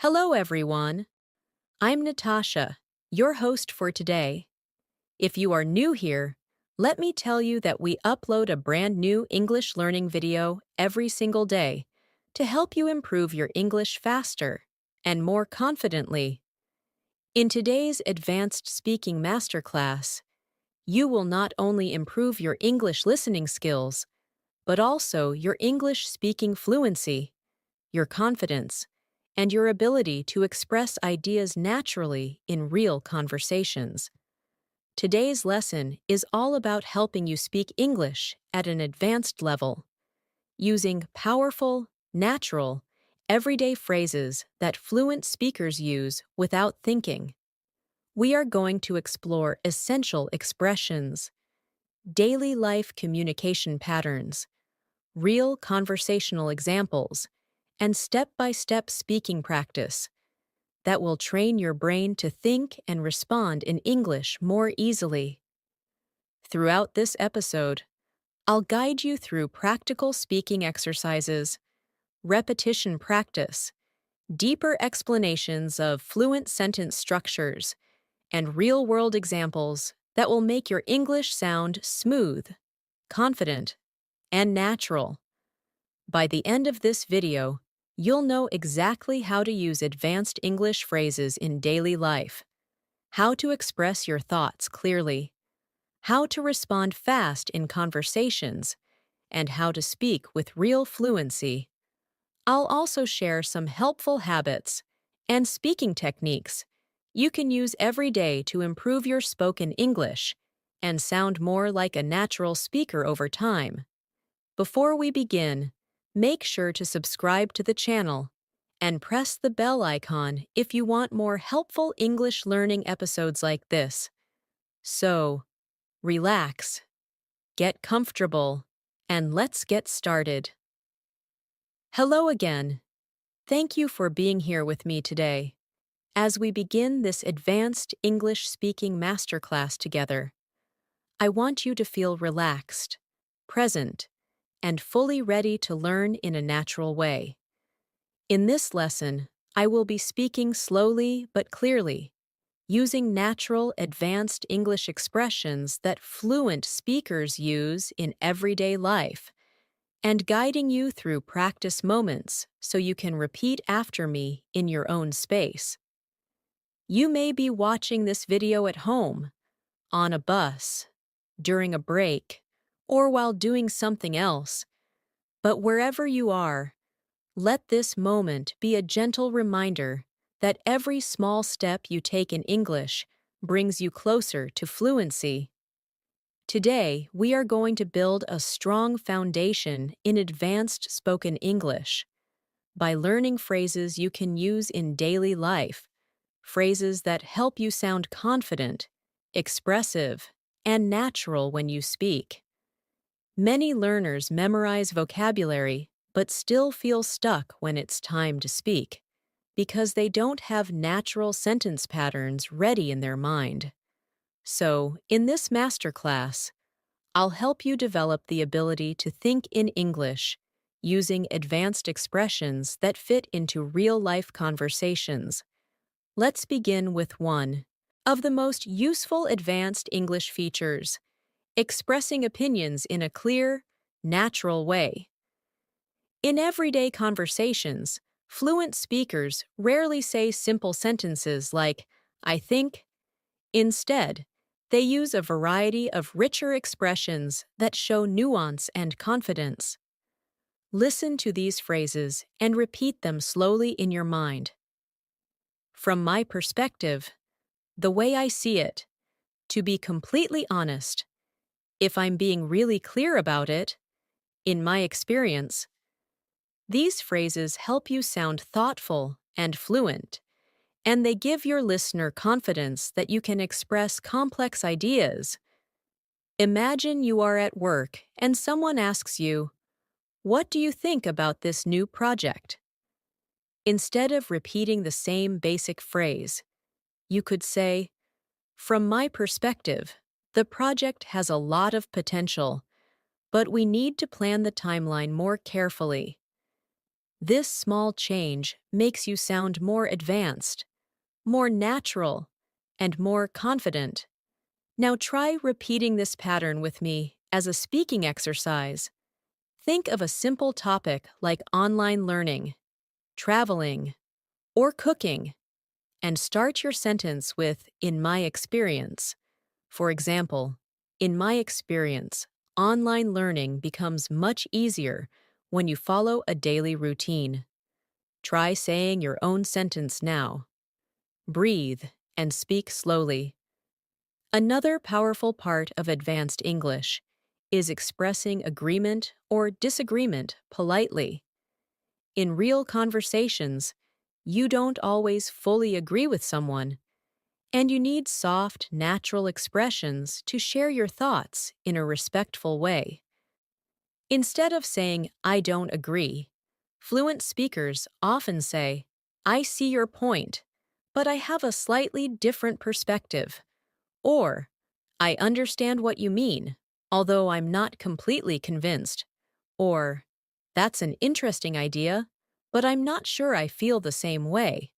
Hello, everyone. I'm Natasha, your host for today. If you are new here, let me tell you that we upload a brand new English learning video every single day to help you improve your English faster and more confidently. In today's Advanced Speaking Masterclass, you will not only improve your English listening skills, but also your English speaking fluency, your confidence, and your ability to express ideas naturally in real conversations. Today's lesson is all about helping you speak English at an advanced level, using powerful, natural, everyday phrases that fluent speakers use without thinking. We are going to explore essential expressions, daily life communication patterns, real conversational examples, and step-by-step speaking practice that will train your brain to think and respond in English more easily. Throughout this episode, I'll guide you through practical speaking exercises, repetition practice, deeper explanations of fluent sentence structures, and real-world examples that will make your English sound smooth, confident, and natural. By the end of this video, you'll know exactly how to use advanced English phrases in daily life, how to express your thoughts clearly, how to respond fast in conversations, and how to speak with real fluency. I'll also share some helpful habits and speaking techniques you can use every day to improve your spoken English and sound more like a natural speaker over time. Before we begin, make sure to subscribe to the channel and press the bell icon if you want more helpful English learning episodes like this. So, relax, get comfortable, and let's get started. Hello again. Thank you for being here with me today as we begin this advanced English speaking masterclass together. I want you to feel relaxed, present, and fully ready to learn in a natural way. In this lesson, I will be speaking slowly but clearly, using natural, advanced English expressions that fluent speakers use in everyday life, and guiding you through practice moments so you can repeat after me in your own space. You may be watching this video at home, on a bus, during a break, or while doing something else, but wherever you are, let this moment be a gentle reminder that every small step you take in English brings you closer to fluency. Today, we are going to build a strong foundation in advanced spoken English by learning phrases you can use in daily life, phrases that help you sound confident, expressive, and natural when you speak. Many learners memorize vocabulary but still feel stuck when it's time to speak, because they don't have natural sentence patterns ready in their mind. So, in this masterclass, I'll help you develop the ability to think in English using advanced expressions that fit into real-life conversations. Let's begin with one of the most useful advanced English features: expressing opinions in a clear, natural way. In everyday conversations, fluent speakers rarely say simple sentences like, "I think." Instead, they use a variety of richer expressions that show nuance and confidence. Listen to these phrases and repeat them slowly in your mind. From my perspective, the way I see it, to be completely honest, if I'm being really clear about it, in my experience, these phrases help you sound thoughtful and fluent, and they give your listener confidence that you can express complex ideas. Imagine you are at work and someone asks you, "What do you think about this new project?" Instead of repeating the same basic phrase, you could say, "From my perspective, the project has a lot of potential, but we need to plan the timeline more carefully." This small change makes you sound more advanced, more natural, and more confident. Now try repeating this pattern with me as a speaking exercise. Think of a simple topic like online learning, traveling, or cooking, and start your sentence with "in my experience." For example, in my experience, online learning becomes much easier when you follow a daily routine. Try saying your own sentence now. Breathe and speak slowly. Another powerful part of advanced English is expressing agreement or disagreement politely. In real conversations, you don't always fully agree with someone, and you need soft, natural expressions to share your thoughts in a respectful way. Instead of saying, "I don't agree," fluent speakers often say, "I see your point, but I have a slightly different perspective." Or, "I understand what you mean, although I'm not completely convinced." Or, "That's an interesting idea, but I'm not sure I feel the same way."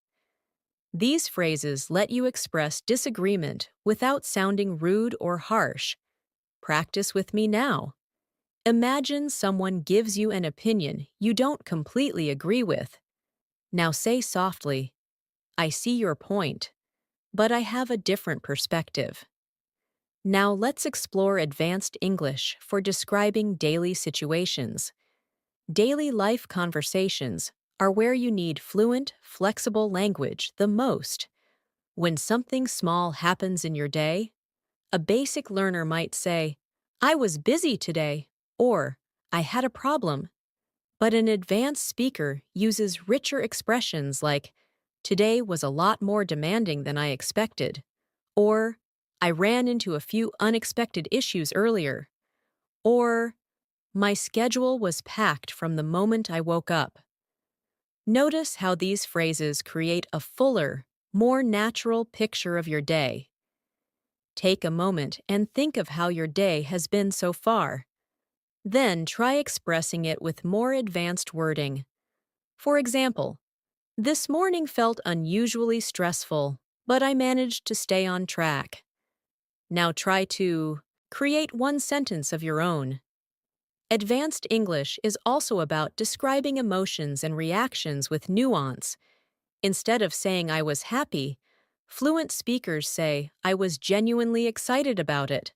These phrases let you express disagreement without sounding rude or harsh. Practice with me now. Imagine someone gives you an opinion you don't completely agree with. Now say softly, "I see your point, but I have a different perspective." Now let's explore advanced English for describing daily situations. Daily life conversations are where you need fluent, flexible language the most. When something small happens in your day, a basic learner might say, "I was busy today," or "I had a problem." But an advanced speaker uses richer expressions like, "Today was a lot more demanding than I expected," or "I ran into a few unexpected issues earlier," or "My schedule was packed from the moment I woke up." Notice how these phrases create a fuller, more natural picture of your day. Take a moment and think of how your day has been so far. Then try expressing it with more advanced wording. For example, "This morning felt unusually stressful, but I managed to stay on track." Now try to create one sentence of your own. Advanced English is also about describing emotions and reactions with nuance. Instead of saying "I was happy," fluent speakers say "I was genuinely excited about it,"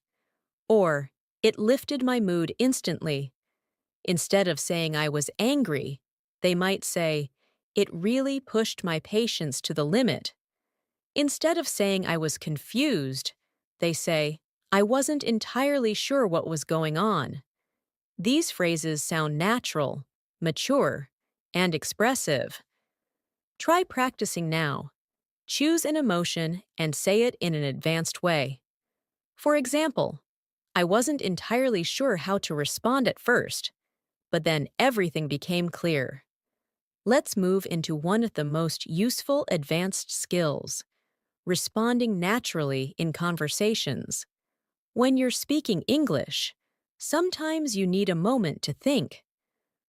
or "It lifted my mood instantly." Instead of saying "I was angry," they might say, "It really pushed my patience to the limit." Instead of saying "I was confused," they say, "I wasn't entirely sure what was going on." These phrases sound natural, mature, and expressive. Try practicing now. Choose an emotion and say it in an advanced way. For example, "I wasn't entirely sure how to respond at first, but then everything became clear." Let's move into one of the most useful advanced skills: responding naturally in conversations. When you're speaking English, sometimes you need a moment to think.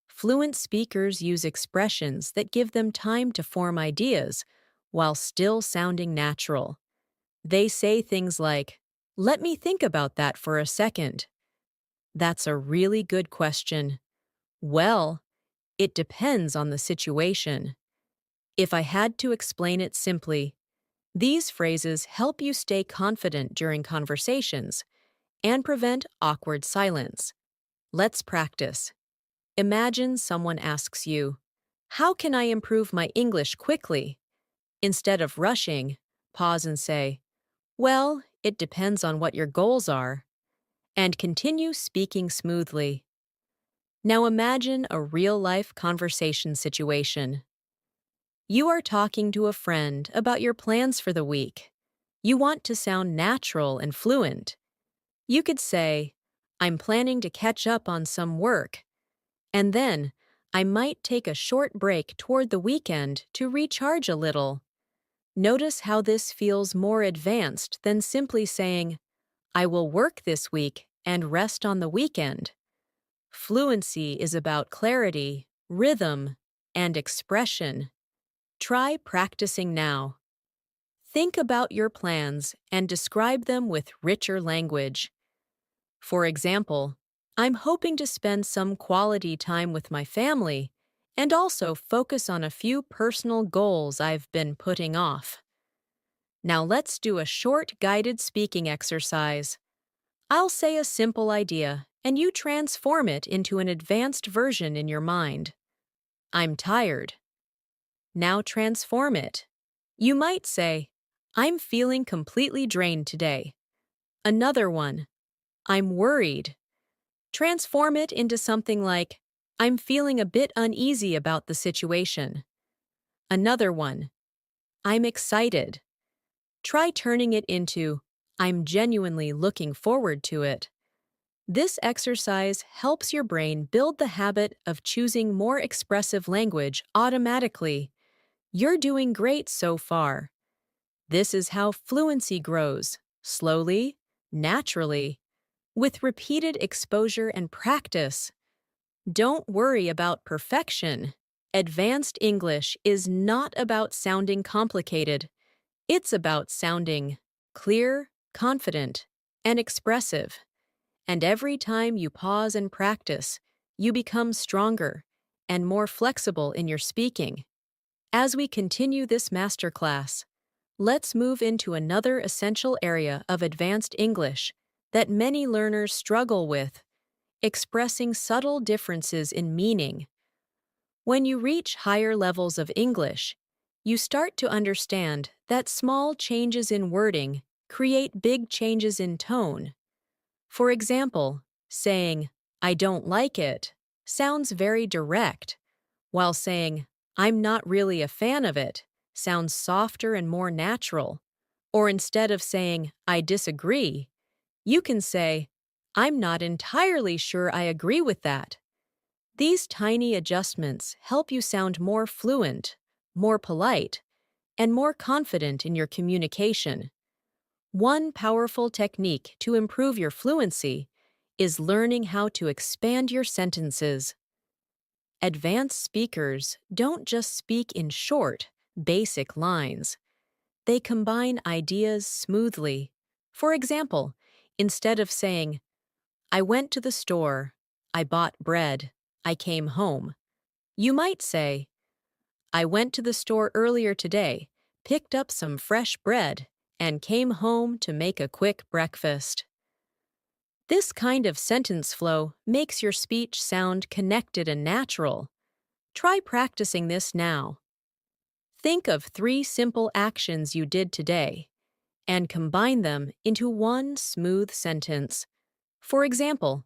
Fluent speakers use expressions that give them time to form ideas while still sounding natural. They say things like, "Let me think about that for a second." "That's a really good question." "Well, it depends on the situation." "If I had to explain it simply," these phrases help you stay confident during conversations and prevent awkward silence. Let's practice. Imagine someone asks you, "How can I improve my English quickly?" Instead of rushing, pause and say, "Well, it depends on what your goals are," and continue speaking smoothly. Now imagine a real-life conversation situation. You are talking to a friend about your plans for the week. You want to sound natural and fluent. You could say, "I'm planning to catch up on some work," and then, "I might take a short break toward the weekend to recharge a little." Notice how this feels more advanced than simply saying, "I will work this week and rest on the weekend." Fluency is about clarity, rhythm, and expression. Try practicing now. Think about your plans and describe them with richer language. For example, I'm hoping to spend some quality time with my family and also focus on a few personal goals I've been putting off. Now let's do a short guided speaking exercise. I'll say a simple idea, and you transform it into an advanced version in your mind. I'm tired. Now transform it. You might say, I'm feeling completely drained today. Another one, I'm worried. Transform it into something like, I'm feeling a bit uneasy about the situation. Another one, I'm excited. Try turning it into, I'm genuinely looking forward to it. This exercise helps your brain build the habit of choosing more expressive language automatically. You're doing great so far. This is how fluency grows, slowly, naturally, with repeated exposure and practice. Don't worry about perfection. Advanced English is not about sounding complicated. It's about sounding clear, confident, and expressive. And every time you pause and practice, you become stronger and more flexible in your speaking. As we continue this masterclass, let's move into another essential area of advanced English that many learners struggle with: expressing subtle differences in meaning. When you reach higher levels of English, you start to understand that small changes in wording create big changes in tone. For example, saying, I don't like it, sounds very direct, while saying, I'm not really a fan of it, sounds softer and more natural. Or instead of saying, I disagree, you can say, I'm not entirely sure I agree with that. These tiny adjustments help you sound more fluent, more polite, and more confident in your communication. One powerful technique to improve your fluency is learning how to expand your sentences. Advanced speakers don't just speak in short, basic lines. They combine ideas smoothly. For example, instead of saying, I went to the store, I bought bread, I came home, you might say, I went to the store earlier today, picked up some fresh bread, and came home to make a quick breakfast. This kind of sentence flow makes your speech sound connected and natural. Try practicing this now. Think of 3 simple actions you did today and combine them into one smooth sentence. For example,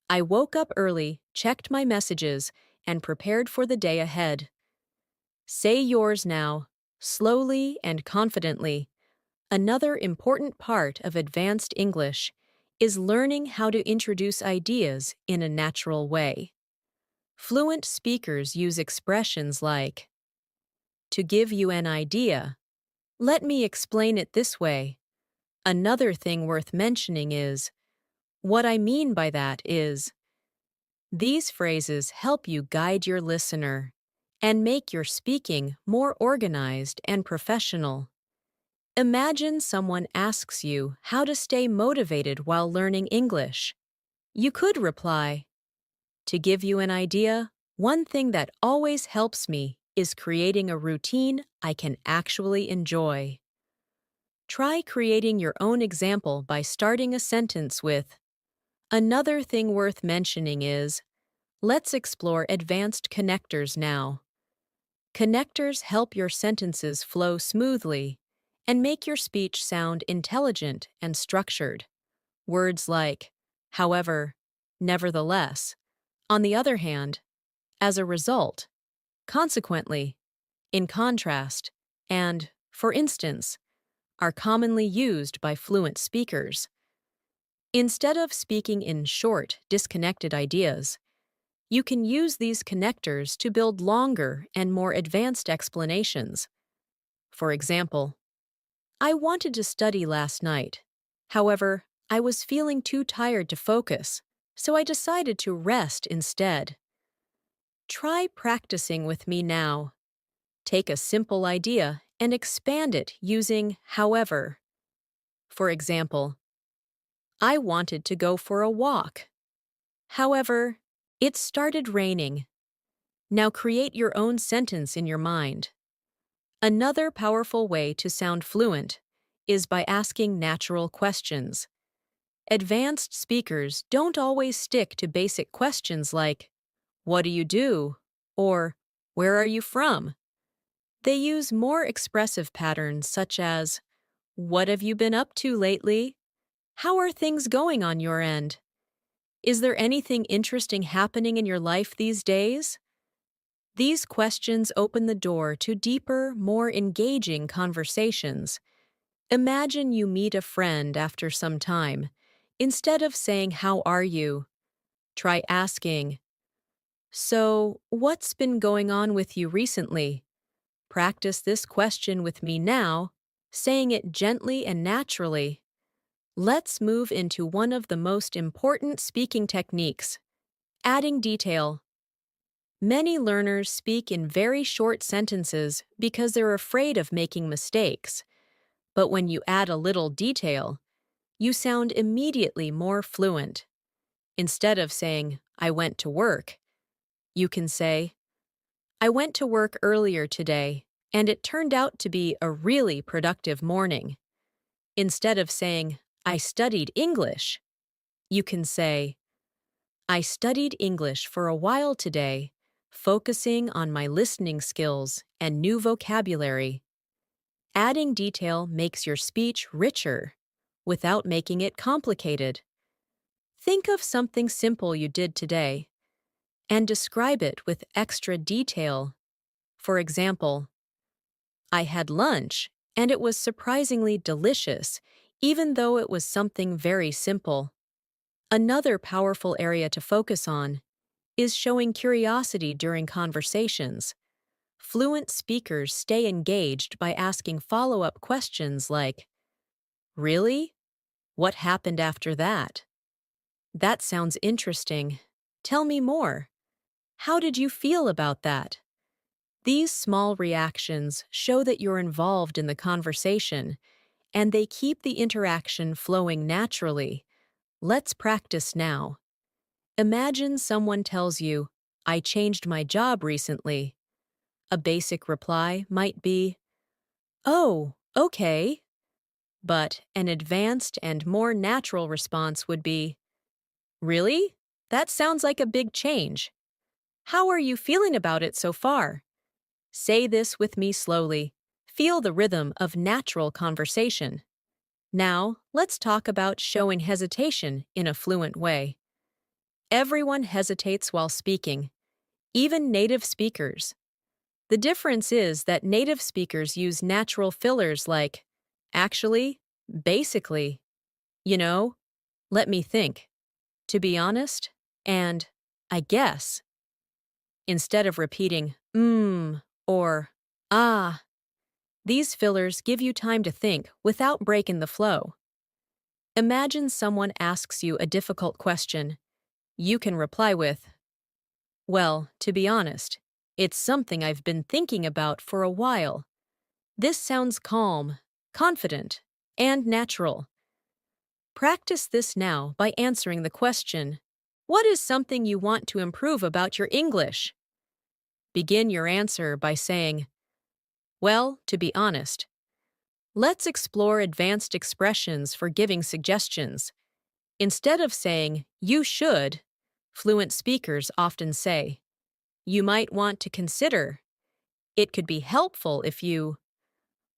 I woke up early, checked my messages, and prepared for the day ahead. Say yours now, slowly and confidently. Another important part of advanced English is learning how to introduce ideas in a natural way. Fluent speakers use expressions like, to give you an idea, let me explain it this way. Another thing worth mentioning is, what I mean by that is. These phrases help you guide your listener and make your speaking more organized and professional. Imagine someone asks you how to stay motivated while learning English. You could reply, to give you an idea, one thing that always helps me is creating a routine I can actually enjoy. Try creating your own example by starting a sentence with, another thing worth mentioning is, let's explore advanced connectors now. Connectors help your sentences flow smoothly and make your speech sound intelligent and structured. Words like, however, nevertheless, on the other hand, as a result, consequently, in contrast, and, for instance, are commonly used by fluent speakers. Instead of speaking in short, disconnected ideas, you can use these connectors to build longer and more advanced explanations. For example, I wanted to study last night. However, I was feeling too tired to focus, so I decided to rest instead. Try practicing with me now. Take a simple idea and expand it using however. For example, I wanted to go for a walk. However, it started raining. Now create your own sentence in your mind. Another powerful way to sound fluent is by asking natural questions. Advanced speakers don't always stick to basic questions like, "What do you do?" or "Where are you from?" They use more expressive patterns such as, "What have you been up to lately? How are things going on your end? Is there anything interesting happening in your life these days?" These questions open the door to deeper, more engaging conversations. Imagine you meet a friend after some time. Instead of saying, "How are you?" try asking, "So, what's been going on with you recently?" Practice this question with me now, saying it gently and naturally. Let's move into one of the most important speaking techniques, adding detail. Many learners speak in very short sentences because they're afraid of making mistakes. But when you add a little detail, you sound immediately more fluent. Instead of saying, "I went to work," you can say, "I went to work earlier today, and it turned out to be a really productive morning." Instead of saying, "I studied English," you can say, "I studied English for a while today, focusing on my listening skills and new vocabulary." Adding detail makes your speech richer without making it complicated. Think of something simple you did today and describe it with extra detail. For example, "I had lunch and it was surprisingly delicious, even though it was something very simple." Another powerful area to focus on is showing curiosity during conversations. Fluent speakers stay engaged by asking follow-up questions like, "Really? What happened after that? That sounds interesting. Tell me more. How did you feel about that?" These small reactions show that you're involved in the conversation, and they keep the interaction flowing naturally. Let's practice now. Imagine someone tells you, "I changed my job recently." A basic reply might be, "Oh, okay." But an advanced and more natural response would be, "Really? That sounds like a big change. How are you feeling about it so far?" Say this with me slowly. Feel the rhythm of natural conversation. Now, let's talk about showing hesitation in a fluent way. Everyone hesitates while speaking, even native speakers. The difference is that native speakers use natural fillers like, "Actually," "Basically," "You know," "Let me think," "To be honest," and "I guess," instead of repeating or "ah." These fillers give you time to think without breaking the flow. Imagine someone asks you a difficult question. You can reply with, "Well, to be honest, it's something I've been thinking about for a while." This sounds calm, confident, and natural. Practice this now by answering the question, "What is something you want to improve about your English?" Begin your answer by saying, "Well, to be honest." Let's explore advanced expressions for giving suggestions. Instead of saying, "You should," fluent speakers often say, "You might want to consider." It could be helpful if you.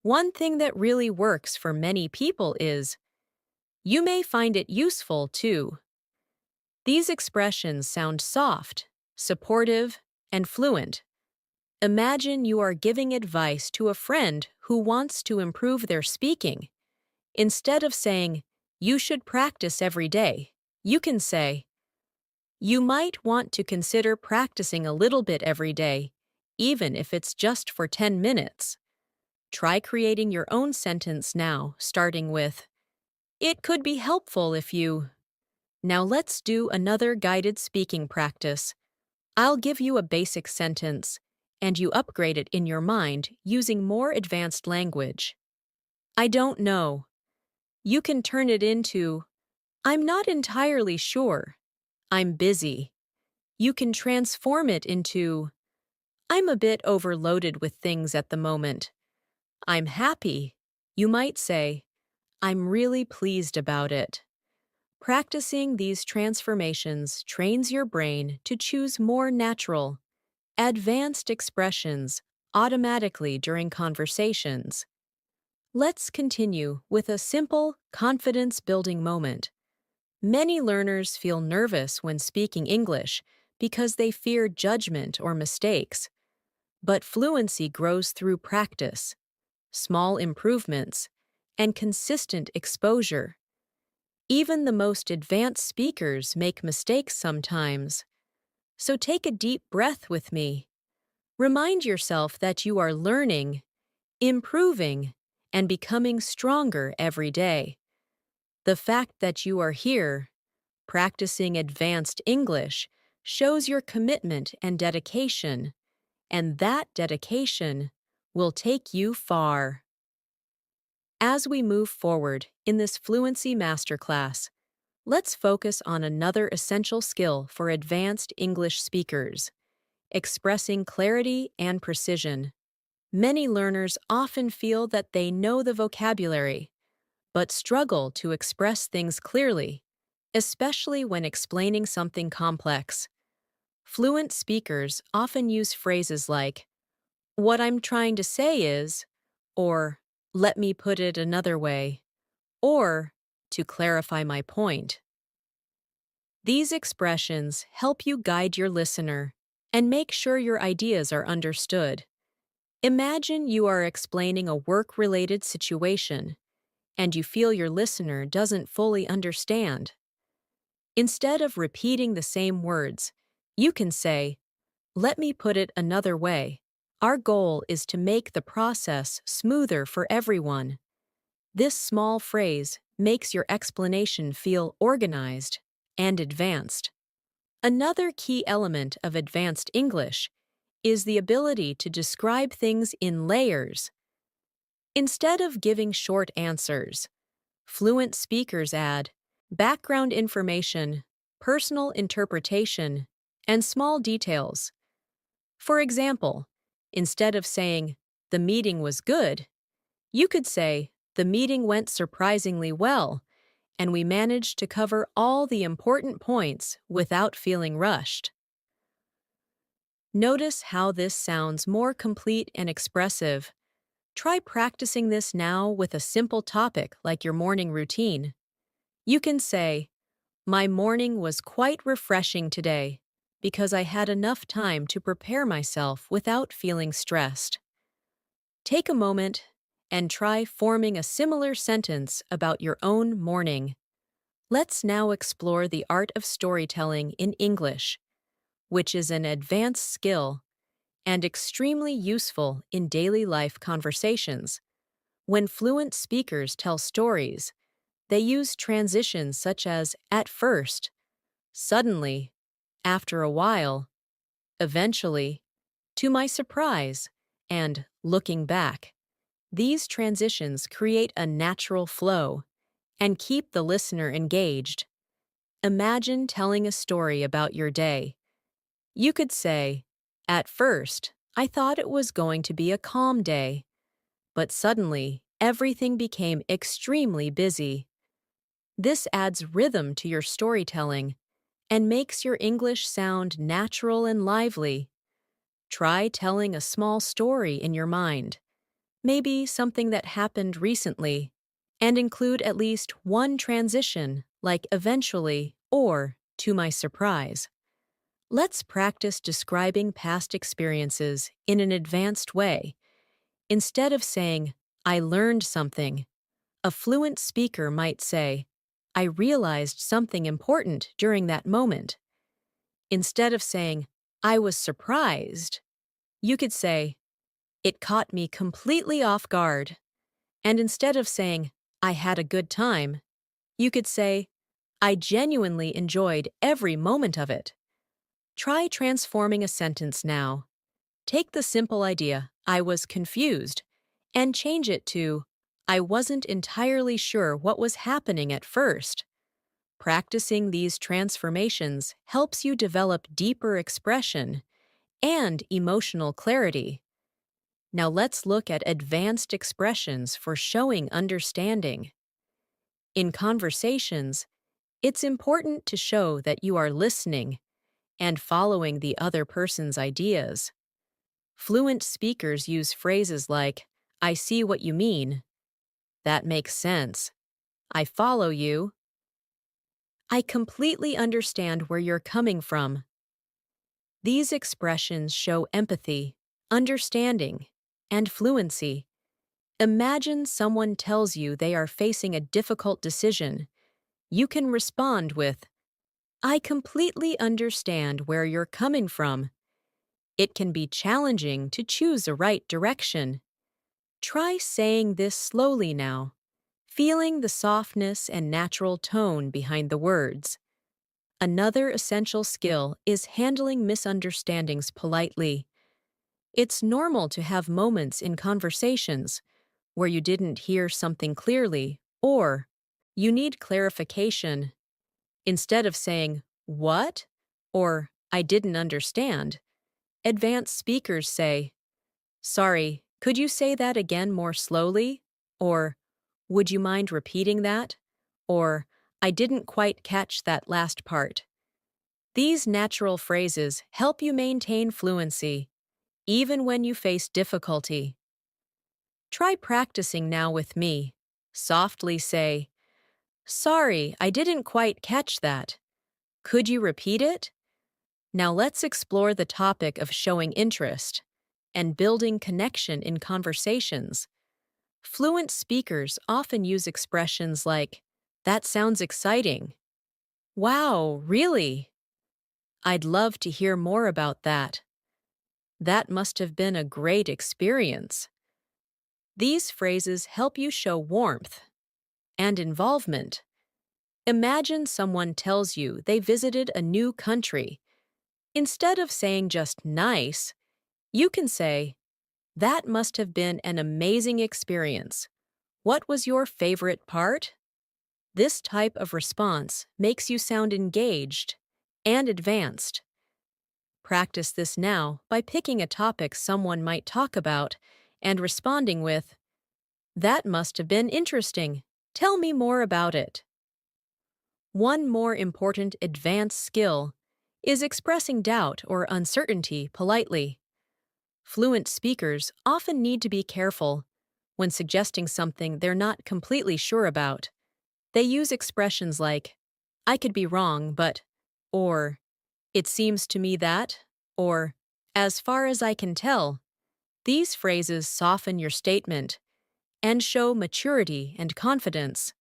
One thing that really works for many people is, "You may find it useful too." These expressions sound soft, supportive, and fluent. Imagine you are giving advice to a friend who wants to improve their speaking. Instead of saying, "You should practice every day," you can say, "You might want to consider practicing a little bit every day, even if it's just for 10 minutes. Try creating your own sentence now, starting with, "It could be helpful if you." Now let's do another guided speaking practice. I'll give you a basic sentence, and you upgrade it in your mind using more advanced language. I don't know. You can turn it into, I'm not entirely sure. I'm busy. You can transform it into, I'm a bit overloaded with things at the moment. I'm happy. You might say, I'm really pleased about it. Practicing these transformations trains your brain to choose more natural, advanced expressions automatically during conversations. Let's continue with a simple, confidence-building moment. Many learners feel nervous when speaking English because they fear judgment or mistakes. But fluency grows through practice, small improvements, and consistent exposure. Even the most advanced speakers make mistakes sometimes. So take a deep breath with me. Remind yourself that you are learning, improving, and becoming stronger every day. The fact that you are here, practicing advanced English, shows your commitment and dedication, and that dedication will take you far. As we move forward in this fluency masterclass, let's focus on another essential skill for advanced English speakers: expressing clarity and precision. Many learners often feel that they know the vocabulary, but struggle to express things clearly, especially when explaining something complex. Fluent speakers often use phrases like, "What I'm trying to say is," or "Let me put it another way," or "To clarify my point." These expressions help you guide your listener and make sure your ideas are understood. Imagine you are explaining a work-related situation and you feel your listener doesn't fully understand. Instead of repeating the same words, you can say, "Let me put it another way. Our goal is to make the process smoother for everyone." This small phrase makes your explanation feel organized and advanced. Another key element of advanced English is the ability to describe things in layers. Instead of giving short answers, fluent speakers add background information, personal interpretation, and small details. For example, instead of saying, "The meeting was good," you could say, "The meeting went surprisingly well, and we managed to cover all the important points without feeling rushed." Notice how this sounds more complete and expressive. Try practicing this now with a simple topic like your morning routine. You can say, "My morning was quite refreshing today because I had enough time to prepare myself without feeling stressed." Take a moment and try forming a similar sentence about your own morning. Let's now explore the art of storytelling in English, which is an advanced skill and extremely useful in daily life conversations. When fluent speakers tell stories, they use transitions such as "at first," "suddenly," "after a while," "eventually," "to my surprise," and "looking back." These transitions create a natural flow and keep the listener engaged. Imagine telling a story about your day. You could say, "At first, I thought it was going to be a calm day, but suddenly everything became extremely busy." This adds rhythm to your storytelling and makes your English sound natural and lively. Try telling a small story in your mind, maybe something that happened recently, and include at least one transition, like "eventually" or "to my surprise." Let's practice describing past experiences in an advanced way. Instead of saying, "I learned something," a fluent speaker might say, "I realized something important during that moment." Instead of saying, "I was surprised," you could say, "It caught me completely off guard." And instead of saying, "I had a good time," you could say, "I genuinely enjoyed every moment of it." Try transforming a sentence now. Take the simple idea, I was confused, and change it to, I wasn't entirely sure what was happening at first. Practicing these transformations helps you develop deeper expression and emotional clarity. Now let's look at advanced expressions for showing understanding. In conversations, it's important to show that you are listening and following the other person's ideas. Fluent speakers use phrases like, I see what you mean, that makes sense, I follow you, I completely understand where you're coming from. These expressions show empathy, understanding, and fluency. Imagine someone tells you they are facing a difficult decision. You can respond with, I completely understand where you're coming from. It can be challenging to choose a right direction. Try saying this slowly now, feeling the softness and natural tone behind the words. Another essential skill is handling misunderstandings politely. It's normal to have moments in conversations where you didn't hear something clearly or you need clarification. Instead of saying, what? Or, I didn't understand, advanced speakers say, sorry, could you say that again more slowly? Or, would you mind repeating that? Or, I didn't quite catch that last part. These natural phrases help you maintain fluency, even when you face difficulty. Try practicing now with me. Softly say, sorry, I didn't quite catch that. Could you repeat it? Now let's explore the topic of showing interest and building connection in conversations. Fluent speakers often use expressions like, that sounds exciting. Wow, really? I'd love to hear more about that. That must have been a great experience. These phrases help you show warmth and involvement. Imagine someone tells you they visited a new country. Instead of saying just nice, you can say, that must have been an amazing experience. What was your favorite part? This type of response makes you sound engaged and advanced. Practice this now by picking a topic someone might talk about and responding with, that must have been interesting. Tell me more about it. One more important advanced skill is expressing doubt or uncertainty politely. Fluent speakers often need to be careful when suggesting something they're not completely sure about. They use expressions like, I could be wrong, but, or, it seems to me that, or, as far as I can tell. These phrases soften your statement and show maturity and confidence.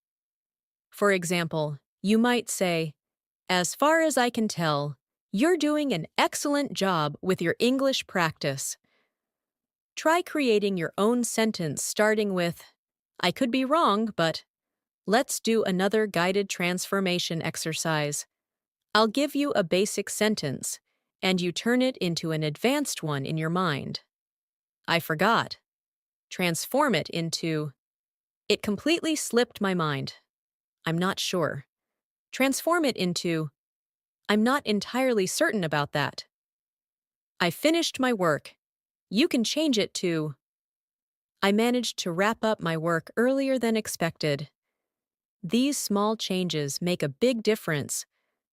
For example, you might say, as far as I can tell, you're doing an excellent job with your English practice. Try creating your own sentence starting with, I could be wrong, but let's do another guided transformation exercise. I'll give you a basic sentence, and you turn it into an advanced one in your mind. I forgot. Transform it into, it completely slipped my mind. I'm not sure. Transform it into, I'm not entirely certain about that. I finished my work. You can change it to, I managed to wrap up my work earlier than expected. These small changes make a big difference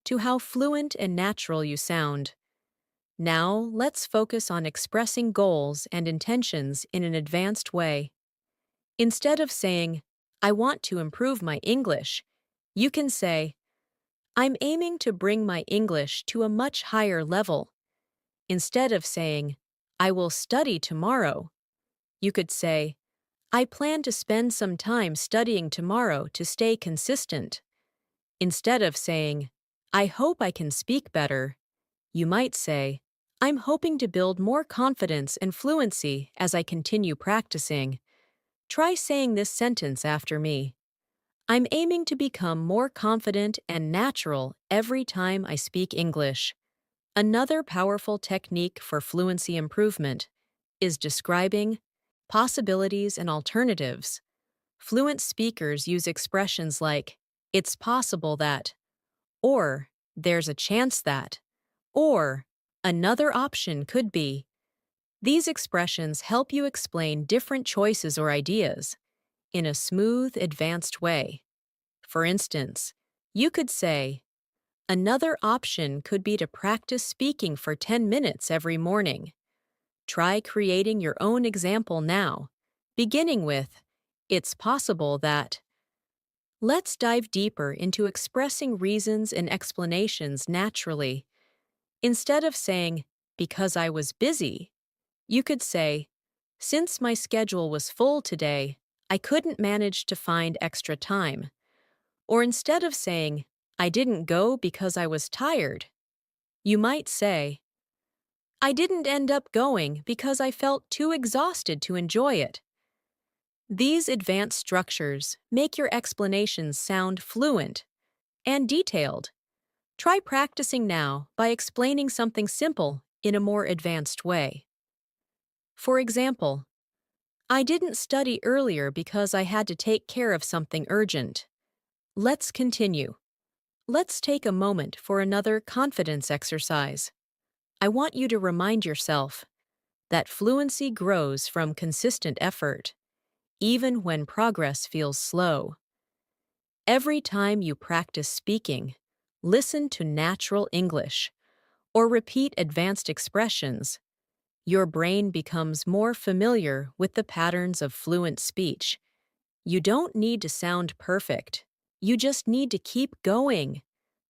to how fluent and natural you sound. Now, let's focus on expressing goals and intentions in an advanced way. Instead of saying, I want to improve my English, you can say, I'm aiming to bring my English to a much higher level. Instead of saying, I will study tomorrow, you could say, I plan to spend some time studying tomorrow to stay consistent. Instead of saying, I hope I can speak better, you might say, I'm hoping to build more confidence and fluency as I continue practicing. Try saying this sentence after me. I'm aiming to become more confident and natural every time I speak English. Another powerful technique for fluency improvement is describing possibilities and alternatives. Fluent speakers use expressions like, it's possible that, or there's a chance that, or another option could be. These expressions help you explain different choices or ideas in a smooth, advanced way. For instance, you could say, another option could be to practice speaking for 10 minutes every morning. Try creating your own example now, beginning with, it's possible that. Let's dive deeper into expressing reasons and explanations naturally. Instead of saying, because I was busy, you could say, since my schedule was full today, I couldn't manage to find extra time. Or instead of saying, I didn't go because I was tired, you might say, I didn't end up going because I felt too exhausted to enjoy it. These advanced structures make your explanations sound fluent and detailed. Try practicing now by explaining something simple in a more advanced way. For example, I didn't study earlier because I had to take care of something urgent. Let's continue. Let's take a moment for another confidence exercise. I want you to remind yourself that fluency grows from consistent effort, even when progress feels slow. Every time you practice speaking, listen to natural English or repeat advanced expressions, your brain becomes more familiar with the patterns of fluent speech. You don't need to sound perfect. You just need to keep going.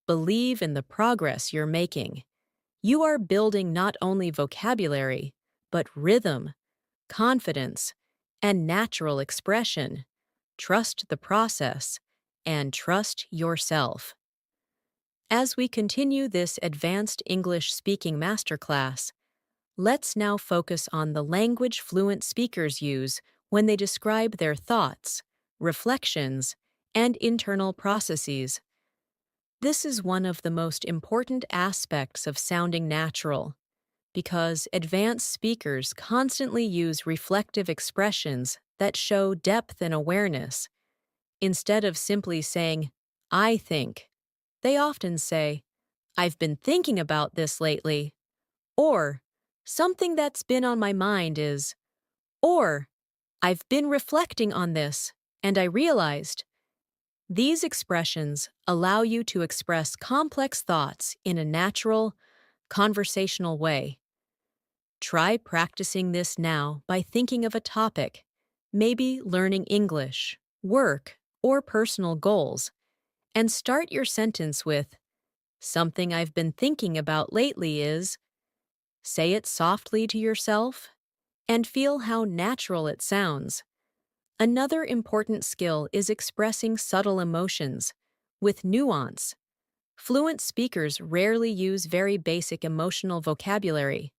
Believe in the progress you're making. You are building not only vocabulary, but rhythm, confidence, and natural expression. Trust the process and trust yourself. As we continue this advanced English speaking masterclass, let's now focus on the language fluent speakers use when they describe their thoughts, reflections, and internal processes. This is one of the most important aspects of sounding natural, because advanced speakers constantly use reflective expressions that show depth and awareness. Instead of simply saying, I think, they often say, I've been thinking about this lately, or something that's been on my mind is, or I've been reflecting on this, and I realized. These expressions allow you to express complex thoughts in a natural, conversational way. Try practicing this now by thinking of a topic, maybe learning English, work, or personal goals, and start your sentence with, something I've been thinking about lately is. Say it softly to yourself and feel how natural it sounds. Another important skill is expressing subtle emotions with nuance. Fluent speakers rarely use very basic emotional vocabulary.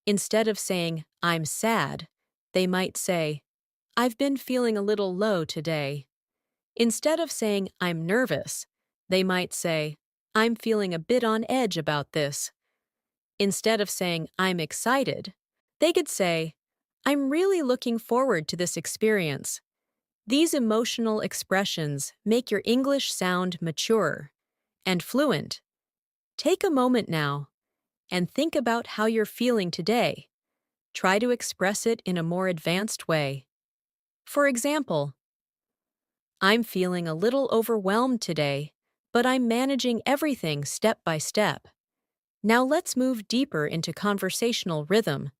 Instead of saying, I'm sad, they might say, I've been feeling a little low today. Instead of saying, I'm nervous, they might say, I'm feeling a bit on edge about this. Instead of saying, I'm excited, they could say, I'm really looking forward to this experience. These emotional expressions make your English sound mature and fluent. Take a moment now and think about how you're feeling today. Try to express it in a more advanced way. For example, I'm feeling a little overwhelmed today, but I'm managing everything step by step. Now let's move deeper into conversational rhythm,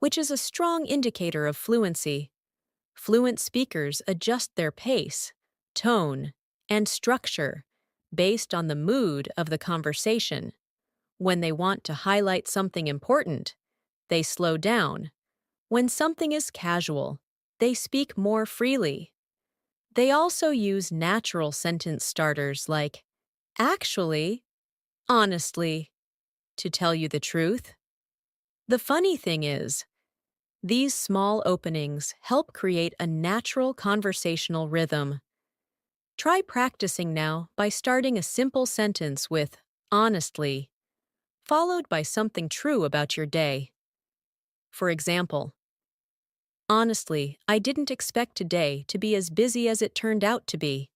which is a strong indicator of fluency. Fluent speakers adjust their pace, tone, and structure based on the mood of the conversation. When they want to highlight something important, they slow down. When something is casual, they speak more freely. They also use natural sentence starters like, actually, honestly, to tell you the truth. The funny thing is, these small openings help create a natural conversational rhythm. Try practicing now by starting a simple sentence with honestly. followed by something true about your day. For example, honestly, I didn't expect today to be as busy as it turned out to be.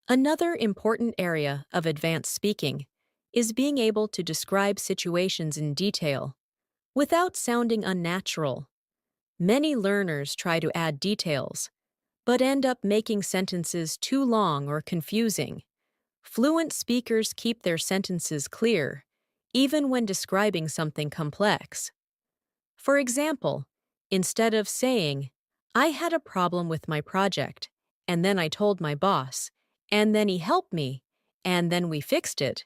Another important area of advanced speaking is being able to describe situations in detail without sounding unnatural. Many learners try to add details, but end up making sentences too long or confusing. Fluent speakers keep their sentences clear, even when describing something complex. For example, instead of saying, I had a problem with my project, and then I told my boss, and then he helped me, and then we fixed it,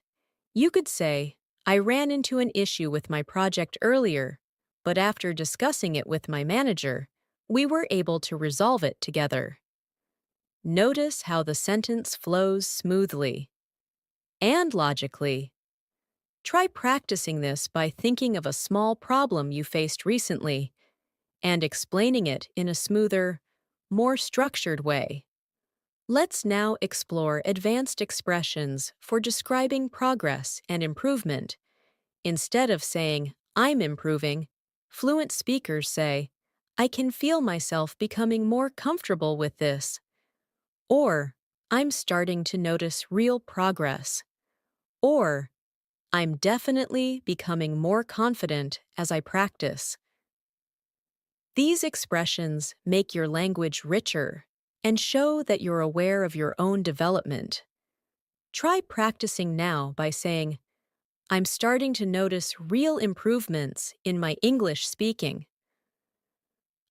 you could say, I ran into an issue with my project earlier, but after discussing it with my manager, we were able to resolve it together. Notice how the sentence flows smoothly and logically. Try practicing this by thinking of a small problem you faced recently and explaining it in a smoother, more structured way. Let's now explore advanced expressions for describing progress and improvement. Instead of saying, I'm improving, fluent speakers say, I can feel myself becoming more comfortable with this. Or, I'm starting to notice real progress. Or, I'm definitely becoming more confident as I practice. These expressions make your language richer and show that you're aware of your own development. Try practicing now by saying, I'm starting to notice real improvements in my English speaking.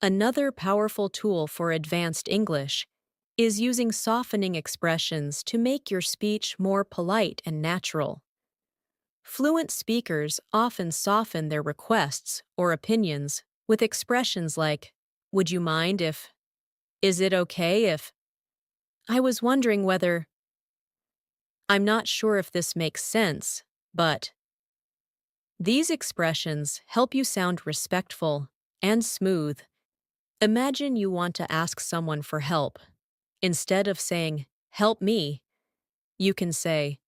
Another powerful tool for advanced English is using softening expressions to make your speech more polite and natural. Fluent speakers often soften their requests or opinions with expressions like, would you mind if, is it okay if, I was wondering whether, I'm not sure if this makes sense, but. These expressions help you sound respectful and smooth. Imagine you want to ask someone for help. Instead of saying, help me, you can say,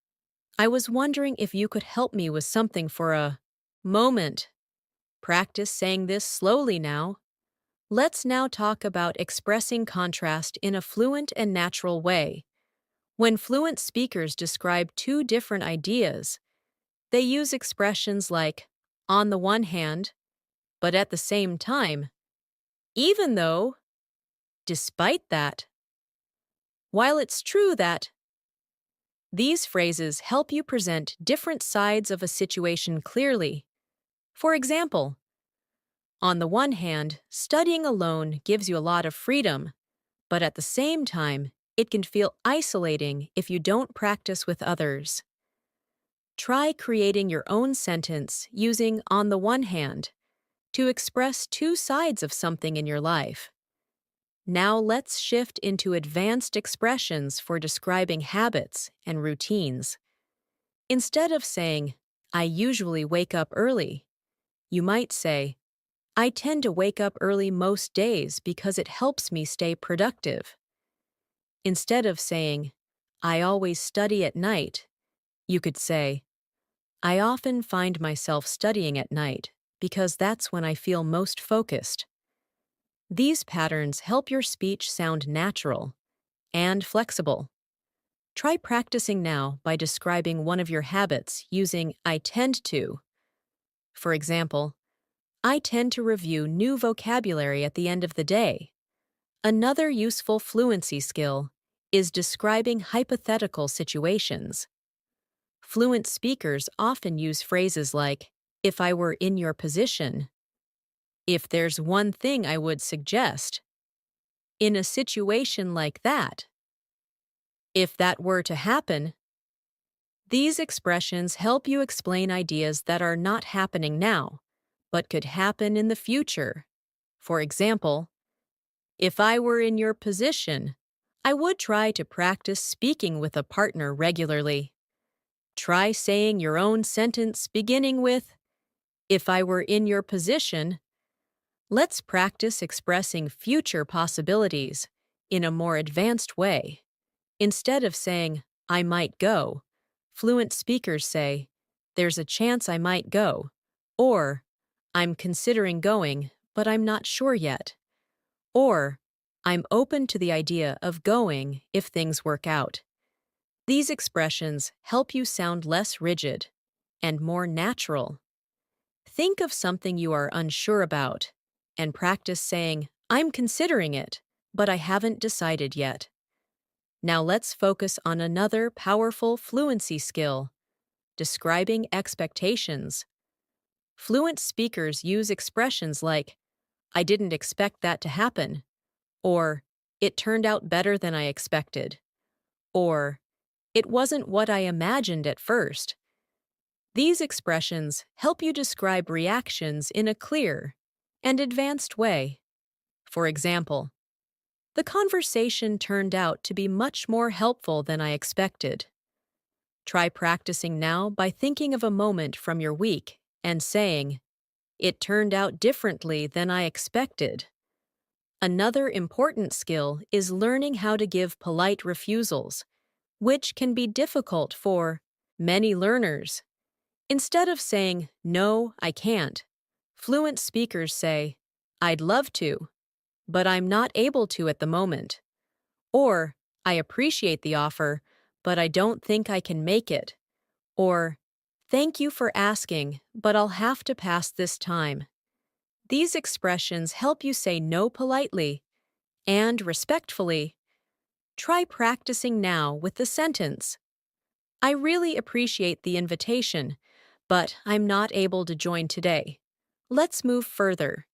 I was wondering if you could help me with something for a moment. Practice saying this slowly now. Let's now talk about expressing contrast in a fluent and natural way. When fluent speakers describe two different ideas, they use expressions like, on the one hand, but at the same time, even though, despite that. While it's true that, these phrases help you present different sides of a situation clearly. For example, on the one hand, studying alone gives you a lot of freedom, but at the same time, it can feel isolating if you don't practice with others. Try creating your own sentence using on the one hand to express two sides of something in your life. Now let's shift into advanced expressions for describing habits and routines. Instead of saying, I usually wake up early, you might say, I tend to wake up early most days because it helps me stay productive. Instead of saying, I always study at night, you could say, I often find myself studying at night because that's when I feel most focused. These patterns help your speech sound natural and flexible. Try practicing now by describing one of your habits using I tend to. For example, I tend to review new vocabulary at the end of the day. Another useful fluency skill is describing hypothetical situations. Fluent speakers often use phrases like, if I were in your position, if there's one thing I would suggest, in a situation like that, if that were to happen. These expressions help you explain ideas that are not happening now, but could happen in the future. For example, if I were in your position, I would try to practice speaking with a partner regularly. Try saying your own sentence beginning with, if I were in your position. Let's practice expressing future possibilities in a more advanced way. Instead of saying, I might go, fluent speakers say, there's a chance I might go, or I'm considering going, but I'm not sure yet, or I'm open to the idea of going if things work out. These expressions help you sound less rigid and more natural. Think of something you are unsure about and practice saying, I'm considering it, but I haven't decided yet. Now let's focus on another powerful fluency skill, describing expectations. Fluent speakers use expressions like, I didn't expect that to happen, or it turned out better than I expected, or it wasn't what I imagined at first. These expressions help you describe reactions in a clear and advanced way. For example, the conversation turned out to be much more helpful than I expected. Try practicing now by thinking of a moment from your week and saying, it turned out differently than I expected. Another important skill is learning how to give polite refusals, which can be difficult for many learners. Instead of saying, no, I can't, fluent speakers say, I'd love to, but I'm not able to at the moment. Or, I appreciate the offer, but I don't think I can make it. Or, thank you for asking, but I'll have to pass this time. These expressions help you say no politely and respectfully. Try practicing now with the sentence, I really appreciate the invitation, but I'm not able to join today. Let's move further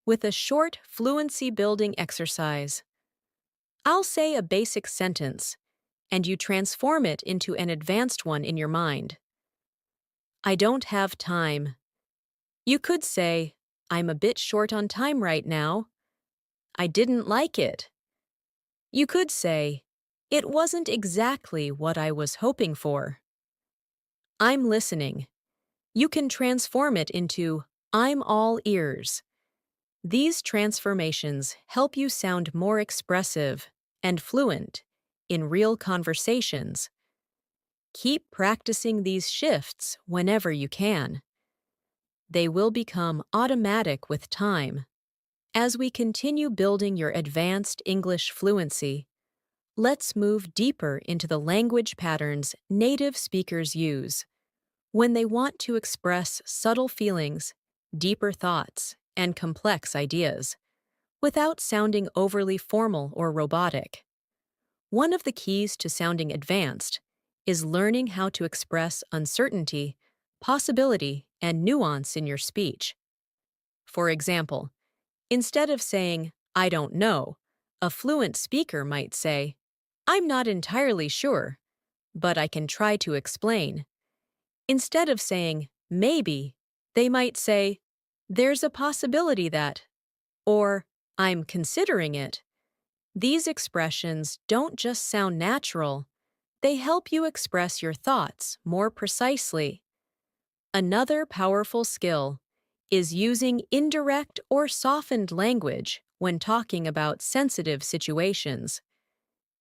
with a short fluency building exercise. I'll say a basic sentence, and you transform it into an advanced one in your mind. I don't have time. You could say, I'm a bit short on time right now. I didn't like it. You could say, it wasn't exactly what I was hoping for. I'm listening. You can transform it into, I'm all ears. These transformations help you sound more expressive and fluent in real conversations. Keep practicing these shifts whenever you can. They will become automatic with time. As we continue building your advanced English fluency, let's move deeper into the language patterns native speakers use when they want to express subtle feelings, deeper thoughts, and complex ideas, without sounding overly formal or robotic. One of the keys to sounding advanced is learning how to express uncertainty, possibility, and nuance in your speech. For example, instead of saying, I don't know, a fluent speaker might say, I'm not entirely sure, but I can try to explain. Instead of saying, maybe, they might say, there's a possibility that, or I'm considering it. These expressions don't just sound natural, they help you express your thoughts more precisely. Another powerful skill is using indirect or softened language when talking about sensitive situations.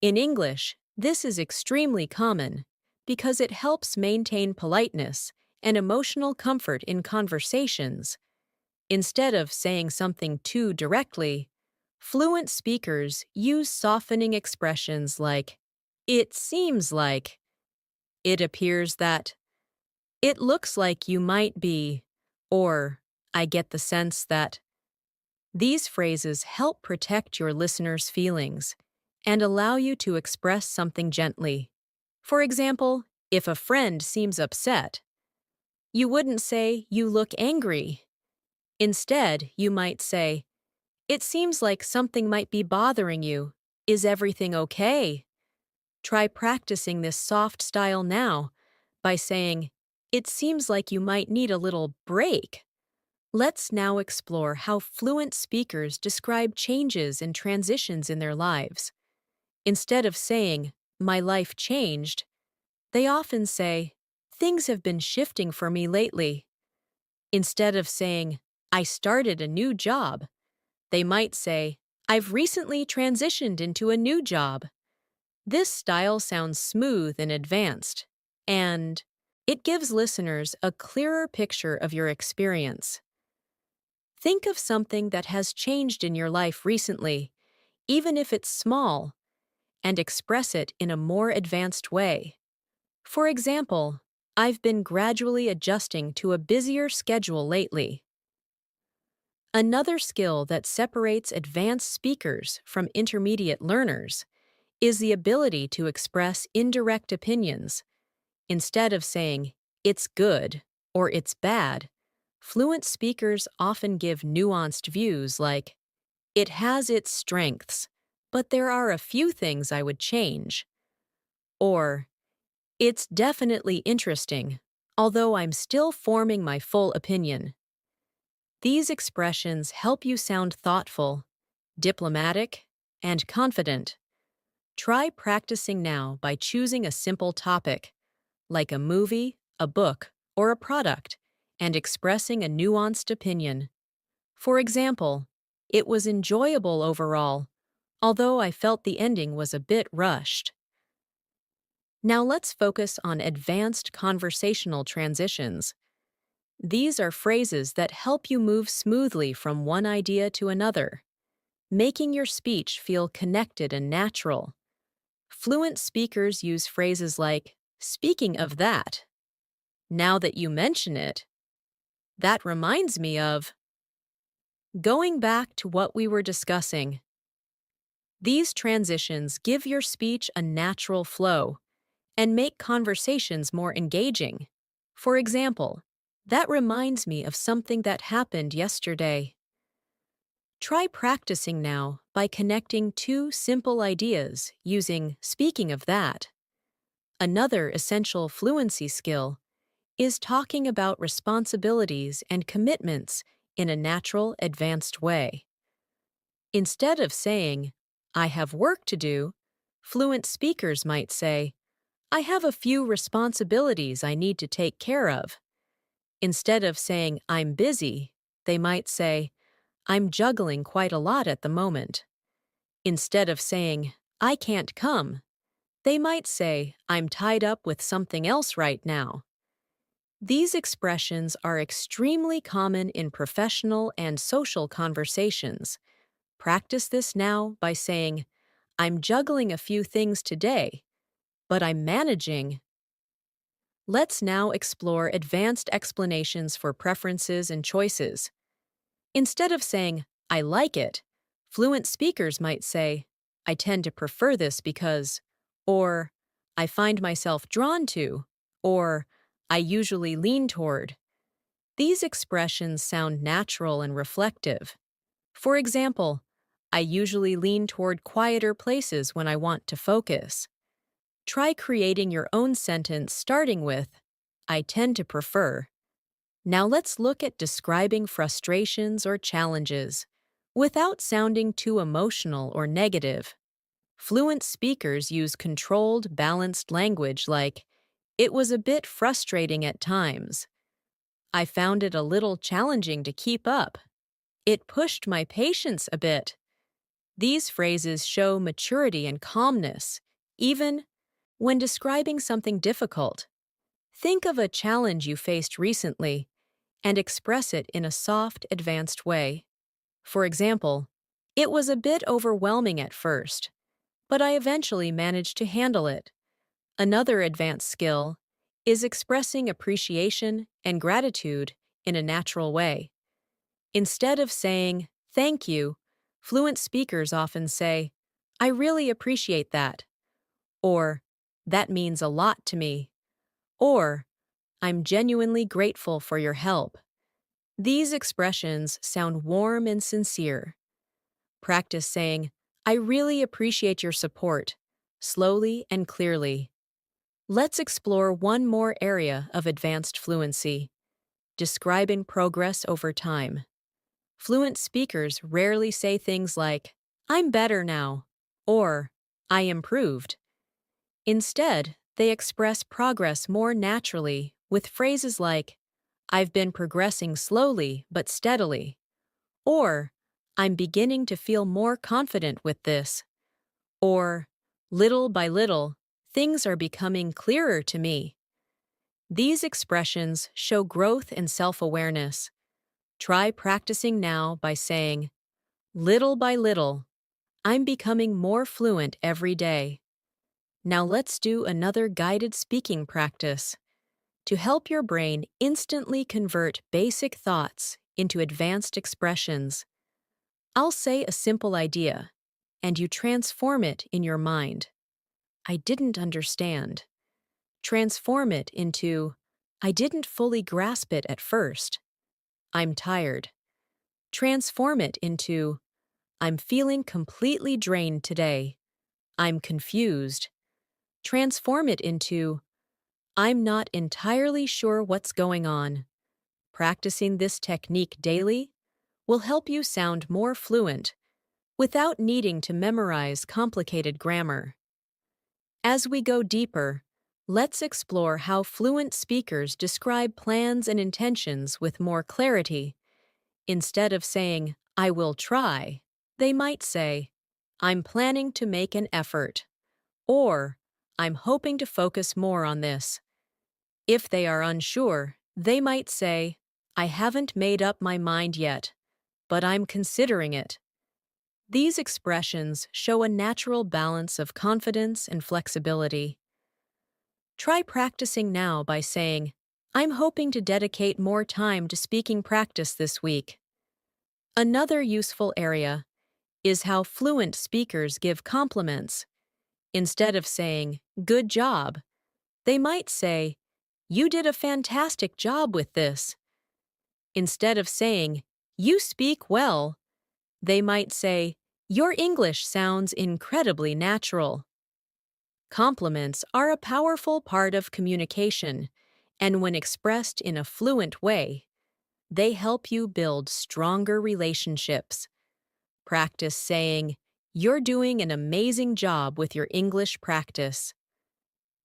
In English, this is extremely common because it helps maintain politeness and emotional comfort in conversations. Instead of saying something too directly, fluent speakers use softening expressions like, it seems like, it appears that, it looks like you might be, or I get the sense that. These phrases help protect your listener's feelings and allow you to express something gently. For example, if a friend seems upset, you wouldn't say, you look angry. Instead, you might say, it seems like something might be bothering you. Is everything okay? Try practicing this soft style now by saying, it seems like you might need a little break. Let's now explore how fluent speakers describe changes and transitions in their lives. Instead of saying, my life changed, they often say, things have been shifting for me lately. Instead of saying, I started a new job, they might say, I've recently transitioned into a new job. This style sounds smooth and advanced, and It gives listeners a clearer picture of your experience. Think of something that has changed in your life recently, even if it's small, and express it in a more advanced way. For example, I've been gradually adjusting to a busier schedule lately. Another skill that separates advanced speakers from intermediate learners is the ability to express indirect opinions. Instead of saying, it's good or it's bad, fluent speakers often give nuanced views like, it has its strengths, but there are a few things I would change. Or, it's definitely interesting, although I'm still forming my full opinion. These expressions help you sound thoughtful, diplomatic, and confident. Try practicing now by choosing a simple topic, like a movie, a book, or a product, and expressing a nuanced opinion. For example, it was enjoyable overall, although I felt the ending was a bit rushed. Now let's focus on advanced conversational transitions. These are phrases that help you move smoothly from one idea to another, making your speech feel connected and natural. Fluent speakers use phrases like, speaking of that, now that you mention it, that reminds me of, going back to what we were discussing. These transitions give your speech a natural flow and make conversations more engaging. For example, that reminds me of something that happened yesterday. Try practicing now by connecting two simple ideas using speaking of that. Another essential fluency skill is talking about responsibilities and commitments in a natural, advanced way. Instead of saying, I have work to do, fluent speakers might say, I have a few responsibilities I need to take care of. Instead of saying, I'm busy, they might say, I'm juggling quite a lot at the moment. Instead of saying, I can't come, they might say, I'm tied up with something else right now. These expressions are extremely common in professional and social conversations. Practice this now by saying, I'm juggling a few things today, but I'm managing. Let's now explore advanced explanations for preferences and choices. Instead of saying, I like it, fluent speakers might say, I tend to prefer this because, or, I find myself drawn to, or, I usually lean toward. These expressions sound natural and reflective. For example, I usually lean toward quieter places when I want to focus. Try creating your own sentence starting with, I tend to prefer. Now let's look at describing frustrations or challenges without sounding too emotional or negative. Fluent speakers use controlled, balanced language like, it was a bit frustrating at times. I found it a little challenging to keep up. It pushed my patience a bit. These phrases show maturity and calmness, even when describing something difficult. Think of a challenge you faced recently and express it in a soft, advanced way. For example, it was a bit overwhelming at first, but I eventually managed to handle it. Another advanced skill is expressing appreciation and gratitude in a natural way. Instead of saying, thank you, fluent speakers often say, I really appreciate that, or that means a lot to me, or I'm genuinely grateful for your help. These expressions sound warm and sincere. Practice saying, I really appreciate your support, slowly and clearly. Let's explore one more area of advanced fluency, describing progress over time. Fluent speakers rarely say things like, I'm better now, or I improved. Instead, they express progress more naturally with phrases like, I've been progressing slowly but steadily, or I'm beginning to feel more confident with this, or little by little, things are becoming clearer to me. These expressions show growth and self-awareness. Try practicing now by saying, little by little, I'm becoming more fluent every day. Now let's do another guided speaking practice. To help your brain instantly convert basic thoughts into advanced expressions, I'll say a simple idea, and you transform it in your mind. I didn't understand. Transform it into, I didn't fully grasp it at first. I'm tired. Transform it into, I'm feeling completely drained today. I'm confused. Transform it into, I'm not entirely sure what's going on. Practicing this technique daily will help you sound more fluent without needing to memorize complicated grammar. As we go deeper, let's explore how fluent speakers describe plans and intentions with more clarity. Instead of saying, I will try, they might say, I'm planning to make an effort, or I'm hoping to focus more on this. If they are unsure, they might say, I haven't made up my mind yet, but I'm considering it. These expressions show a natural balance of confidence and flexibility. Try practicing now by saying, I'm hoping to dedicate more time to speaking practice this week. Another useful area is how fluent speakers give compliments. Instead of saying, good job, they might say, you did a fantastic job with this. Instead of saying, you speak well, they might say, your English sounds incredibly natural. Compliments are a powerful part of communication, and when expressed in a fluent way, they help you build stronger relationships. Practice saying, you're doing an amazing job with your English practice.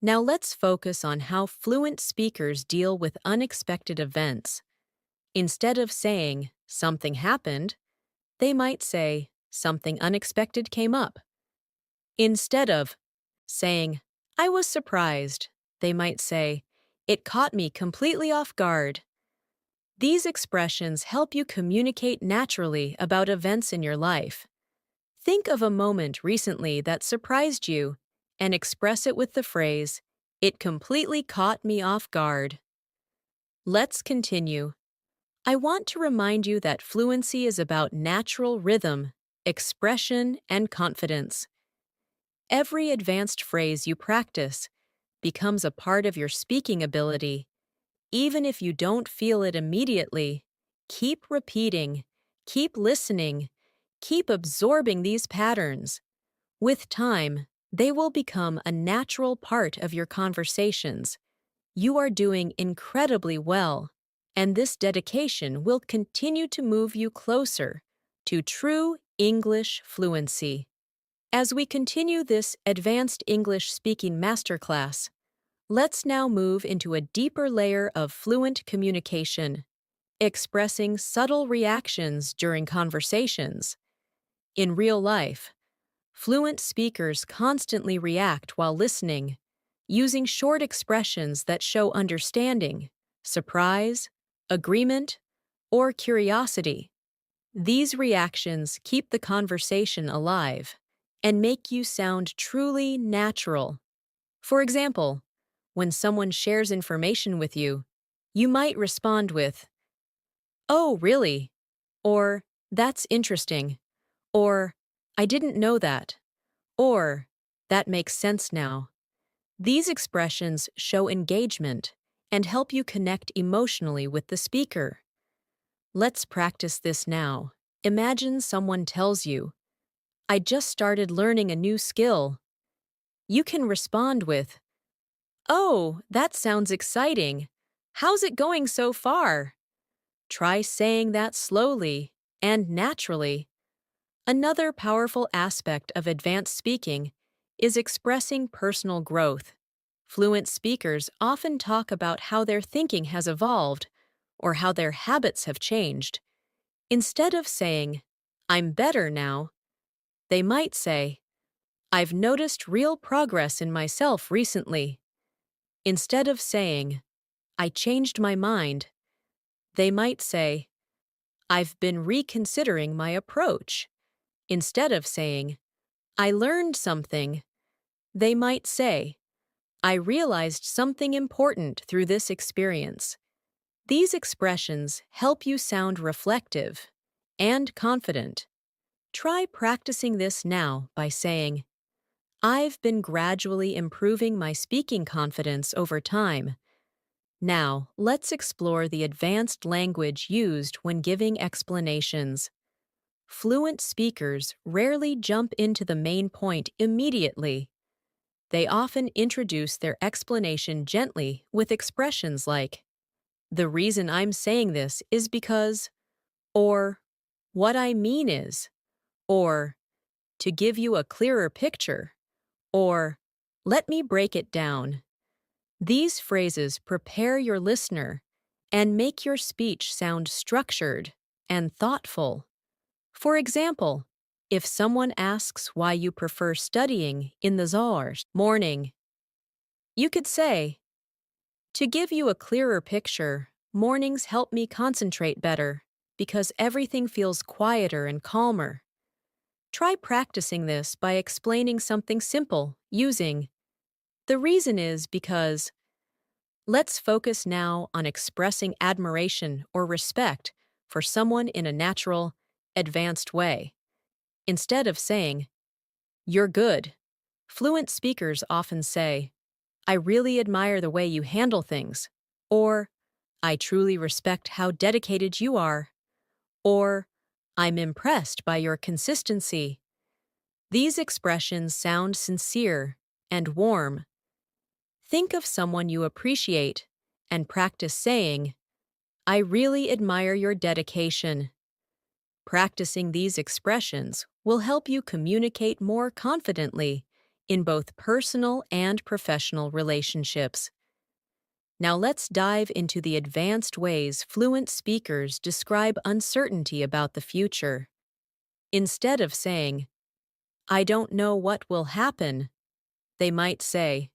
Now let's focus on how fluent speakers deal with unexpected events. Instead of saying, something happened, they might say, something unexpected came up. Instead of saying, I was surprised, they might say, it caught me completely off guard. These expressions help you communicate naturally about events in your life. Think of a moment recently that surprised you and express it with the phrase, it completely caught me off guard. Let's continue. I want to remind you that fluency is about natural rhythm, expression, and confidence. Every advanced phrase you practice becomes a part of your speaking ability. Even if you don't feel it immediately, keep repeating, keep listening, keep absorbing these patterns. With time, they will become a natural part of your conversations. You are doing incredibly well, and this dedication will continue to move you closer to true English fluency. As we continue this advanced English speaking masterclass, let's now move into a deeper layer of fluent communication, expressing subtle reactions during conversations. In real life, fluent speakers constantly react while listening, using short expressions that show understanding, surprise, agreement, or curiosity. These reactions keep the conversation alive and make you sound truly natural. For example, when someone shares information with you, you might respond with, "Oh, really?" Or, "That's interesting." Or, "I didn't know that." Or, "That makes sense now." These expressions show engagement and help you connect emotionally with the speaker. Let's practice this now. Imagine someone tells you, "I just started learning a new skill." You can respond with, "Oh, that sounds exciting. How's it going so far?" Try saying that slowly and naturally. Another powerful aspect of advanced speaking is expressing personal growth. Fluent speakers often talk about how their thinking has evolved or how their habits have changed. Instead of saying, "I'm better now," they might say, "I've noticed real progress in myself recently." Instead of saying, I changed my mind. They might say, I've been reconsidering my approach. Instead of saying, I learned something, they might say, I realized something important through this experience. These expressions help you sound reflective and confident. Try practicing this now by saying, I've been gradually improving my speaking confidence over time. Now, let's explore the advanced language used when giving explanations. Fluent speakers rarely jump into the main point immediately. They often introduce their explanation gently with expressions like, the reason I'm saying this is because, or what I mean is, or to give you a clearer picture, or let me break it down. These phrases prepare your listener and make your speech sound structured and thoughtful. For example, if someone asks why you prefer studying in the morning, you could say, to give you a clearer picture, mornings help me concentrate better because everything feels quieter and calmer. Try practicing this by explaining something simple using, the reason is because. Let's focus now on expressing admiration or respect for someone in a natural, advanced way. Instead of saying, you're good, fluent speakers often say, I really admire the way you handle things, or I truly respect how dedicated you are, or I'm impressed by your consistency. These expressions sound sincere and warm. Think of someone you appreciate and practice saying, I really admire your dedication. Practicing these expressions will help you communicate more confidently in both personal and professional relationships. Now let's dive into the advanced ways fluent speakers describe uncertainty about the future. Instead of saying, I don't know what will happen, they might say,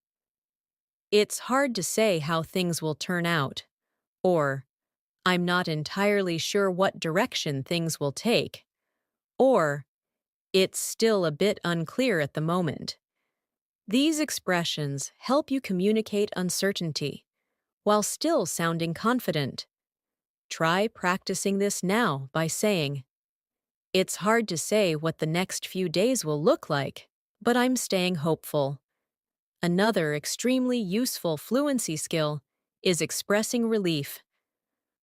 it's hard to say how things will turn out, or I'm not entirely sure what direction things will take, or it's still a bit unclear at the moment. These expressions help you communicate uncertainty while still sounding confident. Try practicing this now by saying, it's hard to say what the next few days will look like, but I'm staying hopeful. Another extremely useful fluency skill is expressing relief.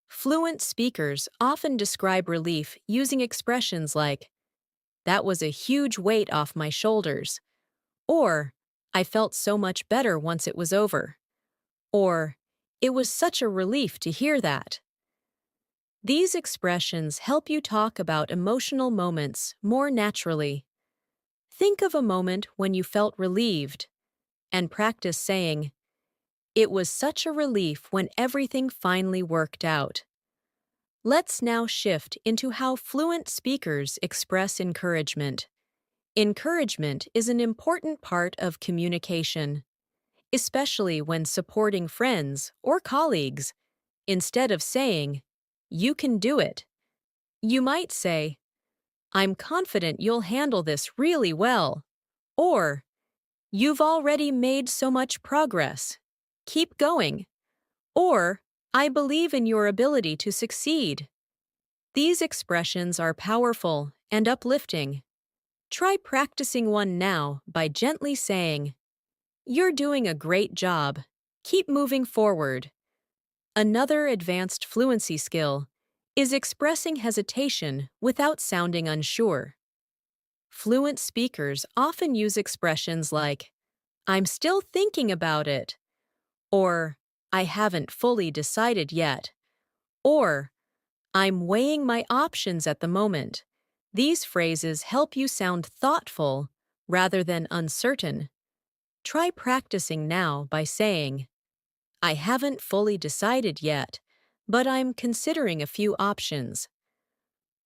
Fluent speakers often describe relief using expressions like, that was a huge weight off my shoulders, or I felt so much better once it was over, or it was such a relief to hear that. These expressions help you talk about emotional moments more naturally. Think of a moment when you felt relieved and practice saying, it was such a relief when everything finally worked out. Let's now shift into how fluent speakers express encouragement. Encouragement is an important part of communication, especially when supporting friends or colleagues. Instead of saying, you can do it, you might say, I'm confident you'll handle this really well, or you've already made so much progress. Keep going, or I believe in your ability to succeed. These expressions are powerful and uplifting. Try practicing one now by gently saying, you're doing a great job. Keep moving forward. Another advanced fluency skill is expressing hesitation without sounding unsure. Fluent speakers often use expressions like, I'm still thinking about it, or I haven't fully decided yet, or I'm weighing my options at the moment. These phrases help you sound thoughtful rather than uncertain. Try practicing now by saying, I haven't fully decided yet, but I'm considering a few options.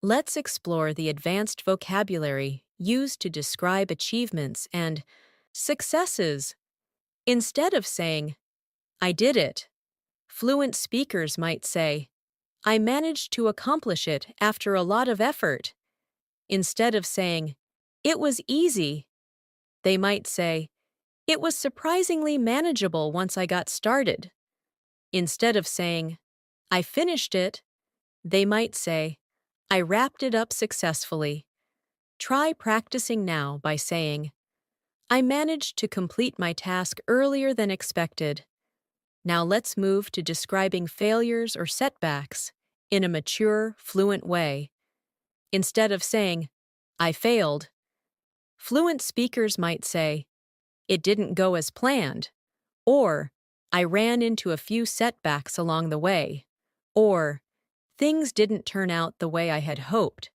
Let's explore the advanced vocabulary used to describe achievements and successes. Instead of saying, I did it, Fluent speakers might say, I managed to accomplish it after a lot of effort. Instead of saying, it was easy, they might say, it was surprisingly manageable once I got started. Instead of saying, I finished it, they might say, I wrapped it up successfully. Try practicing now by saying, I managed to complete my task earlier than expected. Now let's move to describing failures or setbacks in a mature, fluent way. Instead of saying, I failed, fluent speakers might say, it didn't go as planned, or I ran into a few setbacks along the way, or things didn't turn out the way I had hoped.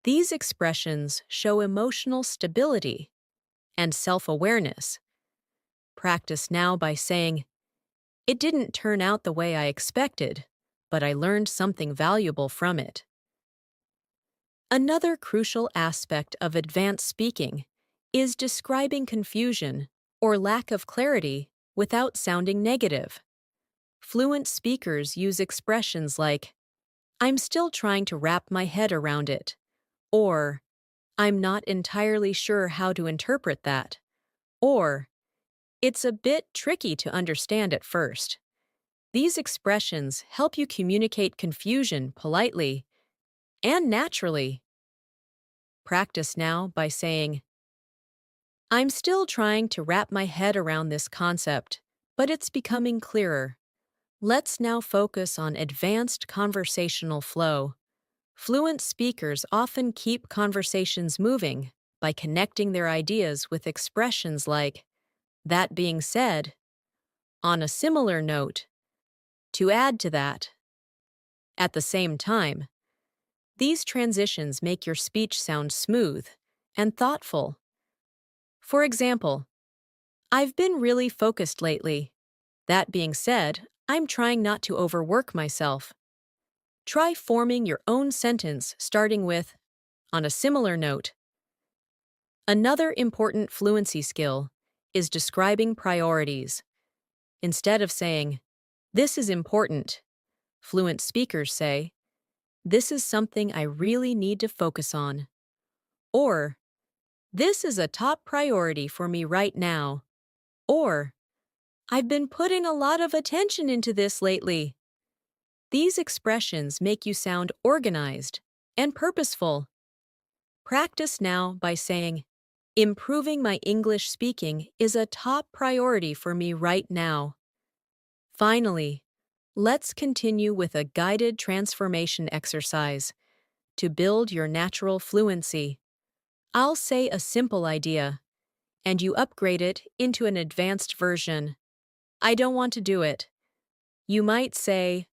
These expressions show emotional stability and self-awareness. Practice now by saying, it didn't turn out the way I expected, but I learned something valuable from it. Another crucial aspect of advanced speaking is describing confusion or lack of clarity without sounding negative. Fluent speakers use expressions like, I'm still trying to wrap my head around it, or I'm not entirely sure how to interpret that, or it's a bit tricky to understand at first. These expressions help you communicate confusion politely and naturally. Practice now by saying, I'm still trying to wrap my head around this concept, but it's becoming clearer. Let's now focus on advanced conversational flow. Fluent speakers often keep conversations moving by connecting their ideas with expressions like, that being said, on a similar note, to add to that. At the same time, these transitions make your speech sound smooth and thoughtful. For example, I've been really focused lately. That being said, I'm trying not to overwork myself. Try forming your own sentence starting with, on a similar note. Another important fluency skill is describing priorities. Instead of saying, this is important, fluent speakers say, this is something I really need to focus on. Or, this is a top priority for me right now. Or, I've been putting a lot of attention into this lately. These expressions make you sound organized and purposeful. Practice now by saying, improving my English speaking is a top priority for me right now. Finally, let's continue with a guided transformation exercise to build your natural fluency. I'll say a simple idea, and you upgrade it into an advanced version. I don't want to do it. You might say,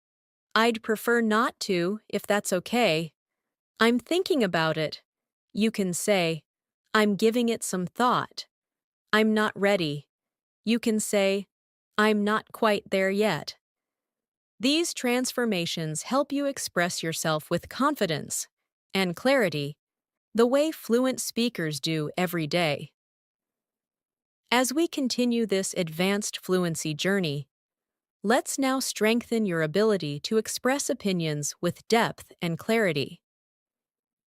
I'd prefer not to, if that's okay. I'm thinking about it. You can say, I'm giving it some thought. I'm not ready. You can say, I'm not quite there yet. These transformations help you express yourself with confidence and clarity, the way fluent speakers do every day. As we continue this advanced fluency journey, let's now strengthen your ability to express opinions with depth and clarity.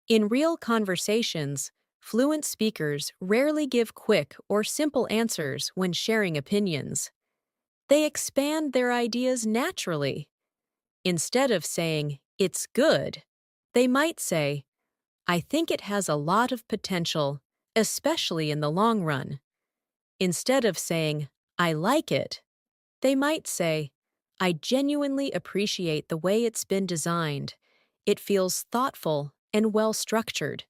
In real conversations, fluent speakers rarely give quick or simple answers when sharing opinions. They expand their ideas naturally. Instead of saying, it's good, they might say, I think it has a lot of potential, especially in the long run. Instead of saying, I like it, they might say, I genuinely appreciate the way it's been designed. It feels thoughtful and well-structured.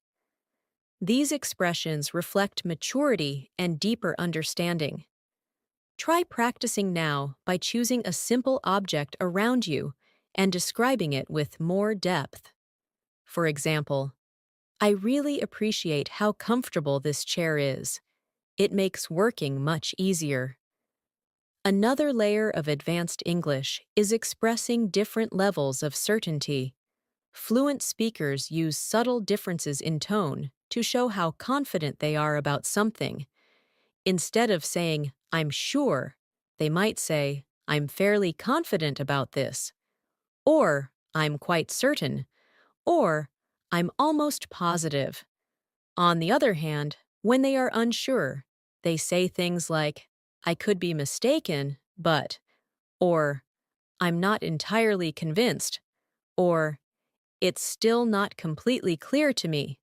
These expressions reflect maturity and deeper understanding. Try practicing now by choosing a simple object around you and describing it with more depth. For example, I really appreciate how comfortable this chair is. It makes working much easier. Another layer of advanced English is expressing different levels of certainty. Fluent speakers use subtle differences in tone to show how confident they are about something. Instead of saying, I'm sure, they might say, I'm fairly confident about this, or I'm quite certain, or I'm almost positive. On the other hand, when they are unsure, they say things like, I could be mistaken, but, or I'm not entirely convinced, or it's still not completely clear to me.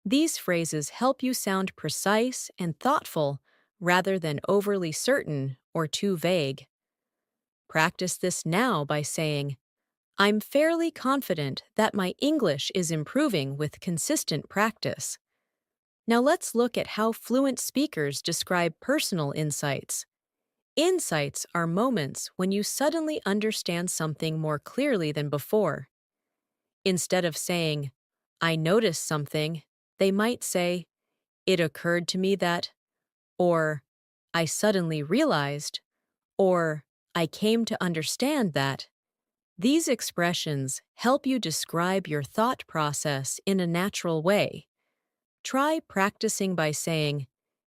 These phrases help you sound precise and thoughtful rather than overly certain or too vague. Practice this now by saying, I'm fairly confident that my English is improving with consistent practice. Now let's look at how fluent speakers describe personal insights. Insights are moments when you suddenly understand something more clearly than before. Instead of saying, I noticed something, they might say, it occurred to me that, or I suddenly realized, or I came to understand that. These expressions help you describe your thought process in a natural way. Try practicing by saying,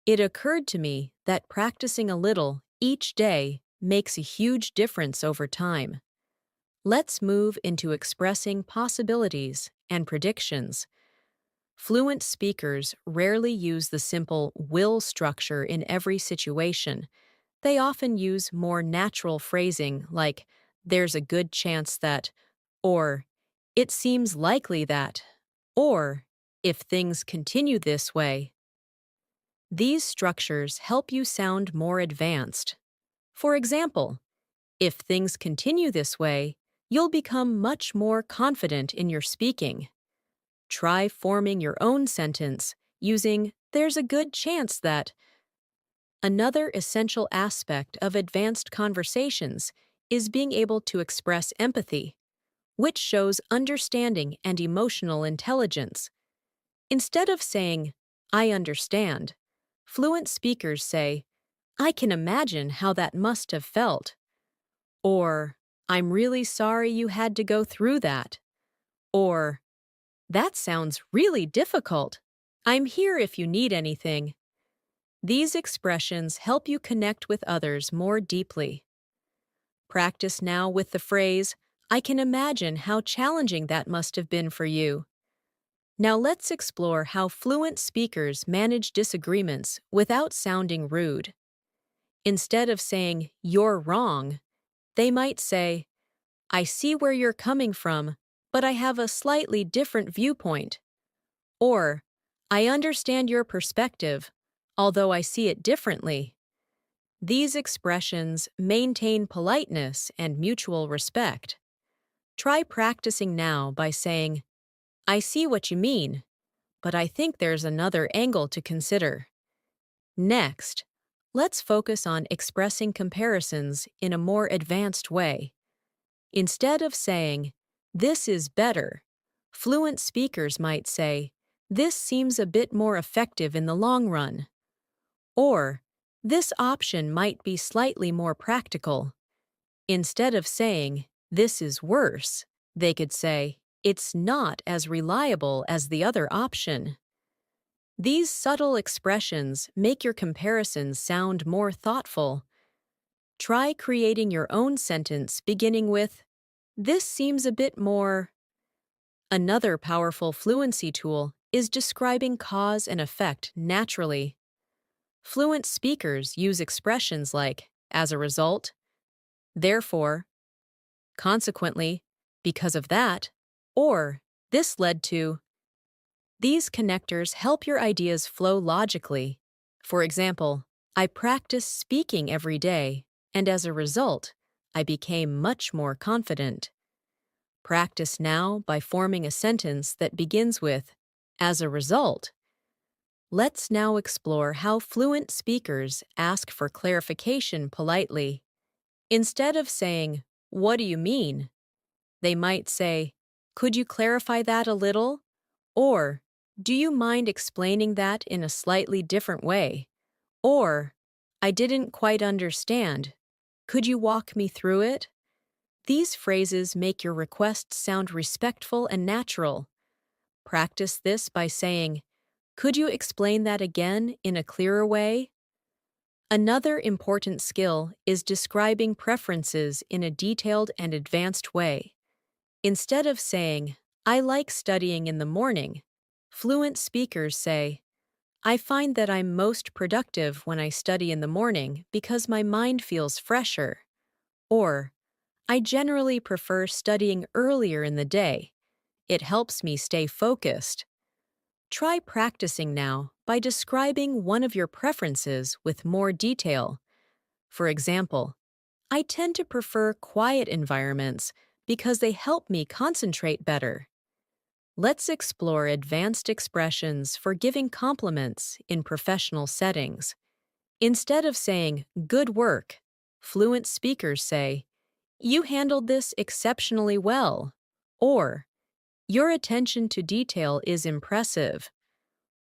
it occurred to me that practicing a little each day makes a huge difference over time. Let's move into expressing possibilities and predictions. Fluent speakers rarely use the simple will structure in every situation. They often use more natural phrasing like, there's a good chance that, or it seems likely that, or if things continue this way. These structures help you sound more advanced. For example, if things continue this way, you'll become much more confident in your speaking. Try forming your own sentence using there's a good chance that. Another essential aspect of advanced conversations is being able to express empathy, which shows understanding and emotional intelligence. Instead of saying, I understand, fluent speakers say, I can imagine how that must have felt. Or, I'm really sorry you had to go through that. Or, that sounds really difficult. I'm here if you need anything. These expressions help you connect with others more deeply. Practice now with the phrase, I can imagine how challenging that must have been for you. Now let's explore how fluent speakers manage disagreements without sounding rude. Instead of saying, you're wrong, they might say, I see where you're coming from, but I have a slightly different viewpoint. Or, I understand your perspective, although I see it differently. These expressions maintain politeness and mutual respect. Try practicing now by saying, I see what you mean, but I think there's another angle to consider. Next, let's focus on expressing comparisons in a more advanced way. Instead of saying, this is better, fluent speakers might say, this seems a bit more effective in the long run. Or, this option might be slightly more practical. Instead of saying, this is worse, they could say, it's not as reliable as the other option. These subtle expressions make your comparisons sound more thoughtful. Try creating your own sentence beginning with, this seems a bit more. Another powerful fluency tool is describing cause and effect naturally. Fluent speakers use expressions like, as a result, therefore, consequently, because of that, or this led to. These connectors help your ideas flow logically. For example, I practiced speaking every day, and as a result, I became much more confident. Practice now by forming a sentence that begins with, as a result. Let's now explore how fluent speakers ask for clarification politely. Instead of saying, what do you mean? They might say, could you clarify that a little? Or, do you mind explaining that in a slightly different way? Or, I didn't quite understand. Could you walk me through it? These phrases make your requests sound respectful and natural. Practice this by saying, could you explain that again in a clearer way? Another important skill is describing preferences in a detailed and advanced way. Instead of saying, I like studying in the morning, fluent speakers say, I find that I'm most productive when I study in the morning because my mind feels fresher. Or, I generally prefer studying earlier in the day. It helps me stay focused. Try practicing now by describing one of your preferences with more detail. For example, I tend to prefer quiet environments because they help me concentrate better. Let's explore advanced expressions for giving compliments in professional settings. Instead of saying, good work, fluent speakers say, you handled this exceptionally well, or your attention to detail is impressive,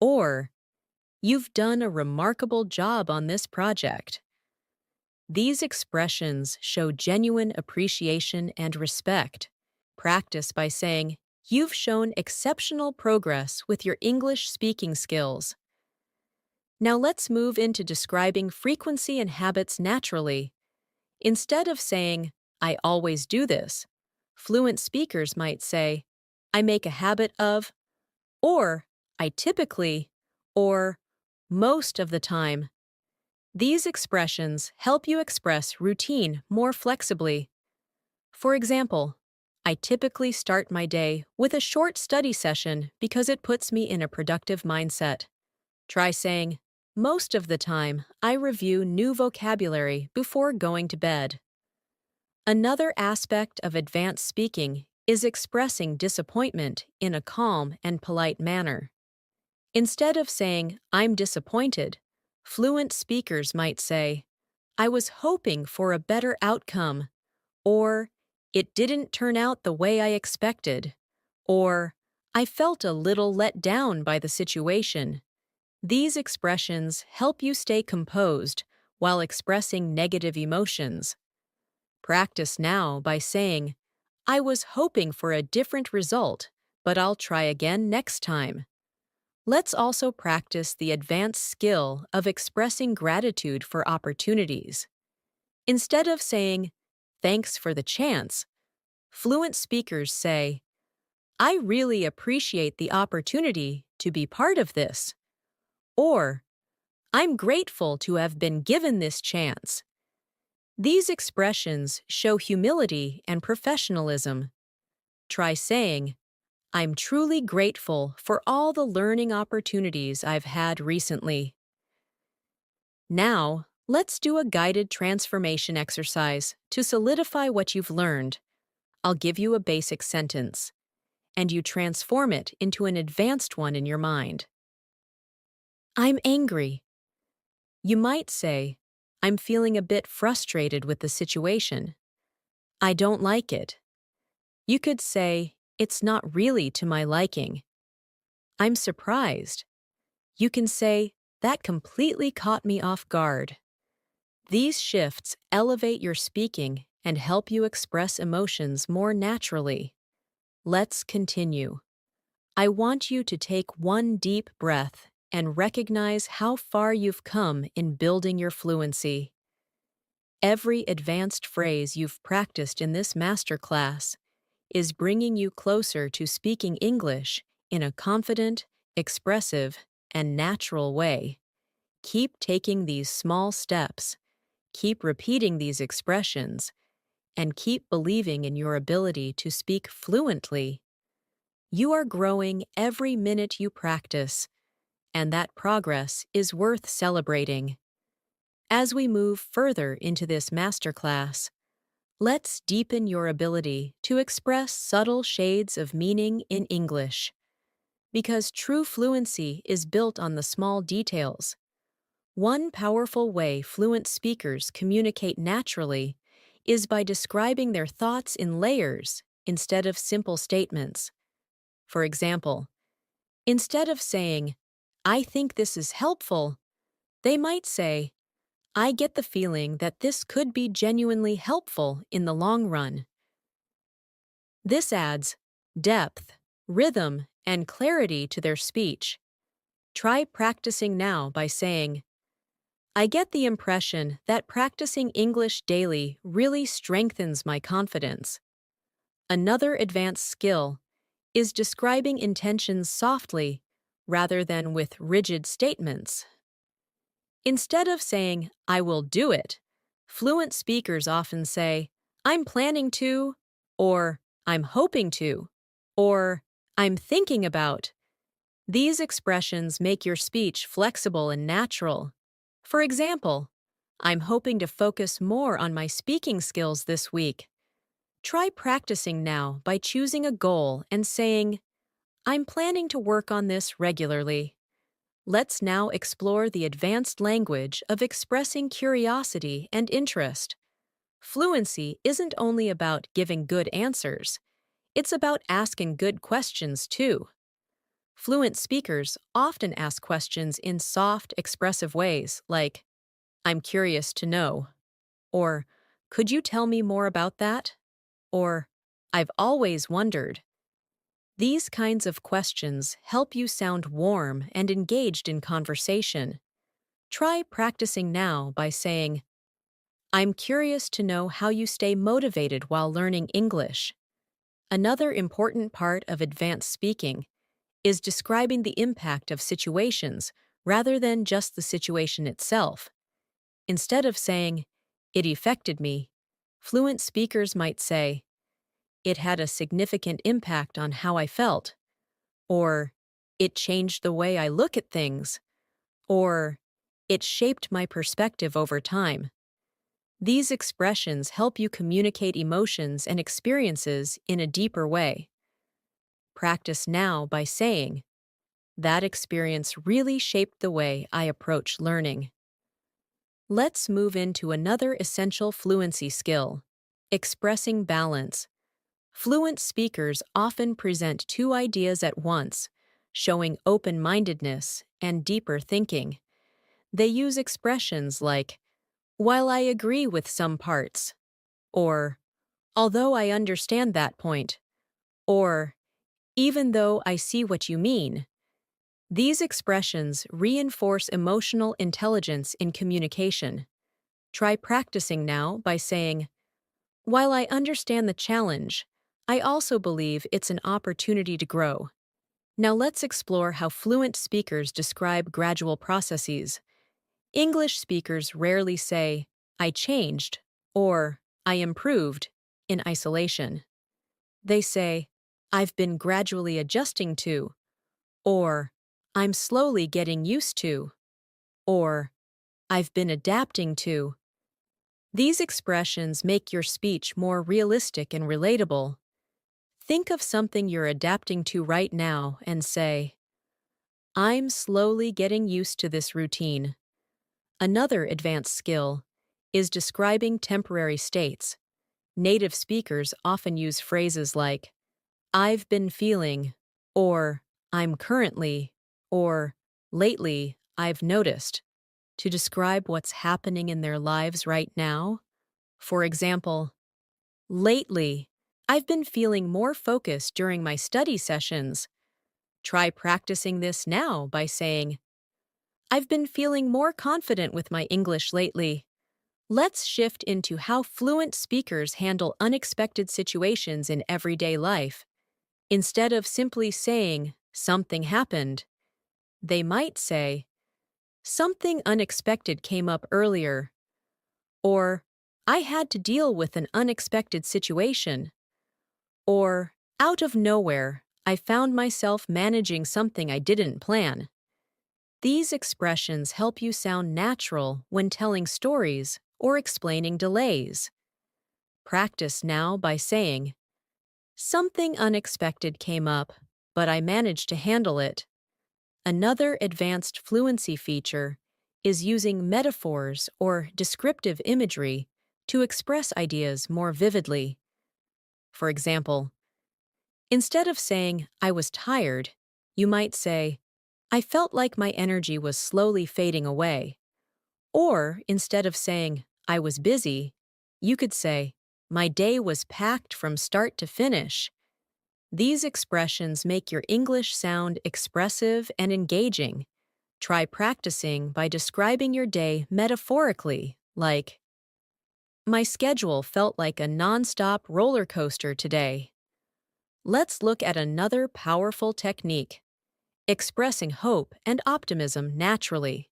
or you've done a remarkable job on this project. These expressions show genuine appreciation and respect. Practice by saying, you've shown exceptional progress with your English speaking skills. Now let's move into describing frequency and habits naturally. Instead of saying, I always do this, fluent speakers might say, I make a habit of, or I typically, or most of the time. These expressions help you express routine more flexibly. For example, I typically start my day with a short study session because it puts me in a productive mindset. Try saying, most of the time, I review new vocabulary before going to bed. Another aspect of advanced speaking is expressing disappointment in a calm and polite manner. Instead of saying, I'm disappointed, fluent speakers might say, I was hoping for a better outcome, or it didn't turn out the way I expected, or I felt a little let down by the situation. These expressions help you stay composed while expressing negative emotions. Practice now by saying, I was hoping for a different result, but I'll try again next time. Let's also practice the advanced skill of expressing gratitude for opportunities. Instead of saying, thanks for the chance, fluent speakers say, I really appreciate the opportunity to be part of this. Or, I'm grateful to have been given this chance. These expressions show humility and professionalism. Try saying, I'm truly grateful for all the learning opportunities I've had recently. Now, let's do a guided transformation exercise to solidify what you've learned. I'll give you a basic sentence, and you transform it into an advanced one in your mind. I'm angry. You might say, I'm feeling a bit frustrated with the situation. I don't like it. You could say, it's not really to my liking. I'm surprised. You can say, that completely caught me off guard. These shifts elevate your speaking and help you express emotions more naturally. Let's continue. I want you to take one deep breath and recognize how far you've come in building your fluency. Every advanced phrase you've practiced in this masterclass is bringing you closer to speaking English in a confident, expressive, and natural way. Keep taking these small steps, keep repeating these expressions, and keep believing in your ability to speak fluently. You are growing every minute you practice, and that progress is worth celebrating. As we move further into this masterclass, let's deepen your ability to express subtle shades of meaning in English. Because true fluency is built on the small details. One powerful way fluent speakers communicate naturally is by describing their thoughts in layers instead of simple statements. For example, instead of saying, I think this is helpful, they might say, I get the feeling that this could be genuinely helpful in the long run. This adds depth, rhythm, and clarity to their speech. Try practicing now by saying, I get the impression that practicing English daily really strengthens my confidence. Another advanced skill is describing intentions softly rather than with rigid statements. Instead of saying, I will do it, fluent speakers often say, I'm planning to, or I'm hoping to, or I'm thinking about. These expressions make your speech flexible and natural. For example, I'm hoping to focus more on my speaking skills this week. Try practicing now by choosing a goal and saying, I'm planning to work on this regularly. Let's now explore the advanced language of expressing curiosity and interest. Fluency isn't only about giving good answers, it's about asking good questions too. Fluent speakers often ask questions in soft, expressive ways like, I'm curious to know, or could you tell me more about that? Or I've always wondered. These kinds of questions help you sound warm and engaged in conversation. Try practicing now by saying, I'm curious to know how you stay motivated while learning English. Another important part of advanced speaking is describing the impact of situations rather than just the situation itself. Instead of saying, it affected me, fluent speakers might say, it had a significant impact on how I felt, or it changed the way I look at things, or it shaped my perspective over time. These expressions help you communicate emotions and experiences in a deeper way. Practice now by saying, that experience really shaped the way I approach learning. Let's move into another essential fluency skill, expressing balance. Fluent speakers often present two ideas at once, showing open-mindedness and deeper thinking. They use expressions like, while I agree with some parts, or although I understand that point, or even though I see what you mean. These expressions reinforce emotional intelligence in communication. Try practicing now by saying, while I understand the challenge, I also believe it's an opportunity to grow. Now let's explore how fluent speakers describe gradual processes. English speakers rarely say, I changed, or I improved, in isolation. They say, I've been gradually adjusting to, or I'm slowly getting used to, or I've been adapting to. These expressions make your speech more realistic and relatable. Think of something you're adapting to right now and say, I'm slowly getting used to this routine. Another advanced skill is describing temporary states. Native speakers often use phrases like, I've been feeling, or I'm currently, or lately, I've noticed, to describe what's happening in their lives right now. For example, lately, I've been feeling more focused during my study sessions. Try practicing this now by saying, I've been feeling more confident with my English lately. Let's shift into how fluent speakers handle unexpected situations in everyday life. Instead of simply saying, something happened, they might say, something unexpected came up earlier, or I had to deal with an unexpected situation, or out of nowhere, I found myself managing something I didn't plan. These expressions help you sound natural when telling stories or explaining delays. Practice now by saying, something unexpected came up, but I managed to handle it. Another advanced fluency feature is using metaphors or descriptive imagery to express ideas more vividly. For example, instead of saying, I was tired, you might say, I felt like my energy was slowly fading away. Or instead of saying, I was busy, you could say, my day was packed from start to finish. These expressions make your English sound expressive and engaging. Try practicing by describing your day metaphorically, like, my schedule felt like a nonstop roller coaster today. Let's look at another powerful technique, expressing hope and optimism naturally.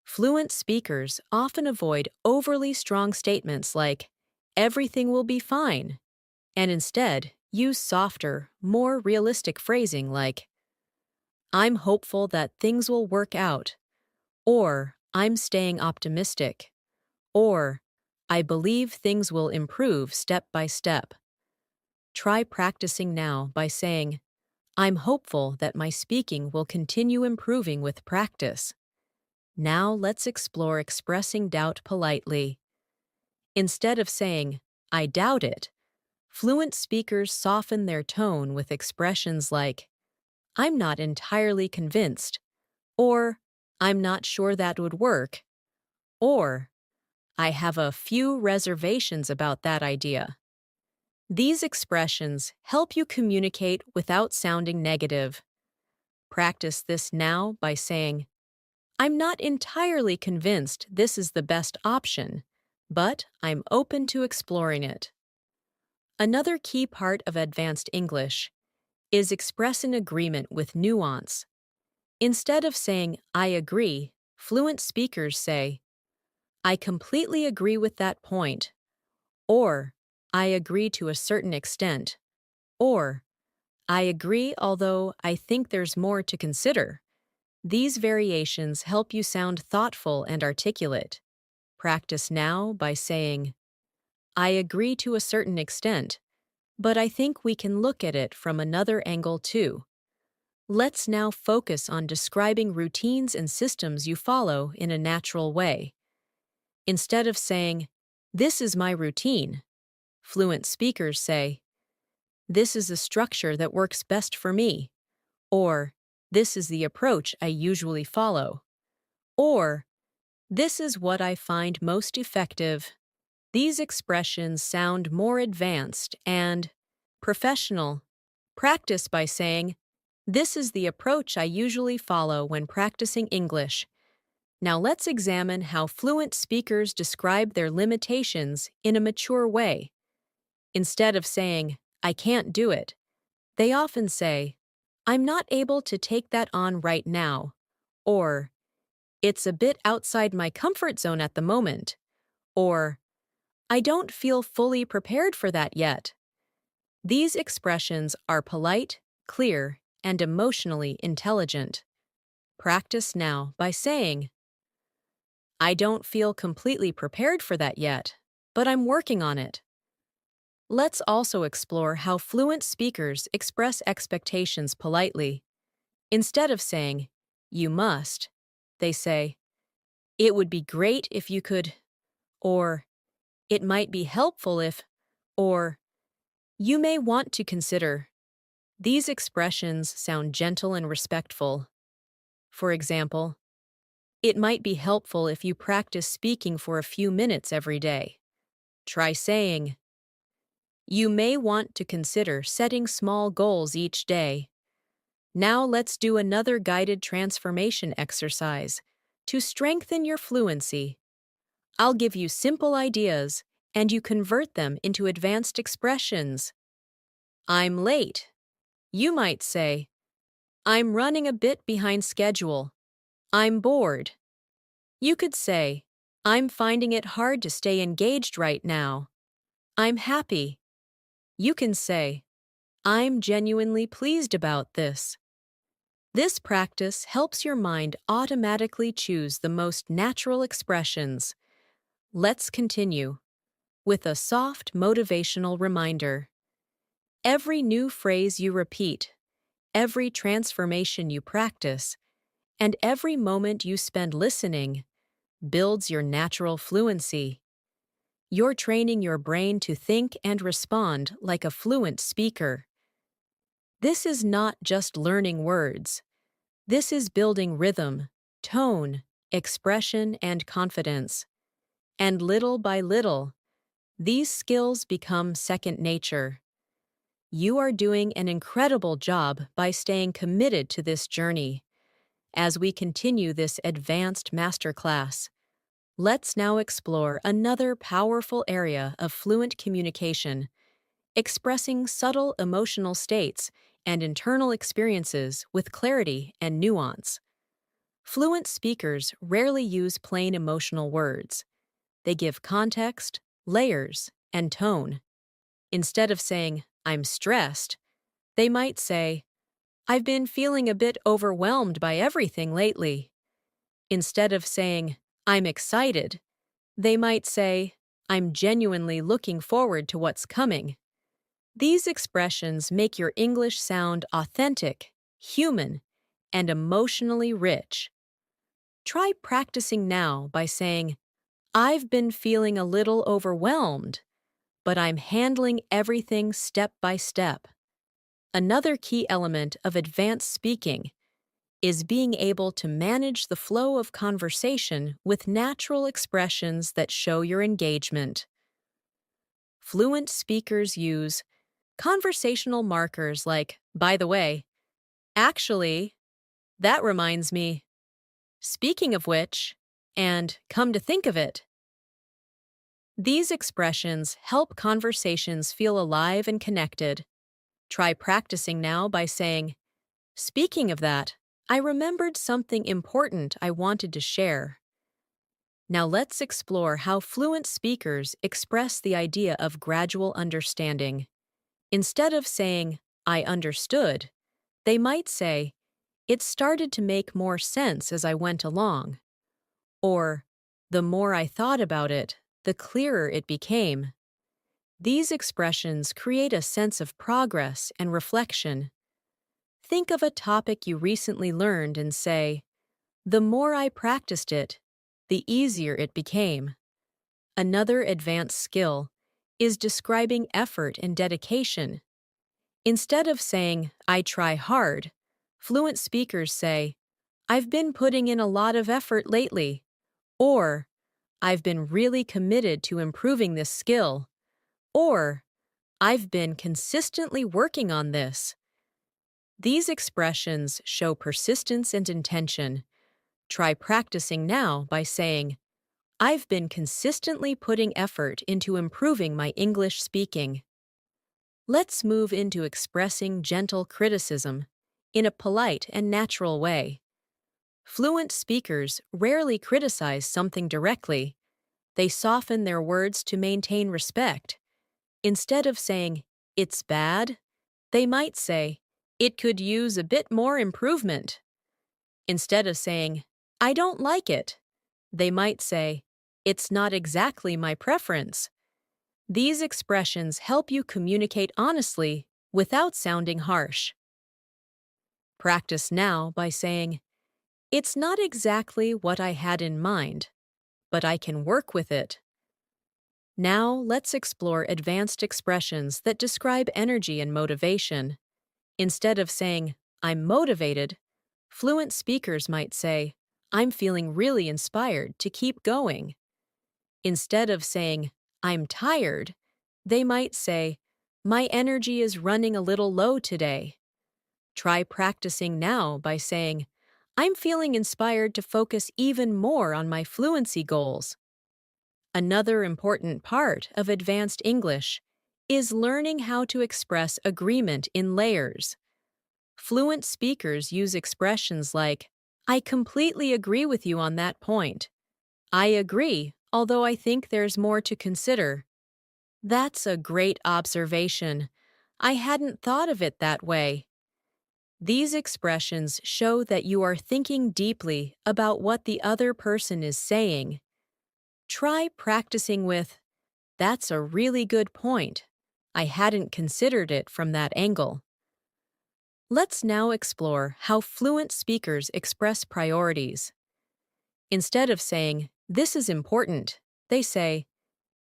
Fluent speakers often avoid overly strong statements like, everything will be fine, and instead use softer, more realistic phrasing like, I'm hopeful that things will work out, or I'm staying optimistic, or I believe things will improve step by step. Try practicing now by saying, I'm hopeful that my speaking will continue improving with practice. Now let's explore expressing doubt politely. Instead of saying, I doubt it, fluent speakers soften their tone with expressions like, I'm not entirely convinced, or I'm not sure that would work, or I have a few reservations about that idea. These expressions help you communicate without sounding negative. Practice this now by saying, I'm not entirely convinced this is the best option, but I'm open to exploring it. Another key part of advanced English is expressing agreement with nuance. Instead of saying, I agree, fluent speakers say, I completely agree with that point, or I agree to a certain extent, or I agree although I think there's more to consider. These variations help you sound thoughtful and articulate. Practice now by saying, I agree to a certain extent, but I think we can look at it from another angle too. Let's now focus on describing routines and systems you follow in a natural way. Instead of saying, this is my routine, fluent speakers say, this is a structure that works best for me, or this is the approach I usually follow, or this is what I find most effective. These expressions sound more advanced and professional. Practice by saying, this is the approach I usually follow when practicing English. Now let's examine how fluent speakers describe their limitations in a mature way. Instead of saying, I can't do it, they often say, I'm not able to take that on right now, or it's a bit outside my comfort zone at the moment, or I don't feel fully prepared for that yet. These expressions are polite, clear, and emotionally intelligent. Practice now by saying, I don't feel completely prepared for that yet, but I'm working on it. Let's also explore how fluent speakers express expectations politely. Instead of saying, you must, they say, it would be great if you could, or it might be helpful if, or you may want to consider. These expressions sound gentle and respectful. For example, it might be helpful if you practice speaking for a few minutes every day. Try saying, you may want to consider setting small goals each day. Now let's do another guided transformation exercise to strengthen your fluency. I'll give you simple ideas, and you convert them into advanced expressions. I'm late. You might say, I'm running a bit behind schedule. I'm bored. You could say, I'm finding it hard to stay engaged right now. I'm happy. You can say, I'm genuinely pleased about this. This practice helps your mind automatically choose the most natural expressions. Let's continue with a soft motivational reminder. Every new phrase you repeat, every transformation you practice, and every moment you spend listening builds your natural fluency. You're training your brain to think and respond like a fluent speaker. This is not just learning words. This is building rhythm, tone, expression, and confidence. And little by little, these skills become second nature. You are doing an incredible job by staying committed to this journey. as we continue this advanced masterclass. Let's now explore another powerful area of fluent communication, expressing subtle emotional states and internal experiences with clarity and nuance. Fluent speakers rarely use plain emotional words. They give context, layers, and tone. Instead of saying, "I'm stressed," they might say, "I've been feeling a bit overwhelmed by everything lately." Instead of saying, "I'm excited," they might say, "I'm genuinely looking forward to what's coming." These expressions make your English sound authentic, human, and emotionally rich. Try practicing now by saying, "I've been feeling a little overwhelmed, but I'm handling everything step by step." Another key element of advanced speaking is being able to manage the flow of conversation with natural expressions that show your engagement. Fluent speakers use conversational markers like, "By the way," "Actually," "That reminds me," "Speaking of which," and "Come to think of it." These expressions help conversations feel alive and connected. Try practicing now by saying, "Speaking of that, I remembered something important I wanted to share." Now let's explore how fluent speakers express the idea of gradual understanding. Instead of saying, "I understood," they might say, "It started to make more sense as I went along," or "The more I thought about it, the clearer it became." These expressions create a sense of progress and reflection. Think of a topic you recently learned and say, "The more I practiced it, the easier it became." Another advanced skill is describing effort and dedication. Instead of saying, "I try hard," fluent speakers say, "I've been putting in a lot of effort lately," or "I've been really committed to improving this skill," or "I've been consistently working on this." These expressions show persistence and intention. Try practicing now by saying, "I've been consistently putting effort into improving my English speaking." Let's move into expressing gentle criticism in a polite and natural way. Fluent speakers rarely criticize something directly. They soften their words to maintain respect. Instead of saying, "It's bad," they might say, "It could use a bit more improvement." Instead of saying, "I don't like it," they might say, "It's not exactly my preference." These expressions help you communicate honestly without sounding harsh. Practice now by saying, "It's not exactly what I had in mind, but I can work with it." Now let's explore advanced expressions that describe energy and motivation. Instead of saying, "I'm motivated," fluent speakers might say, "I'm feeling really inspired to keep going." Instead of saying, "I'm tired," they might say, "My energy is running a little low today." Try practicing now by saying, "I'm feeling inspired to focus even more on my fluency goals." Another important part of advanced English is learning how to express agreement in layers. Fluent speakers use expressions like, "I completely agree with you on that point," "I agree, although I think there's more to consider." "That's a great observation. I hadn't thought of it that way." These expressions show that you are thinking deeply about what the other person is saying. Try practicing with, "That's a really good point. I hadn't considered it from that angle." Let's now explore how fluent speakers express priorities. Instead of saying, "This is important," they say,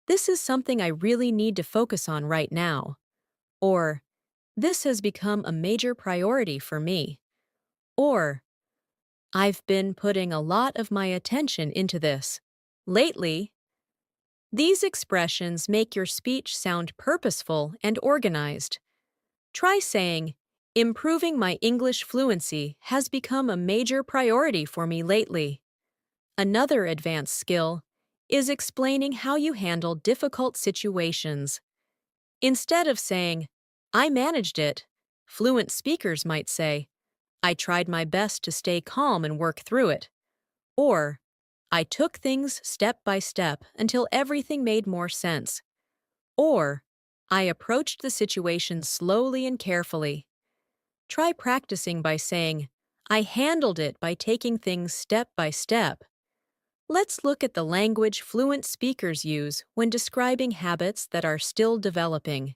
"This is something I really need to focus on right now," or "This has become a major priority for me," or "I've been putting a lot of my attention into this lately." These expressions make your speech sound purposeful and organized. Try saying, Improving my English fluency has become a major priority for me lately. Another advanced skill is explaining how you handle difficult situations. Instead of saying, I managed it, fluent speakers might say, I tried my best to stay calm and work through it. Or, I took things step by step until everything made more sense. Or, I approached the situation slowly and carefully. Try practicing by saying, I handled it by taking things step by step. Let's look at the language fluent speakers use when describing habits that are still developing.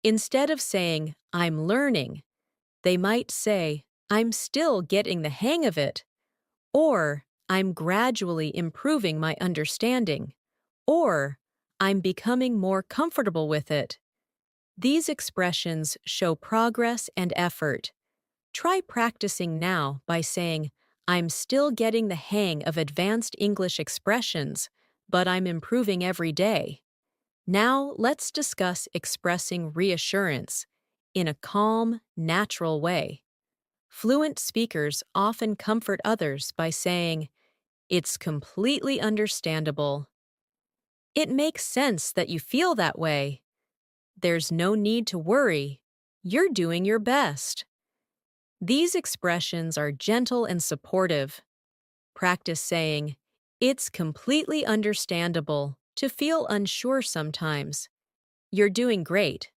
Instead of saying, I'm learning, they might say, I'm still getting the hang of it, or I'm gradually improving my understanding, or I'm becoming more comfortable with it. These expressions show progress and effort. Try practicing now by saying, I'm still getting the hang of advanced English expressions, but I'm improving every day. Now let's discuss expressing reassurance in a calm, natural way. Fluent speakers often comfort others by saying, it's completely understandable. It makes sense that you feel that way. There's no need to worry. You're doing your best. These expressions are gentle and supportive. Practice saying, it's completely understandable to feel unsure sometimes. You're doing great.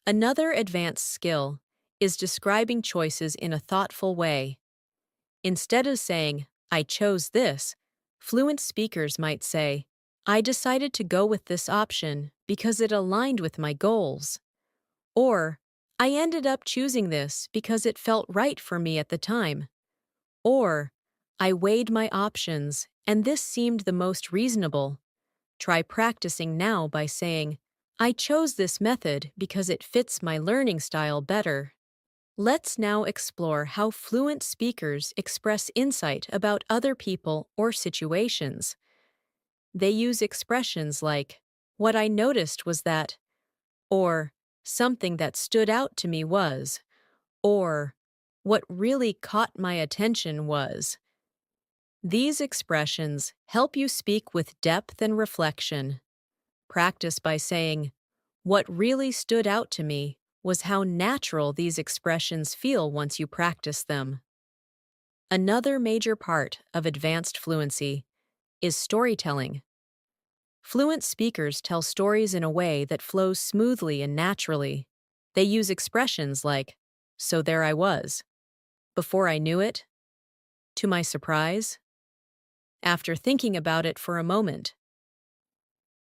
Another advanced skill is describing choices in a thoughtful way. Instead of saying, I chose this, fluent speakers might say, I decided to go with this option because it aligned with my goals. Or, I ended up choosing this because it felt right for me at the time. Or, I weighed my options and this seemed the most reasonable. Try practicing now by saying, I chose this method because it fits my learning style better. Let's now explore how fluent speakers express insight about other people or situations. They use expressions like, what I noticed was that, or something that stood out to me was, or what really caught my attention was. These expressions help you speak with depth and reflection. Practice by saying, what really stood out to me was how natural these expressions feel once you practice them. Another major part of advanced fluency is storytelling. Fluent speakers tell stories in a way that flows smoothly and naturally. They use expressions like, so there I was, before I knew it, to my surprise, after thinking about it for a moment.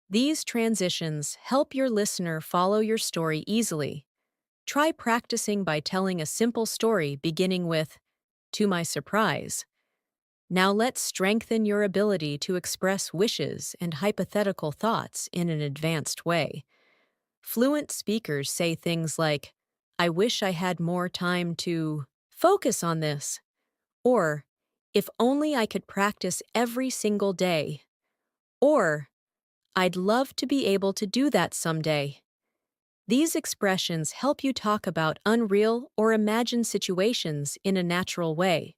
These transitions help your listener follow your story easily. Try practicing by telling a simple story beginning with, to my surprise. Now let's strengthen your ability to express wishes and hypothetical thoughts in an advanced way. Fluent speakers say things like, I wish I had more time to focus on this, or if only I could practice every single day, or I'd love to be able to do that someday. These expressions help you talk about unreal or imagined situations in a natural way.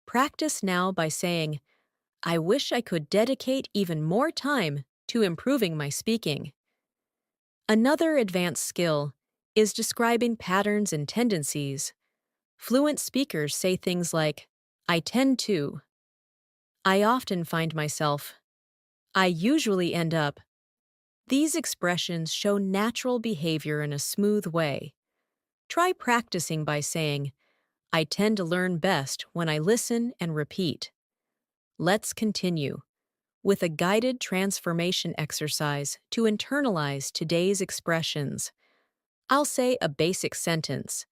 Practice now by saying, I wish I could dedicate even more time to improving my speaking. Another advanced skill is describing patterns and tendencies. Fluent speakers say things like, I tend to, I often find myself, I usually end up. These expressions show natural behavior in a smooth way. Try practicing by saying, I tend to learn best when I listen and repeat. Let's continue with a guided transformation exercise to internalize today's expressions. I'll say a basic sentence,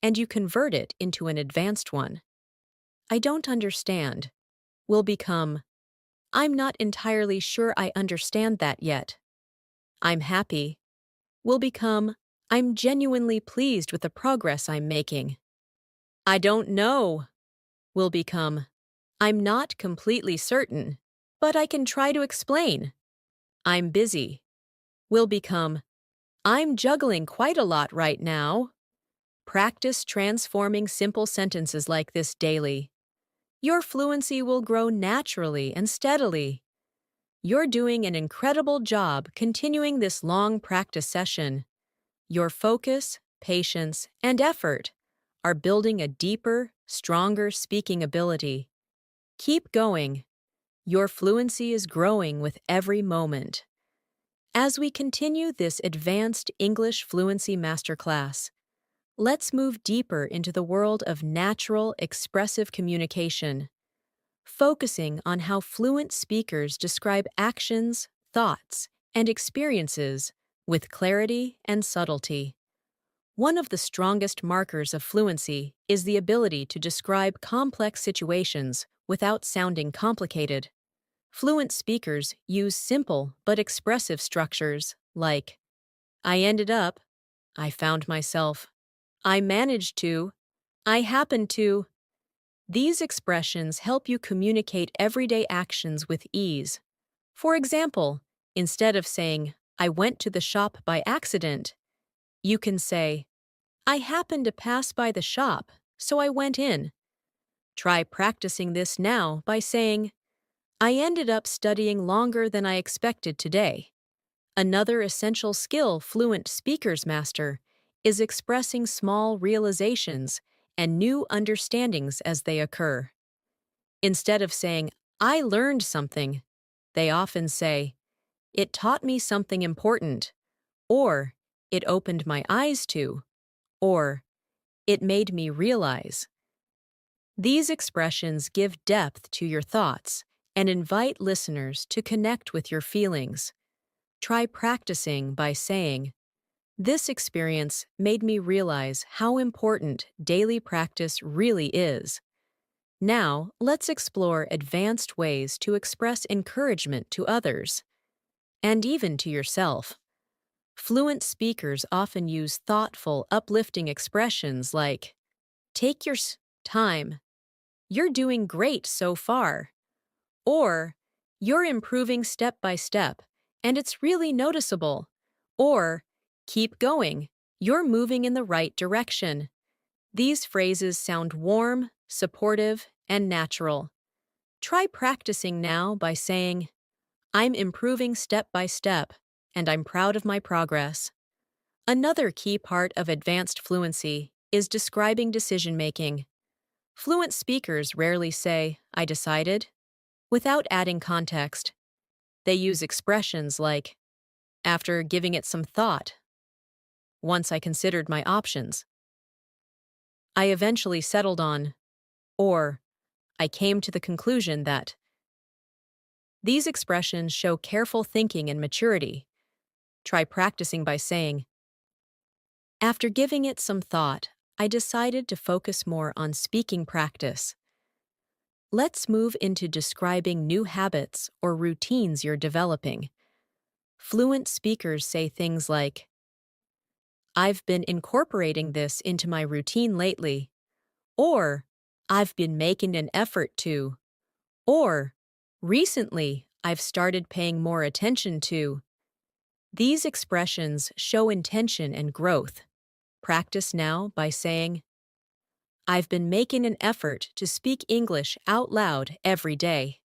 and you convert it into an advanced one. I don't understand will become, I'm not entirely sure I understand that yet. I'm happy will become, I'm genuinely pleased with the progress I'm making. I don't know will become, I'm not completely certain, but I can try to explain. I'm busy will become, I'm juggling quite a lot right now. Practice transforming simple sentences like this daily. Your fluency will grow naturally and steadily. You're doing an incredible job continuing this long practice session. Your focus, patience, and effort are building a deeper, stronger speaking ability. Keep going. Your fluency is growing with every moment. As we continue this advanced English fluency masterclass, let's move deeper into the world of natural, expressive communication, focusing on how fluent speakers describe actions, thoughts, and experiences with clarity and subtlety. One of the strongest markers of fluency is the ability to describe complex situations without sounding complicated. Fluent speakers use simple but expressive structures like, I ended up, I found myself, I managed to, I happened to. These expressions help you communicate everyday actions with ease. For example, instead of saying, I went to the shop by accident, you can say, I happened to pass by the shop, so I went in. Try practicing this now by saying, I ended up studying longer than I expected today. Another essential skill fluent speakers master is expressing small realizations and new understandings as they occur. Instead of saying, I learned something, they often say, it taught me something important, or it opened my eyes to, or it made me realize. These expressions give depth to your thoughts and invite listeners to connect with your feelings. Try practicing by saying, this experience made me realize how important daily practice really is. Now, let's explore advanced ways to express encouragement to others, and even to yourself. Fluent speakers often use thoughtful, uplifting expressions like, take your time, you're doing great so far, or you're improving step by step, and it's really noticeable, or keep going, you're moving in the right direction. These phrases sound warm, supportive, and natural. Try practicing now by saying, I'm improving step by step, and I'm proud of my progress. Another key part of advanced fluency is describing decision-making. Fluent speakers rarely say, I decided, without adding context. They use expressions like, after giving it some thought, once I considered my options, I eventually settled on, or I came to the conclusion that. These expressions show careful thinking and maturity. Try practicing by saying, after giving it some thought, I decided to focus more on speaking practice. Let's move into describing new habits or routines you're developing. Fluent speakers say things like, I've been incorporating this into my routine lately, or I've been making an effort to, or recently I've started paying more attention to. These expressions show intention and growth. Practice now by saying, I've been making an effort to speak English out loud every day.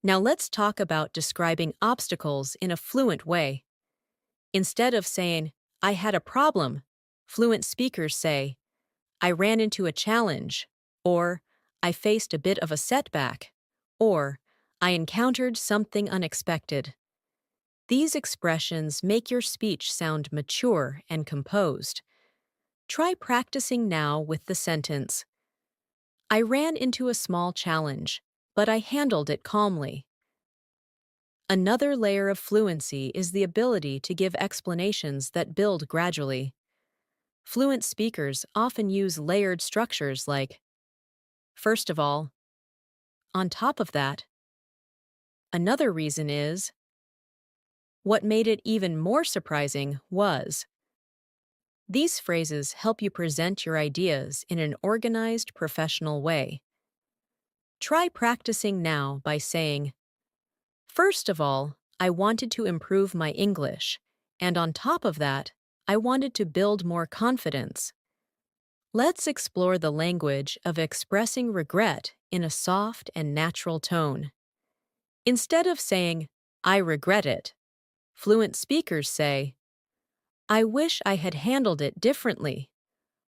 Now let's talk about describing obstacles in a fluent way. Instead of saying, I had a problem, fluent speakers say, I ran into a challenge, or I faced a bit of a setback, or I encountered something unexpected. These expressions make your speech sound mature and composed. Try practicing now with the sentence, I ran into a small challenge, but I handled it calmly. Another layer of fluency is the ability to give explanations that build gradually. Fluent speakers often use layered structures like, first of all, on top of that. Another reason is, what made it even more surprising was. These phrases help you present your ideas in an organized, professional way. Try practicing now by saying, first of all, I wanted to improve my English, And on top of that, I wanted to build more confidence. Let's explore the language of expressing regret in a soft and natural tone. Instead of saying, I regret it, fluent speakers say, I wish I had handled it differently.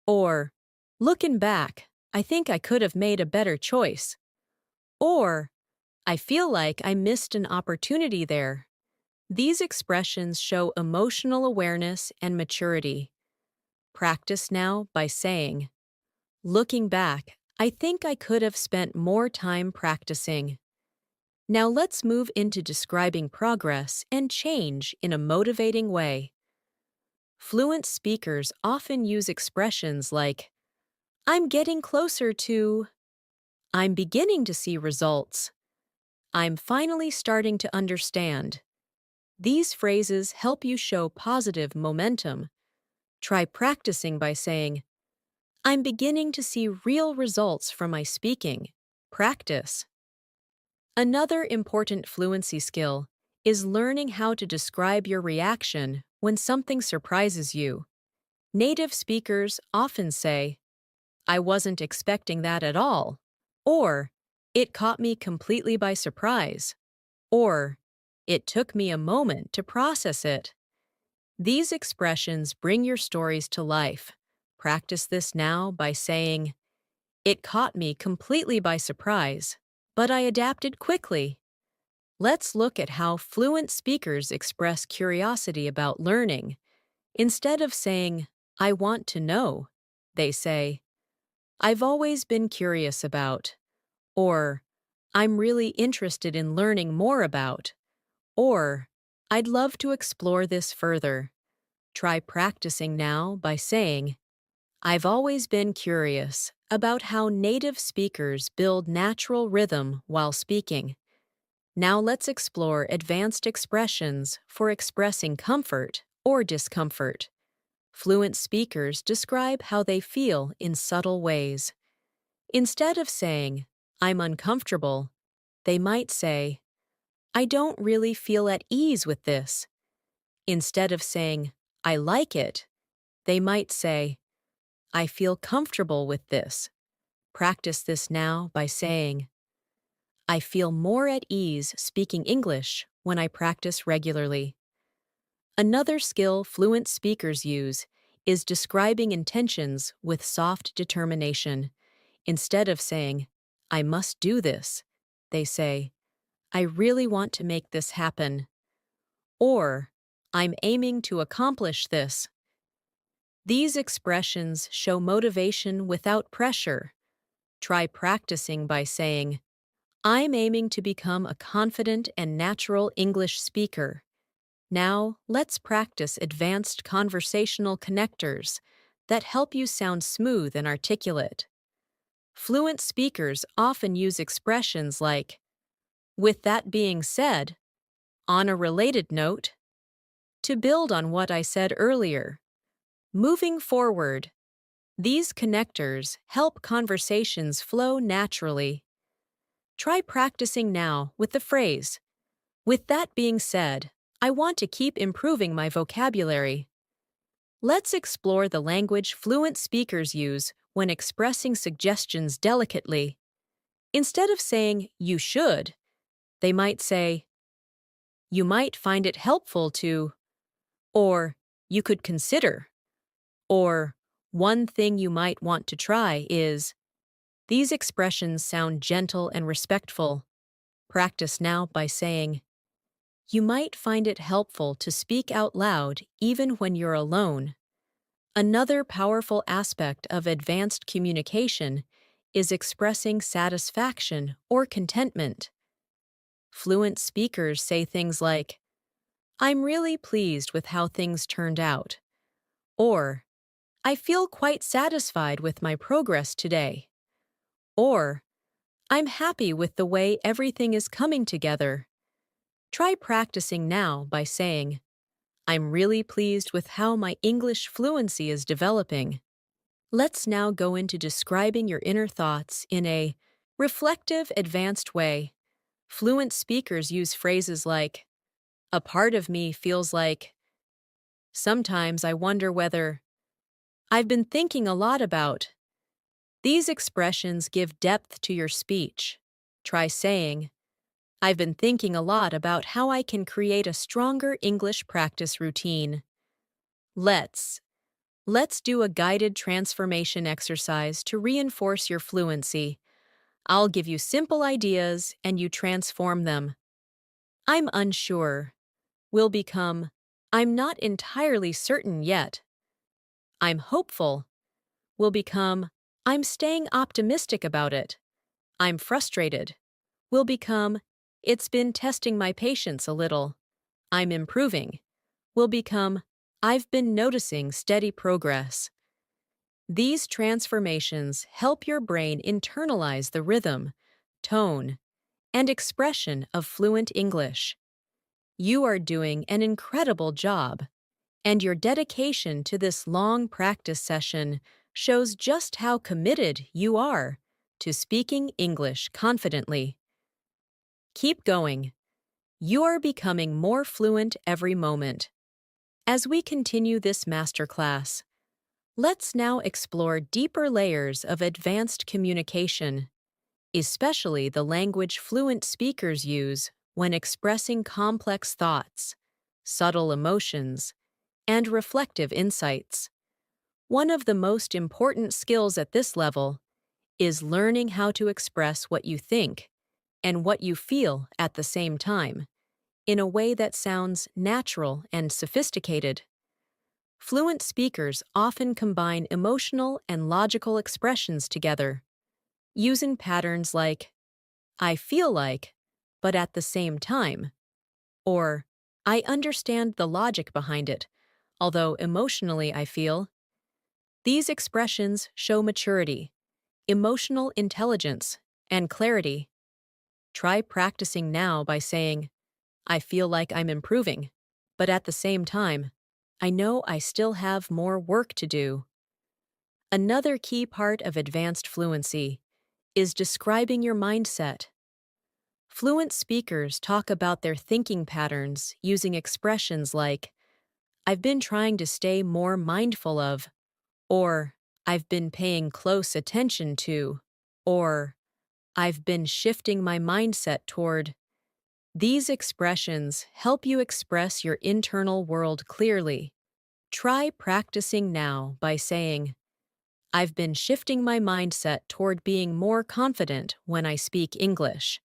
Or, looking back, I think I could have made a better choice. Or, I feel like I missed an opportunity there. These expressions show emotional awareness and maturity. Practice now by saying, looking back, I think I could have spent more time practicing. Now let's move into describing progress and change in a motivating way. Fluent speakers often use expressions like, I'm getting closer to, I'm beginning to see results, I'm finally starting to understand. These phrases help you show positive momentum. Try practicing by saying, I'm beginning to see real results from my speaking. Practice. Another important fluency skill is learning how to describe your reaction when something surprises you. Native speakers often say, I wasn't expecting that at all, or it caught me completely by surprise, or it took me a moment to process it. These expressions bring your stories to life. Practice this now by saying, it caught me completely by surprise, but I adapted quickly. Let's look at how fluent speakers express curiosity about learning. Instead of saying, I want to know, they say, I've always been curious about, or I'm really interested in learning more about, or I'd love to explore this further. Try practicing now by saying, I've always been curious about how native speakers build natural rhythm while speaking. Now let's explore advanced expressions for expressing comfort or discomfort. Fluent speakers describe how they feel in subtle ways. Instead of saying, I'm uncomfortable, they might say, I don't really feel at ease with this. Instead of saying, I like it, they might say, I feel comfortable with this. Practice this now by saying, I feel more at ease speaking English when I practice regularly. Another skill fluent speakers use is describing intentions with soft determination. Instead of saying, I must do this, they say, I really want to make this happen. Or, I'm aiming to accomplish this. These expressions show motivation without pressure. Try practicing by saying, I'm aiming to become a confident and natural English speaker. Now, let's practice advanced conversational connectors that help you sound smooth and articulate. Fluent speakers often use expressions like, with that being said, on a related note, to build on what I said earlier, moving forward. These connectors help conversations flow naturally. Try practicing now with the phrase, with that being said, I want to keep improving my vocabulary. Let's explore the language fluent speakers use when expressing suggestions delicately. Instead of saying, you should, they might say, you might find it helpful to, or you could consider, or one thing you might want to try is. These expressions sound gentle and respectful. Practice now by saying, you might find it helpful to speak out loud even when you're alone. Another powerful aspect of advanced communication is expressing satisfaction or contentment. Fluent speakers say things like, I'm really pleased with how things turned out, or I feel quite satisfied with my progress today, or I'm happy with the way everything is coming together. Try practicing now by saying, I'm really pleased with how my English fluency is developing. Let's now go into describing your inner thoughts in a reflective, advanced way. Fluent speakers use phrases like, a part of me feels like, Sometimes I wonder whether I've been thinking a lot about. These expressions give depth to your speech. Try saying, I've been thinking a lot about how I can create a stronger English practice routine. Let's Let's do a guided transformation exercise to reinforce your fluency. I'll give you simple ideas and you transform them. I'm unsure. Will become, I'm not entirely certain yet. I'm hopeful. Will become, I'm staying optimistic about it. I'm frustrated. Will become, it's been testing my patience a little. I'm improving. Will become, I've been noticing steady progress. These transformations help your brain internalize the rhythm, tone, and expression of fluent English. You are doing an incredible job, and your dedication to this long practice session shows just how committed you are to speaking English confidently. Keep going. You are becoming more fluent every moment. As we continue this masterclass, let's now explore deeper layers of advanced communication, especially the language fluent speakers use when expressing complex thoughts, subtle emotions, and reflective insights. One of the most important skills at this level is learning how to express what you think and what you feel at the same time, in a way that sounds natural and sophisticated. Fluent speakers often combine emotional and logical expressions together, using patterns like, I feel like, but at the same time, or I understand the logic behind it, although emotionally I feel. These expressions show maturity, emotional intelligence, and clarity. Try practicing now by saying, I feel like I'm improving, but at the same time, I know I still have more work to do. Another key part of advanced fluency is describing your mindset. Fluent speakers talk about their thinking patterns using expressions like, I've been trying to stay more mindful of, or I've been paying close attention to, or I've been shifting my mindset toward. These expressions help you express your internal world clearly. Try practicing now by saying, I've been shifting my mindset toward being more confident when I speak English.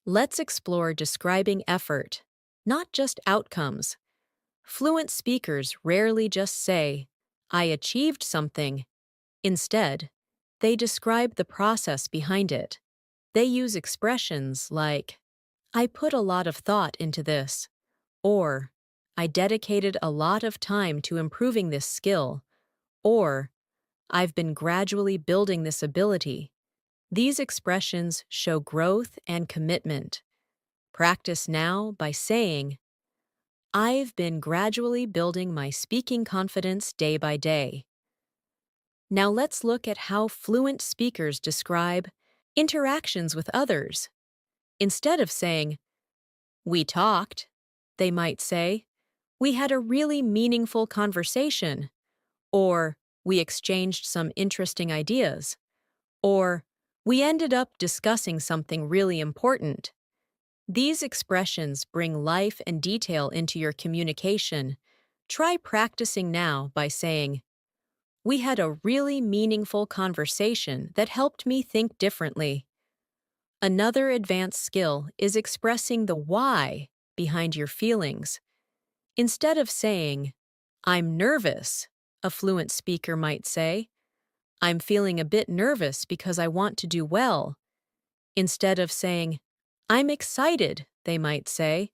Let's explore describing effort, not just outcomes. Fluent speakers rarely just say, I achieved something. Instead, they describe the process behind it. They use expressions like, I put a lot of thought into this, or I dedicated a lot of time to improving this skill, or I've been gradually building this ability. These expressions show growth and commitment. Practice now by saying, I've been gradually building my speaking confidence day by day. Now let's look at how fluent speakers describe interactions with others. Instead of saying, we talked, they might say, we had a really meaningful conversation, or we exchanged some interesting ideas, or we ended up discussing something really important. These expressions bring life and detail into your communication. Try practicing now by saying, we had a really meaningful conversation that helped me think differently. Another advanced skill is expressing the why behind your feelings. Instead of saying, I'm nervous, a fluent speaker might say, I'm feeling a bit nervous because I want to do well. Instead of saying, I'm excited, they might say,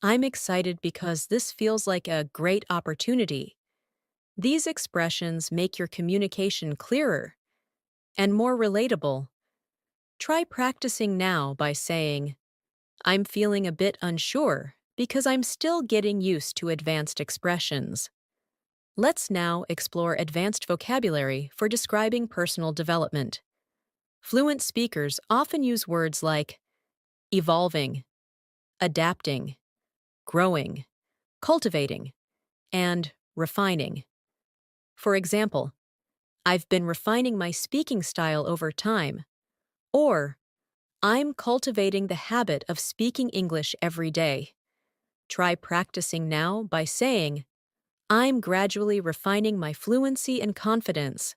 I'm excited because this feels like a great opportunity. These expressions make your communication clearer and more relatable. Try practicing now by saying, I'm feeling a bit unsure because I'm still getting used to advanced expressions. Let's now explore advanced vocabulary for describing personal development. Fluent speakers often use words like evolving, adapting, growing, cultivating, and refining. For example, I've been refining my speaking style over time, or I'm cultivating the habit of speaking English every day. Try practicing now by saying, I'm gradually refining my fluency and confidence.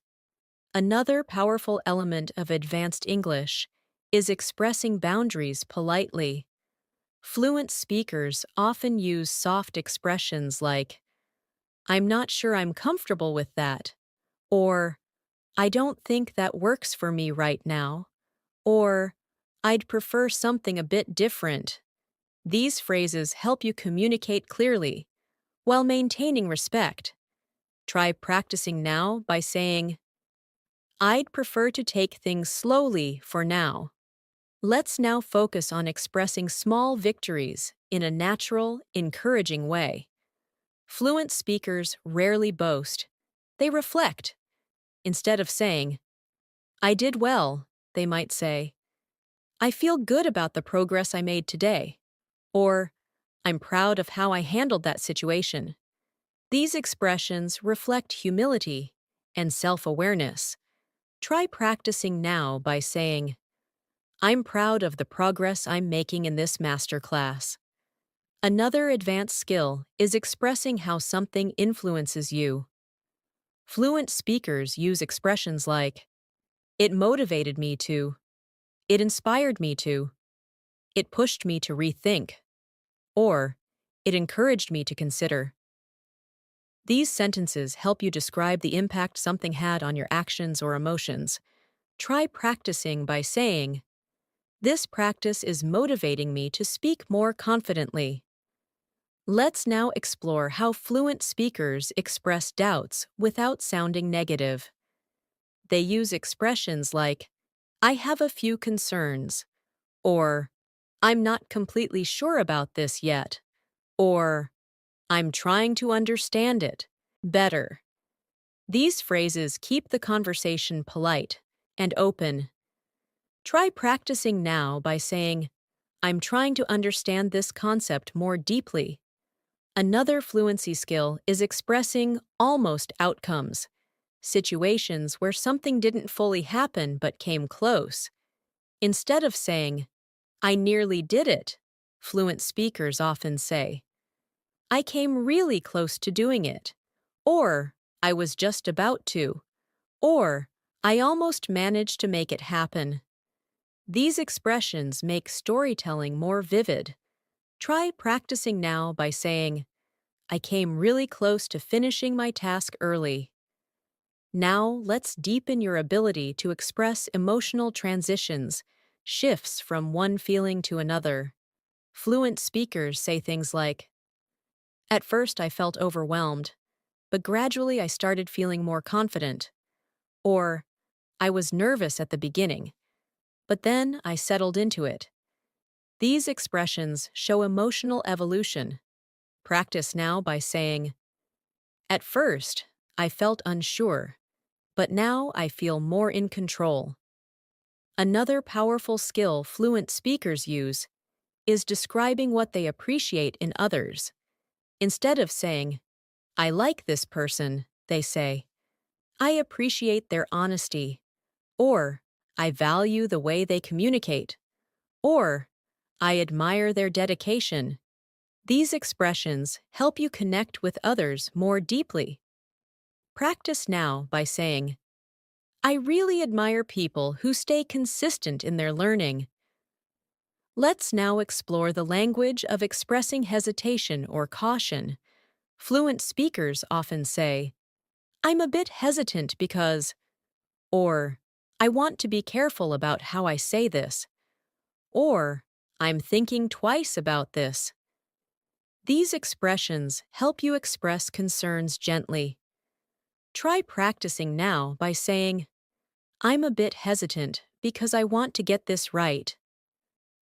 Another powerful element of advanced English is expressing boundaries politely. Fluent speakers often use soft expressions like, I'm not sure I'm comfortable with that, or I don't think that works for me right now, or I'd prefer something a bit different. These phrases help you communicate clearly while maintaining respect. Try practicing now by saying, I'd prefer to take things slowly for now. Let's now focus on expressing small victories in a natural, encouraging way. Fluent speakers rarely boast. They reflect. Instead of saying, I did well, they might say, I feel good about the progress I made today, or I'm proud of how I handled that situation. These expressions reflect humility and self-awareness. Try practicing now by saying, I'm proud of the progress I'm making in this masterclass. Another advanced skill is expressing how something influences you. Fluent speakers use expressions like, it motivated me to, it inspired me to, it pushed me to rethink, or it encouraged me to consider. These sentences help you describe the impact something had on your actions or emotions. Try practicing by saying, this practice is motivating me to speak more confidently. Let's now explore how fluent speakers express doubts without sounding negative. They use expressions like, I have a few concerns, or I'm not completely sure about this yet, or I'm trying to understand it better. These phrases keep the conversation polite and open. Try practicing now by saying, I'm trying to understand this concept more deeply. Another fluency skill is expressing almost outcomes, situations where something didn't fully happen but came close. Instead of saying, I nearly did it, fluent speakers often say, I came really close to doing it, or I was just about to, or I almost managed to make it happen. These expressions make storytelling more vivid. Try practicing now by saying, I came really close to finishing my task early. Now let's deepen your ability to express emotional transitions, shifts from one feeling to another. Fluent speakers say things like, at first I felt overwhelmed, but gradually I started feeling more confident. Or, I was nervous at the beginning, but then I settled into it. These expressions show emotional evolution. Practice now by saying, at first, I felt unsure, but now I feel more in control. Another powerful skill fluent speakers use is describing what they appreciate in others. Instead of saying, I like this person, they say, I appreciate their honesty, or I value the way they communicate, or I admire their dedication. These expressions help you connect with others more deeply. Practice now by saying, I really admire people who stay consistent in their learning. Let's now explore the language of expressing hesitation or caution. Fluent speakers often say, I'm a bit hesitant because, or I want to be careful about how I say this, or I'm thinking twice about this. These expressions help you express concerns gently. Try practicing now by saying, I'm a bit hesitant because I want to get this right.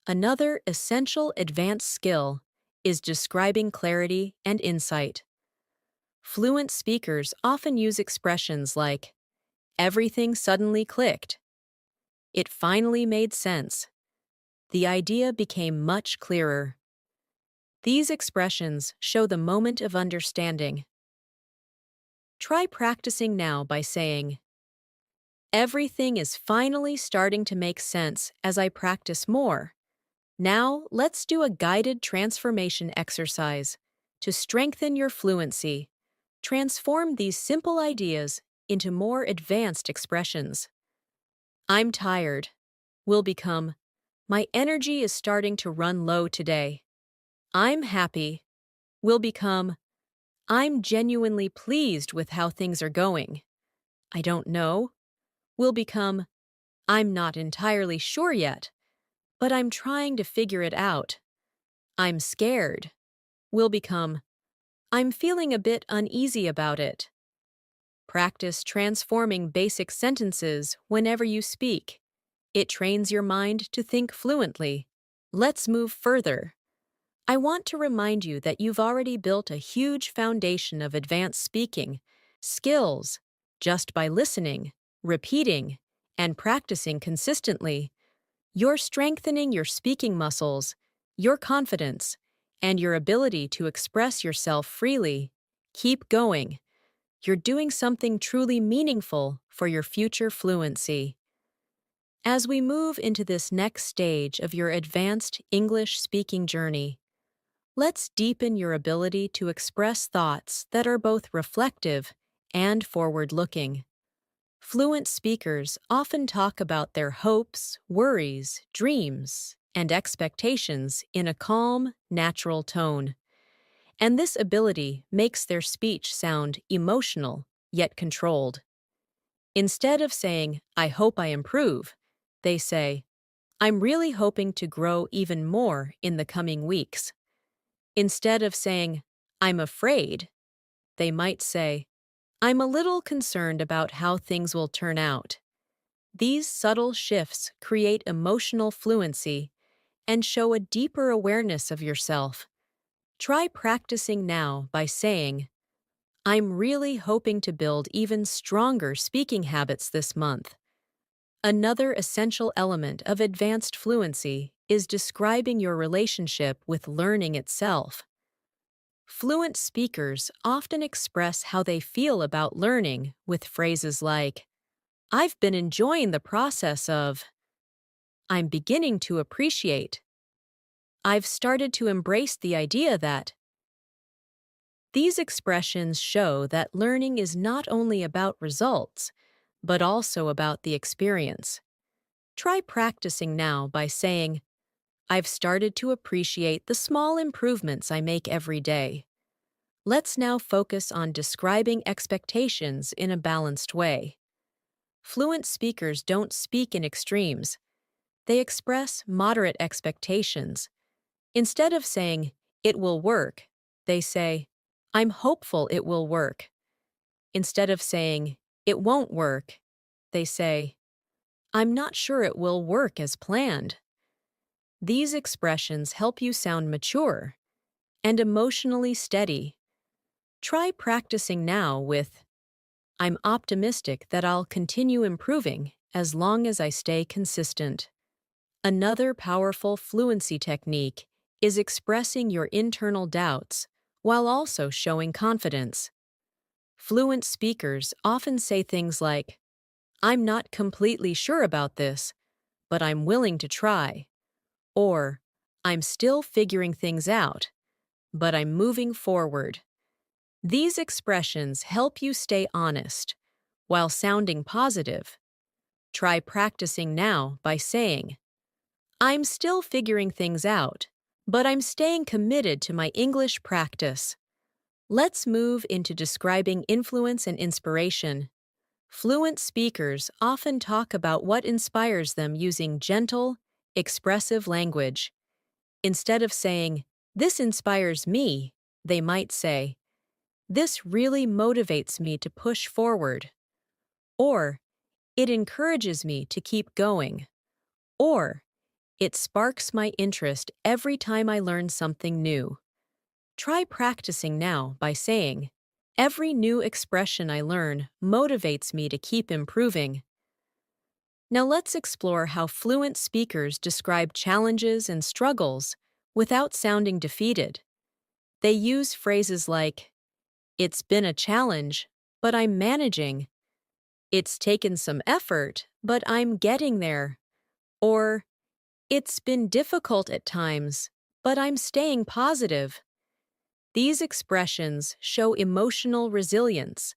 Another essential advanced skill is describing clarity and insight. Fluent speakers often use expressions like, everything suddenly clicked. It finally made sense. The idea became much clearer. These expressions show the moment of understanding. Try practicing now by saying, "Everything is finally starting to make sense as I practice more. Now, let's do a guided transformation exercise to strengthen your fluency. Transform these simple ideas into more advanced expressions." "I'm tired" will become, "My energy is starting to run low today." "I'm happy" will become, "I'm genuinely pleased with how things are going." "I don't know" will become, "I'm not entirely sure yet, but I'm trying to figure it out." "I'm scared" will become, "I'm feeling a bit uneasy about it." Practice transforming basic sentences whenever you speak. It trains your mind to think fluently. Let's move further. I want to remind you that you've already built a huge foundation of advanced speaking skills just by listening, repeating, and practicing consistently. You're strengthening your speaking muscles, your confidence, and your ability to express yourself freely. Keep going. You're doing something truly meaningful for your future fluency. As we move into this next stage of your advanced English speaking journey, let's deepen your ability to express thoughts that are both reflective and forward-looking. Fluent speakers often talk about their hopes, worries, dreams, and expectations in a calm, natural tone. And this ability makes their speech sound emotional, yet controlled. Instead of saying, "I hope I improve," they say, "I'm really hoping to grow even more in the coming weeks." Instead of saying, "I'm afraid," they might say, "I'm a little concerned about how things will turn out." These subtle shifts create emotional fluency and show a deeper awareness of yourself. Try practicing now by saying, "I'm really hoping to build even stronger speaking habits this month." Another essential element of advanced fluency is describing your relationship with learning itself. Fluent speakers often express how they feel about learning with phrases like, "I've been enjoying the process of," "I'm beginning to appreciate," "I've started to embrace the idea that." These expressions show that learning is not only about results, but also about the experience. Try practicing now by saying, "I've started to appreciate the small improvements I make every day." Let's now focus on describing expectations in a balanced way. Fluent speakers don't speak in extremes. They express moderate expectations. Instead of saying, "It will work," they say, "I'm hopeful it will work." Instead of saying, "It won't work," they say, "I'm not sure it will work as planned." These expressions help you sound mature and emotionally steady. Try practicing now with, "I'm optimistic that I'll continue improving as long as I stay consistent." Another powerful fluency technique is expressing your internal doubts while also showing confidence. Fluent speakers often say things like, "I'm not completely sure about this, but I'm willing to try," or "I'm still figuring things out, but I'm moving forward." These expressions help you stay honest while sounding positive. Try practicing now by saying, "I'm still figuring things out, but I'm staying committed to my English practice." Let's move into describing influence and inspiration. Fluent speakers often talk about what inspires them using gentle, expressive language. Instead of saying, "This inspires me," they might say, "This really motivates me to push forward," or "It encourages me to keep going," or "It sparks my interest every time I learn something new." Try practicing now by saying, "Every new expression I learn motivates me to keep improving." Now let's explore how fluent speakers describe challenges and struggles without sounding defeated. They use phrases like, "It's been a challenge, but I'm managing. It's taken some effort, but I'm getting there. Or, it's been difficult at times, but I'm staying positive. These expressions show emotional resilience.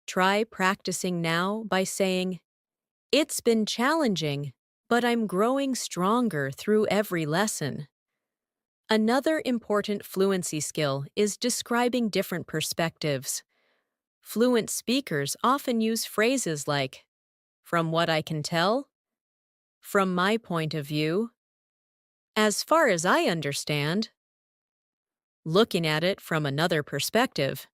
Try practicing now by saying, "It's been challenging, but I'm growing stronger through every lesson." Another important fluency skill is describing different perspectives. Fluent speakers often use phrases like, "From what I can tell," "From my point of view," "As far as I understand," "Looking at it from another perspective."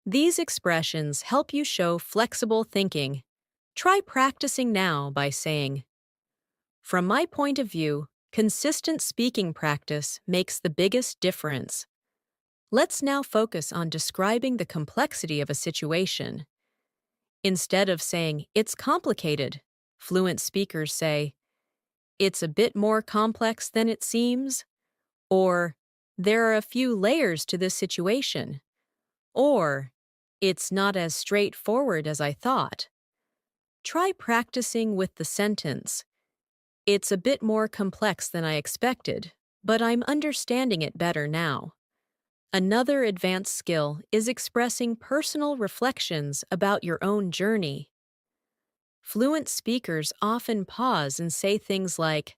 These expressions help you show flexible thinking. Try practicing now by saying, "From my point of view, consistent speaking practice makes the biggest difference." Let's now focus on describing the complexity of a situation. Instead of saying, "It's complicated," fluent speakers say, "It's a bit more complex than it seems," or "There are a few layers to this situation," or "It's not as straightforward as I thought." Try practicing with the sentence, "It's a bit more complex than I expected, but I'm understanding it better now." Another advanced skill is expressing personal reflections about your own journey. Fluent speakers often pause and say things like,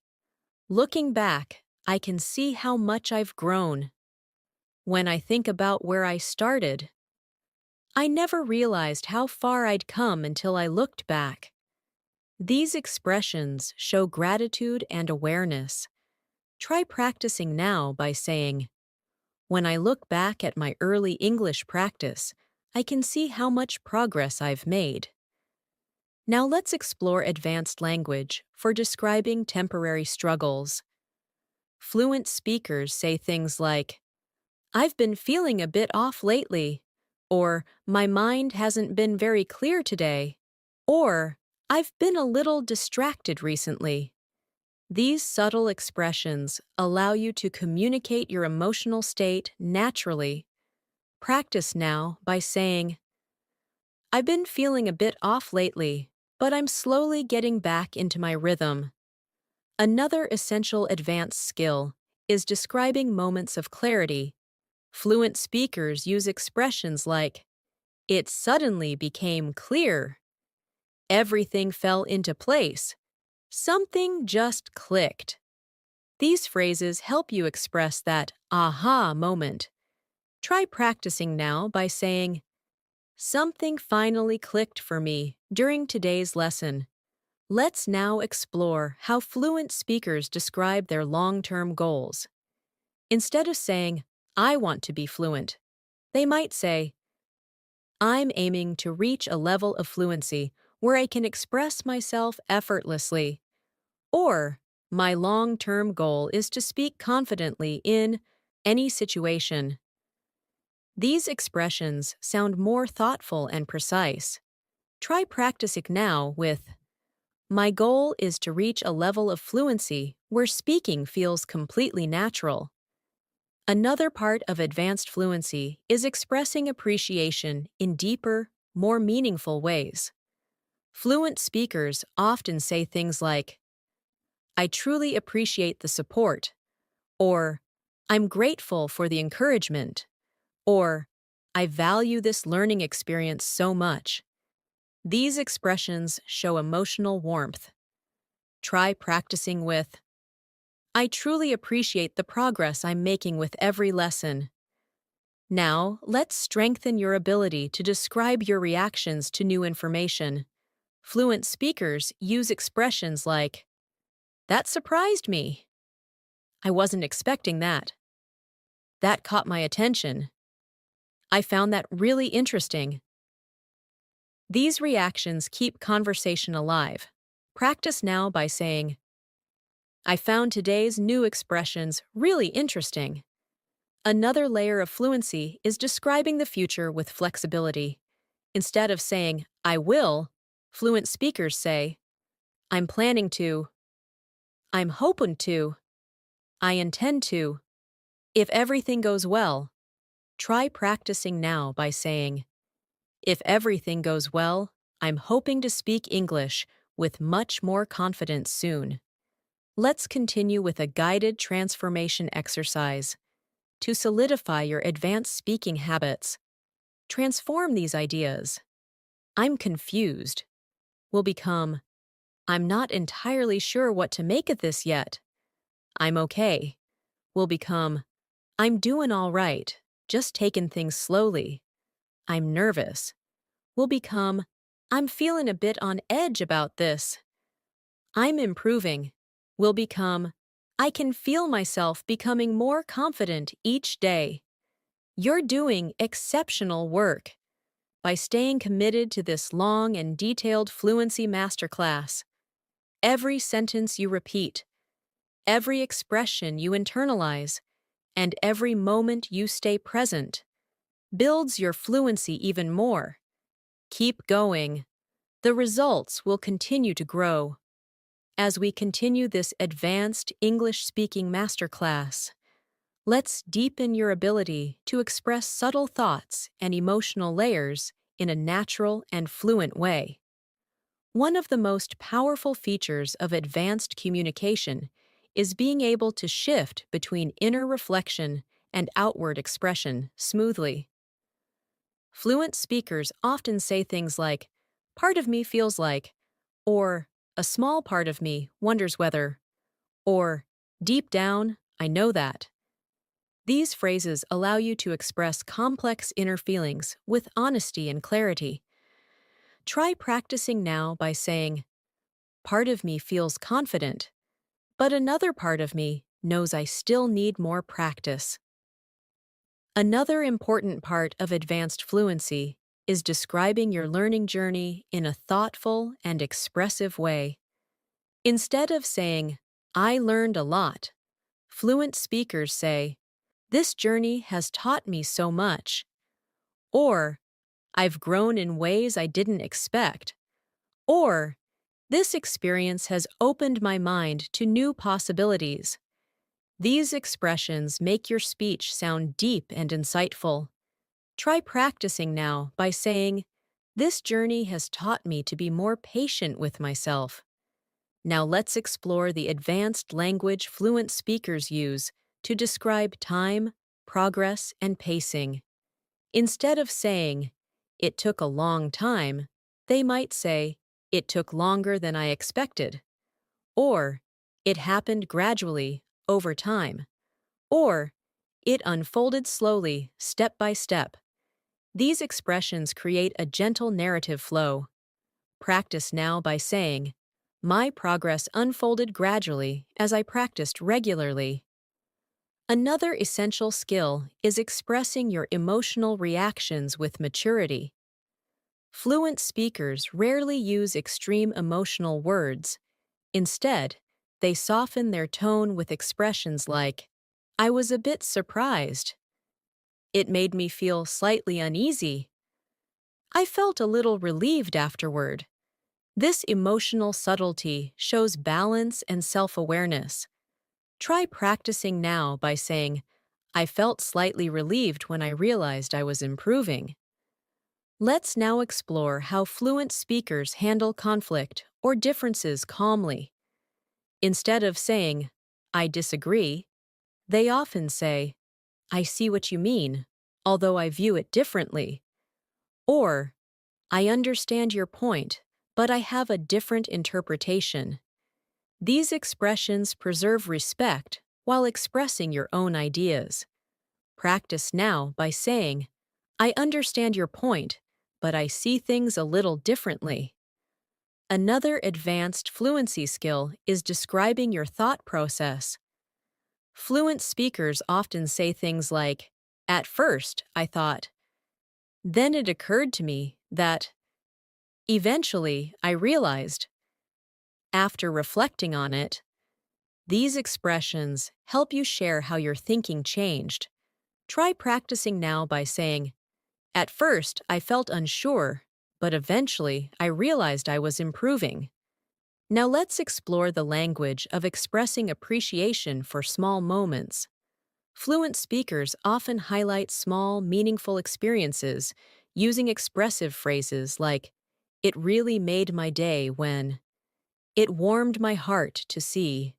"Looking back, I can see how much I've grown. When I think about where I started, I never realized how far I'd come until I looked back." These expressions show gratitude and awareness. Try practicing now by saying, "When I look back at my early English practice, I can see how much progress I've made." Now let's explore advanced language for describing temporary struggles. Fluent speakers say things like, "I've been feeling a bit off lately," or "My mind hasn't been very clear today," or "I've been a little distracted recently." These subtle expressions allow you to communicate your emotional state naturally. Practice now by saying, "I've been feeling a bit off lately, but I'm slowly getting back into my rhythm." Another essential advanced skill is describing moments of clarity. Fluent speakers use expressions like, "It suddenly became clear," "Everything fell into place," "Something just clicked." These phrases help you express that aha moment. Try practicing now by saying, "Something finally clicked for me during today's lesson." Let's now explore how fluent speakers describe their long-term goals. Instead of saying, "I want to be fluent," they might say, "I'm aiming to reach a level of fluency where I can express myself effortlessly," or "My long-term goal is to speak confidently in any situation." These expressions sound more thoughtful and precise. Try practicing now with, "My goal is to reach a level of fluency where speaking feels completely natural." Another part of advanced fluency is expressing appreciation in deeper, more meaningful ways. Fluent speakers often say things like, "I truly appreciate the support," or "I'm grateful for the encouragement," or "I value this learning experience so much." These expressions show emotional warmth. Try practicing with, "I truly appreciate the progress I'm making with every lesson." Now, let's strengthen your ability to describe your reactions to new information. Fluent speakers use expressions like, "That surprised me," "I wasn't expecting that," "That caught my attention," "I found that really interesting." These reactions keep conversation alive. Practice now by saying, "I found today's new expressions really interesting." Another layer of fluency is describing the future with flexibility. Instead of saying, "I will," fluent speakers say, "I'm planning to," "I'm hoping to," "I intend to," "If everything goes well." Try practicing now by saying, If everything goes well, I'm hoping to speak English with much more confidence soon. Let's continue with a guided transformation exercise. To solidify your advanced speaking habits, transform these ideas. I'm confused will become, I'm not entirely sure what to make of this yet. I'm okay will become, I'm doing all right, just taking things slowly. I'm nervous will become, I'm feeling a bit on edge about this. I'm improving will become, I can feel myself becoming more confident each day. You're doing exceptional work by staying committed to this long and detailed fluency masterclass. Every sentence you repeat, every expression you internalize, and every moment you stay present builds your fluency even more. Keep going. The results will continue to grow. As we continue this advanced English-speaking masterclass, let's deepen your ability to express subtle thoughts and emotional layers in a natural and fluent way. One of the most powerful features of advanced communication is being able to shift between inner reflection and outward expression smoothly. Fluent speakers often say things like, part of me feels like, or a small part of me wonders whether, or deep down, I know that. These phrases allow you to express complex inner feelings with honesty and clarity. Try practicing now by saying, part of me feels confident, but another part of me knows I still need more practice. Another important part of advanced fluency is describing your learning journey in a thoughtful and expressive way. Instead of saying, I learned a lot, fluent speakers say, this journey has taught me so much, or I've grown in ways I didn't expect, or this experience has opened my mind to new possibilities. These expressions make your speech sound deep and insightful. Try practicing now by saying, this journey has taught me to be more patient with myself. Now let's explore the advanced language fluent speakers use to describe time, progress, and pacing. Instead of saying, it took a long time, they might say, it took longer than I expected, or it happened gradually, over time, or it unfolded slowly, step by step. These expressions create a gentle narrative flow. Practice now by saying, my progress unfolded gradually as I practiced regularly. Another essential skill is expressing your emotional reactions with maturity. Fluent speakers rarely use extreme emotional words. Instead, they soften their tone with expressions like, I was a bit surprised. It made me feel slightly uneasy. I felt a little relieved afterward. This emotional subtlety shows balance and self-awareness. Try practicing now by saying, I felt slightly relieved when I realized I was improving. Let's now explore how fluent speakers handle conflict or differences calmly. Instead of saying, I disagree, they often say, I see what you mean, although I view it differently. Or, I understand your point, but I have a different interpretation. These expressions preserve respect while expressing your own ideas. Practice now by saying, I understand your point, but I see things a little differently. Another advanced fluency skill is describing your thought process. Fluent speakers often say things like, at first, I thought, then it occurred to me that, eventually, I realized. After reflecting on it, these expressions help you share how your thinking changed. Try practicing now by saying, at first, I felt unsure, but eventually, I realized I was improving. Now let's explore the language of expressing appreciation for small moments. Fluent speakers often highlight small, meaningful experiences using expressive phrases like, "It really made my day when," "It warmed my heart to see,"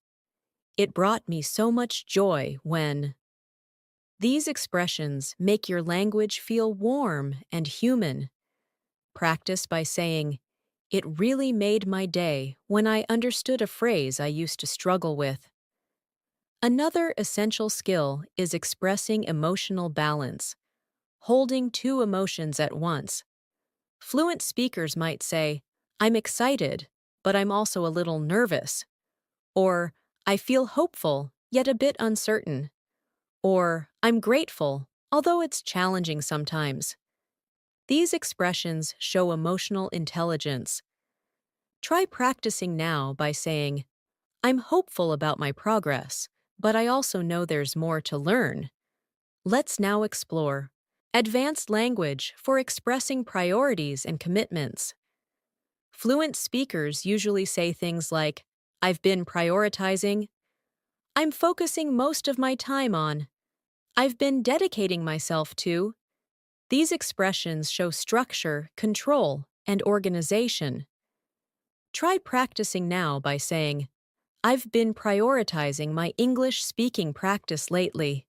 "It brought me so much joy when." These expressions make your language feel warm and human. Practice by saying, "It really made my day when I understood a phrase I used to struggle with." Another essential skill is expressing emotional balance, holding two emotions at once. Fluent speakers might say, "I'm excited, but I'm also a little nervous," or "I feel hopeful, yet a bit uncertain," or "I'm grateful, although it's challenging sometimes." These expressions show emotional intelligence. Try practicing now by saying, "I'm hopeful about my progress, but I also know there's more to learn." Let's now explore advanced language for expressing priorities and commitments. Fluent speakers usually say things like, "I've been prioritizing," "I'm focusing most of my time on," "I've been dedicating myself to." These expressions show structure, control, and organization. Try practicing now by saying, "I've been prioritizing my English speaking practice lately."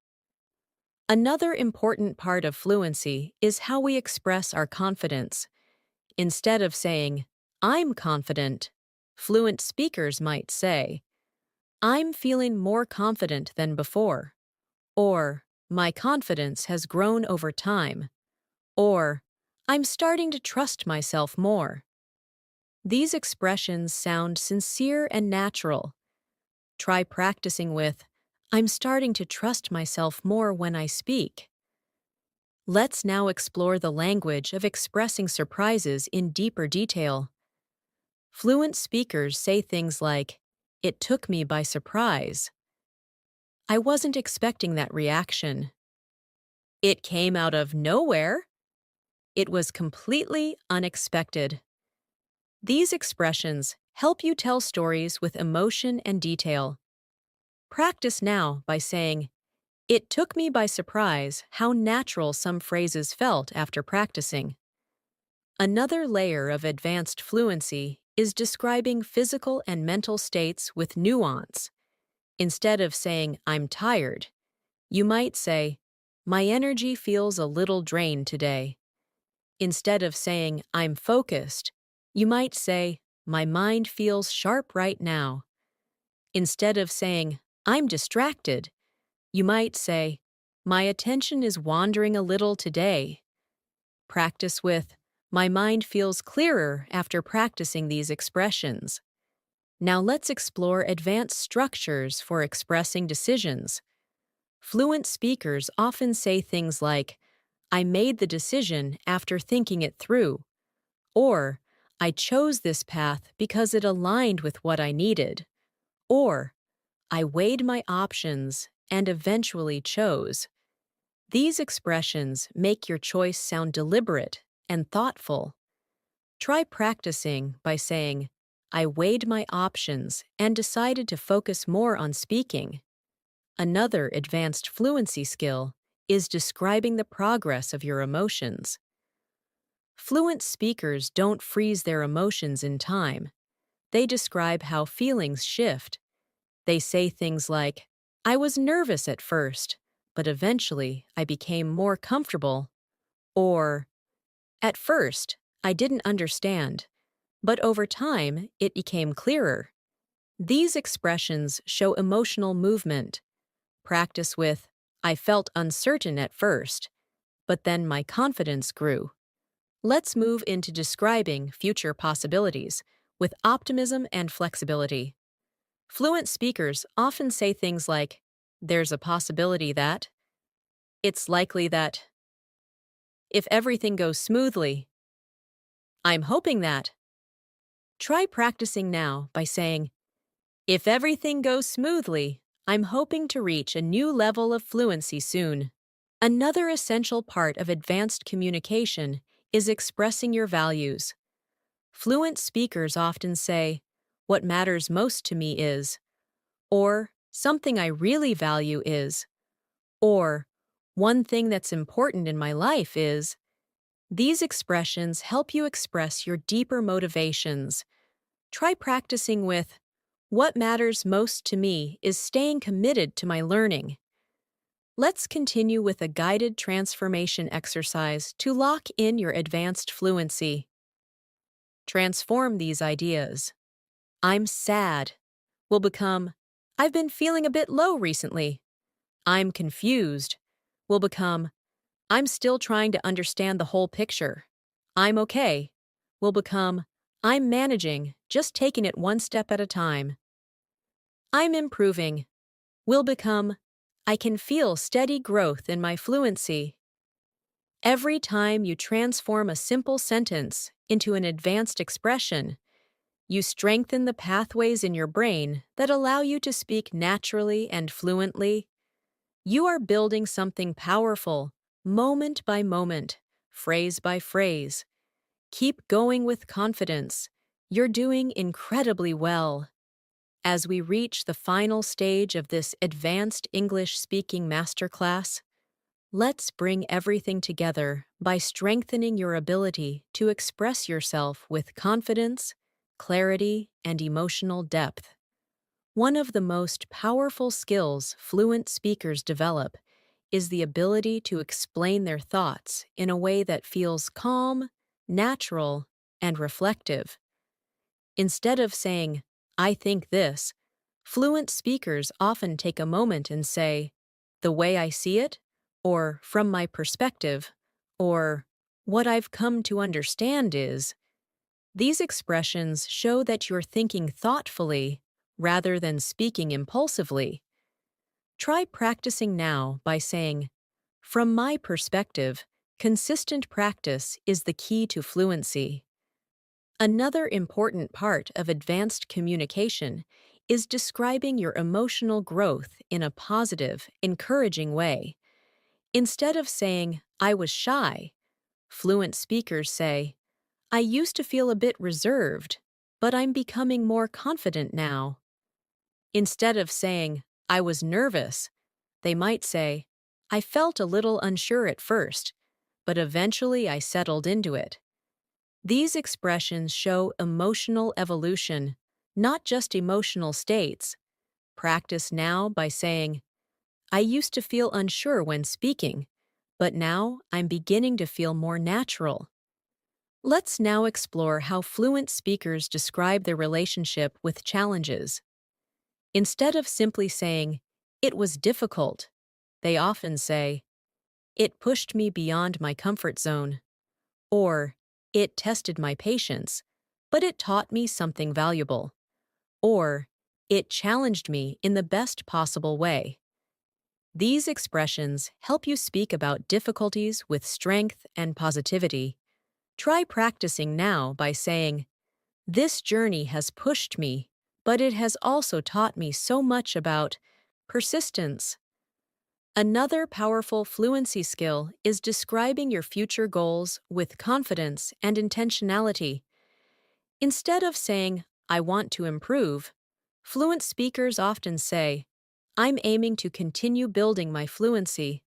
Another important part of fluency is how we express our confidence. Instead of saying, "I'm confident," fluent speakers might say, "I'm feeling more confident than before," or "My confidence has grown over time," or "I'm starting to trust myself more." These expressions sound sincere and natural. Try practicing with, "I'm starting to trust myself more when I speak." Let's now explore the language of expressing surprises in deeper detail. Fluent speakers say things like, "It took me by surprise," "I wasn't expecting that reaction," "It came out of nowhere," "It was completely unexpected." These expressions help you tell stories with emotion and detail. Practice now by saying, "It took me by surprise how natural some phrases felt after practicing." Another layer of advanced fluency is describing physical and mental states with nuance. Instead of saying, "I'm tired," you might say, "My energy feels a little drained today." Instead of saying, "I'm focused," you might say, "My mind feels sharp right now." Instead of saying, "I'm distracted," you might say, "My attention is wandering a little today." Practice with, "My mind feels clearer after practicing these expressions." Now let's explore advanced structures for expressing decisions. Fluent speakers often say things like, "I made the decision after thinking it through," or "I chose this path because it aligned with what I needed," or "I weighed my options and eventually chose." These expressions make your choice sound deliberate and thoughtful. Try practicing by saying, "I weighed my options and decided to focus more on speaking." Another advanced fluency skill is describing the progress of your emotions. Fluent speakers don't freeze their emotions in time. They describe how feelings shift. They say things like, "I was nervous at first, but eventually I became more comfortable," or "At first, I didn't understand, but over time it became clearer." These expressions show emotional movement. Practice with, "I felt uncertain at first, but then my confidence grew." Let's move into describing future possibilities with optimism and flexibility. Fluent speakers often say things like, "There's a possibility that," "It's likely that," "If everything goes smoothly," "I'm hoping that." Try practicing now by saying, "If everything goes smoothly, I'm hoping to reach a new level of fluency soon." Another essential part of advanced communication is expressing your values. Fluent speakers often say, "What matters most to me is," or "Something I really value is," or "One thing that's important in my life is." These expressions help you express your deeper motivations. Try practicing with, "What matters most to me is staying committed to my learning." Let's continue with a guided transformation exercise to lock in your advanced fluency. Transform these ideas. "I'm sad" will become, "I've been feeling a bit low recently." "I'm confused" will become, "I'm still trying to understand the whole picture." "I'm okay" will become, "I'm managing, just taking it one step at a time." "I'm improving" will become, "I can feel steady growth in my fluency." Every time you transform a simple sentence into an advanced expression, you strengthen the pathways in your brain that allow you to speak naturally and fluently. You are building something powerful, moment by moment, phrase by phrase. Keep going with confidence. You're doing incredibly well. As we reach the final stage of this advanced English speaking masterclass, let's bring everything together by strengthening your ability to express yourself with confidence, clarity, and emotional depth. One of the most powerful skills fluent speakers develop is the ability to explain their thoughts in a way that feels calm, natural, and reflective. Instead of saying, "I think this," fluent speakers often take a moment and say, "The way I see it," or "From my perspective," or "What I've come to understand is." These expressions show that you're thinking thoughtfully rather than speaking impulsively. Try practicing now by saying, "From my perspective, consistent practice is the key to fluency." Another important part of advanced communication is describing your emotional growth in a positive, encouraging way. Instead of saying, "I was shy," fluent speakers say, "I used to feel a bit reserved, but I'm becoming more confident now." Instead of saying, "I was nervous," they might say, "I felt a little unsure at first, but eventually I settled into it." These expressions show emotional evolution, not just emotional states. Practice now by saying, "I used to feel unsure when speaking, but now I'm beginning to feel more natural." Let's now explore how fluent speakers describe their relationship with challenges. Instead of simply saying, "It was difficult," they often say, "It pushed me beyond my comfort zone," or "It tested my patience, but it taught me something valuable," or "It challenged me in the best possible way." These expressions help you speak about difficulties with strength and positivity. Try practicing now by saying, "This journey has pushed me, but it has also taught me so much about persistence." Another powerful fluency skill is describing your future goals with confidence and intentionality. Instead of saying, "I want to improve," fluent speakers often say, "I'm aiming to continue building my fluency,"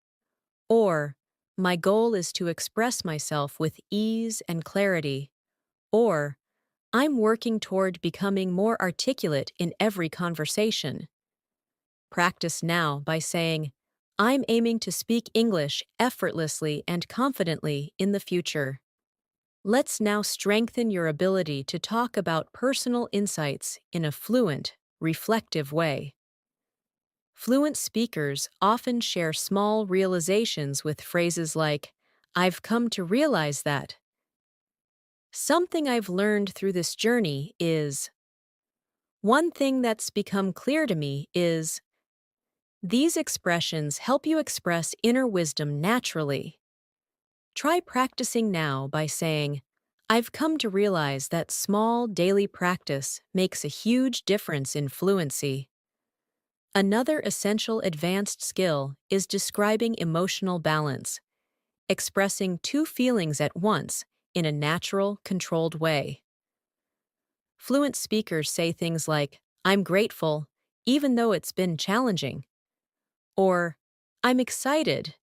or "My goal is to express myself with ease and clarity," or "I'm working toward becoming more articulate in every conversation." Practice now by saying, "I'm aiming to speak English effortlessly and confidently in the future." Let's now strengthen your ability to talk about personal insights in a fluent, reflective way. Fluent speakers often share small realizations with phrases like, "I've come to realize that." "Something I've learned through this journey is." "One thing that's become clear to me is." These expressions help you express inner wisdom naturally. Try practicing now by saying, "I've come to realize that small daily practice makes a huge difference in fluency." Another essential advanced skill is describing emotional balance, expressing two feelings at once in a natural, controlled way. Fluent speakers say things like, "I'm grateful, even though it's been challenging," or "I'm excited,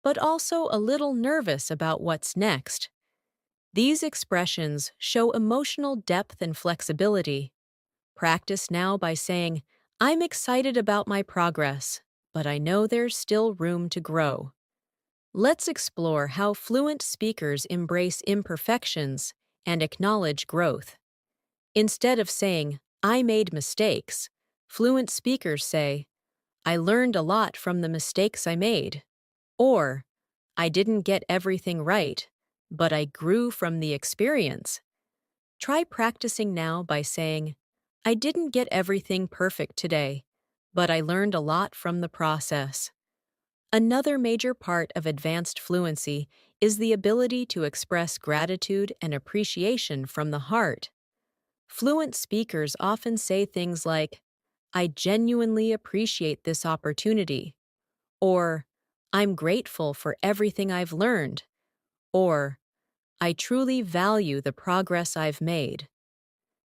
but also a little nervous about what's next. These expressions show emotional depth and flexibility. Practice now by saying, I'm excited about my progress, but I know there's still room to grow. Let's explore how fluent speakers embrace imperfections and acknowledge growth. Instead of saying, I made mistakes, fluent speakers say, I learned a lot from the mistakes I made. Or, I didn't get everything right, but I grew from the experience. Try practicing now by saying, I didn't get everything perfect today, but I learned a lot from the process. Another major part of advanced fluency is the ability to express gratitude and appreciation from the heart. Fluent speakers often say things like, I genuinely appreciate this opportunity, or I'm grateful for everything I've learned, or I truly value the progress I've made.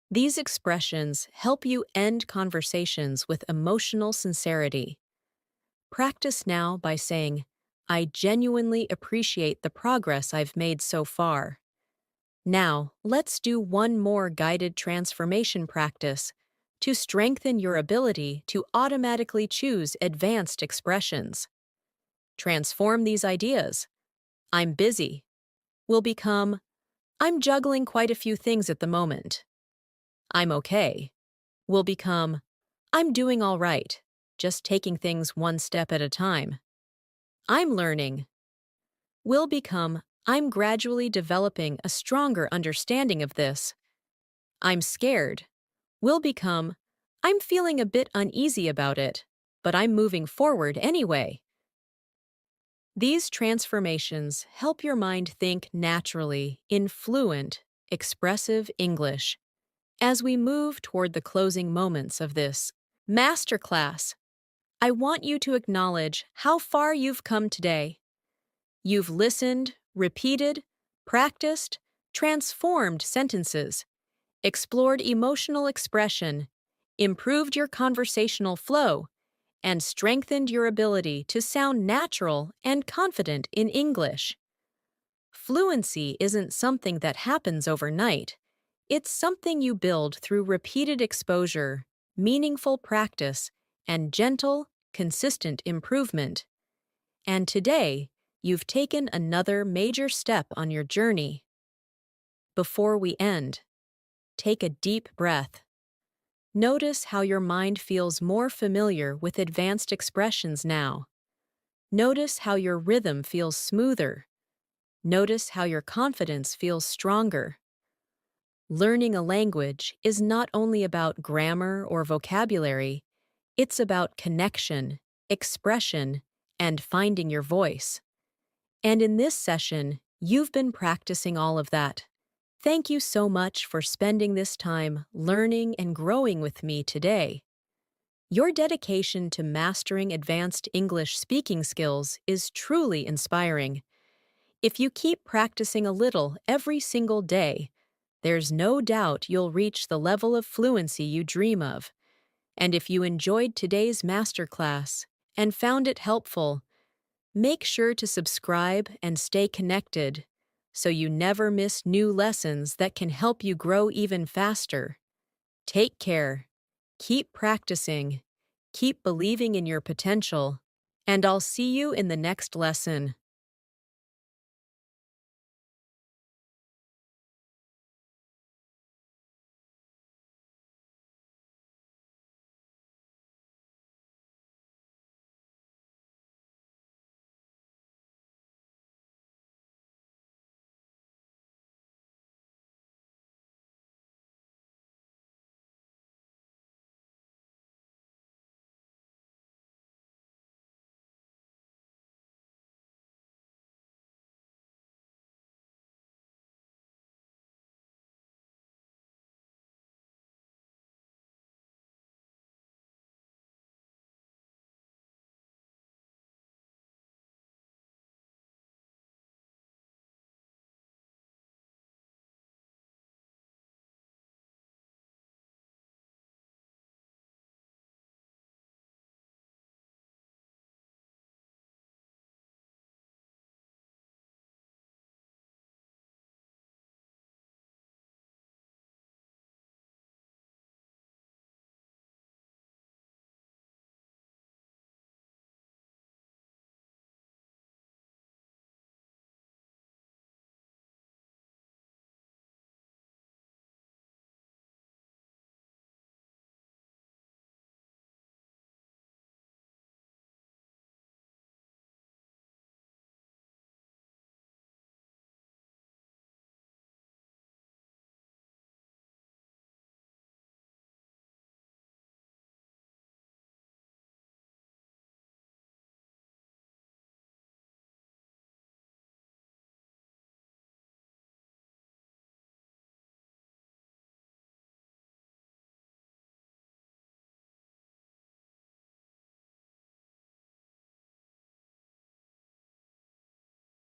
These expressions help you end conversations with emotional sincerity. Practice now by saying, I genuinely appreciate the progress I've made so far. Now, let's do one more guided transformation practice to strengthen your ability to automatically choose advanced expressions. Transform these ideas. I'm busy will become, I'm juggling quite a few things at the moment. I'm okay will become, I'm doing all right, just taking things one step at a time. I'm learning will become, I'm gradually developing a stronger understanding of this. I'm scared will become, I'm feeling a bit uneasy about it, but I'm moving forward anyway. These transformations help your mind think naturally in fluent, expressive English. As we move toward the closing moments of this masterclass, I want you to acknowledge how far you've come today. You've listened, repeated, practiced, transformed sentences, explored emotional expression, improved your conversational flow, and strengthened your ability to sound natural and confident in English. Fluency isn't something that happens overnight. It's something you build through repeated exposure, meaningful practice, and gentle, consistent improvement. And today, you've taken another major step on your journey. Before we end, take a deep breath. Notice how your mind feels more familiar with advanced expressions now. Notice how your rhythm feels smoother. Notice how your confidence feels stronger. Learning a language is not only about grammar or vocabulary, it's about connection, expression, and finding your voice. And in this session, you've been practicing all of that. Thank you so much for spending this time learning and growing with me today. Your dedication to mastering advanced English speaking skills is truly inspiring. If you keep practicing a little every single day, there's no doubt you'll reach the level of fluency you dream of. And if you enjoyed today's masterclass and found it helpful, make sure to subscribe and stay connected so you never miss new lessons that can help you grow even faster. Take care, keep practicing, keep believing in your potential, and I'll see you in the next lesson.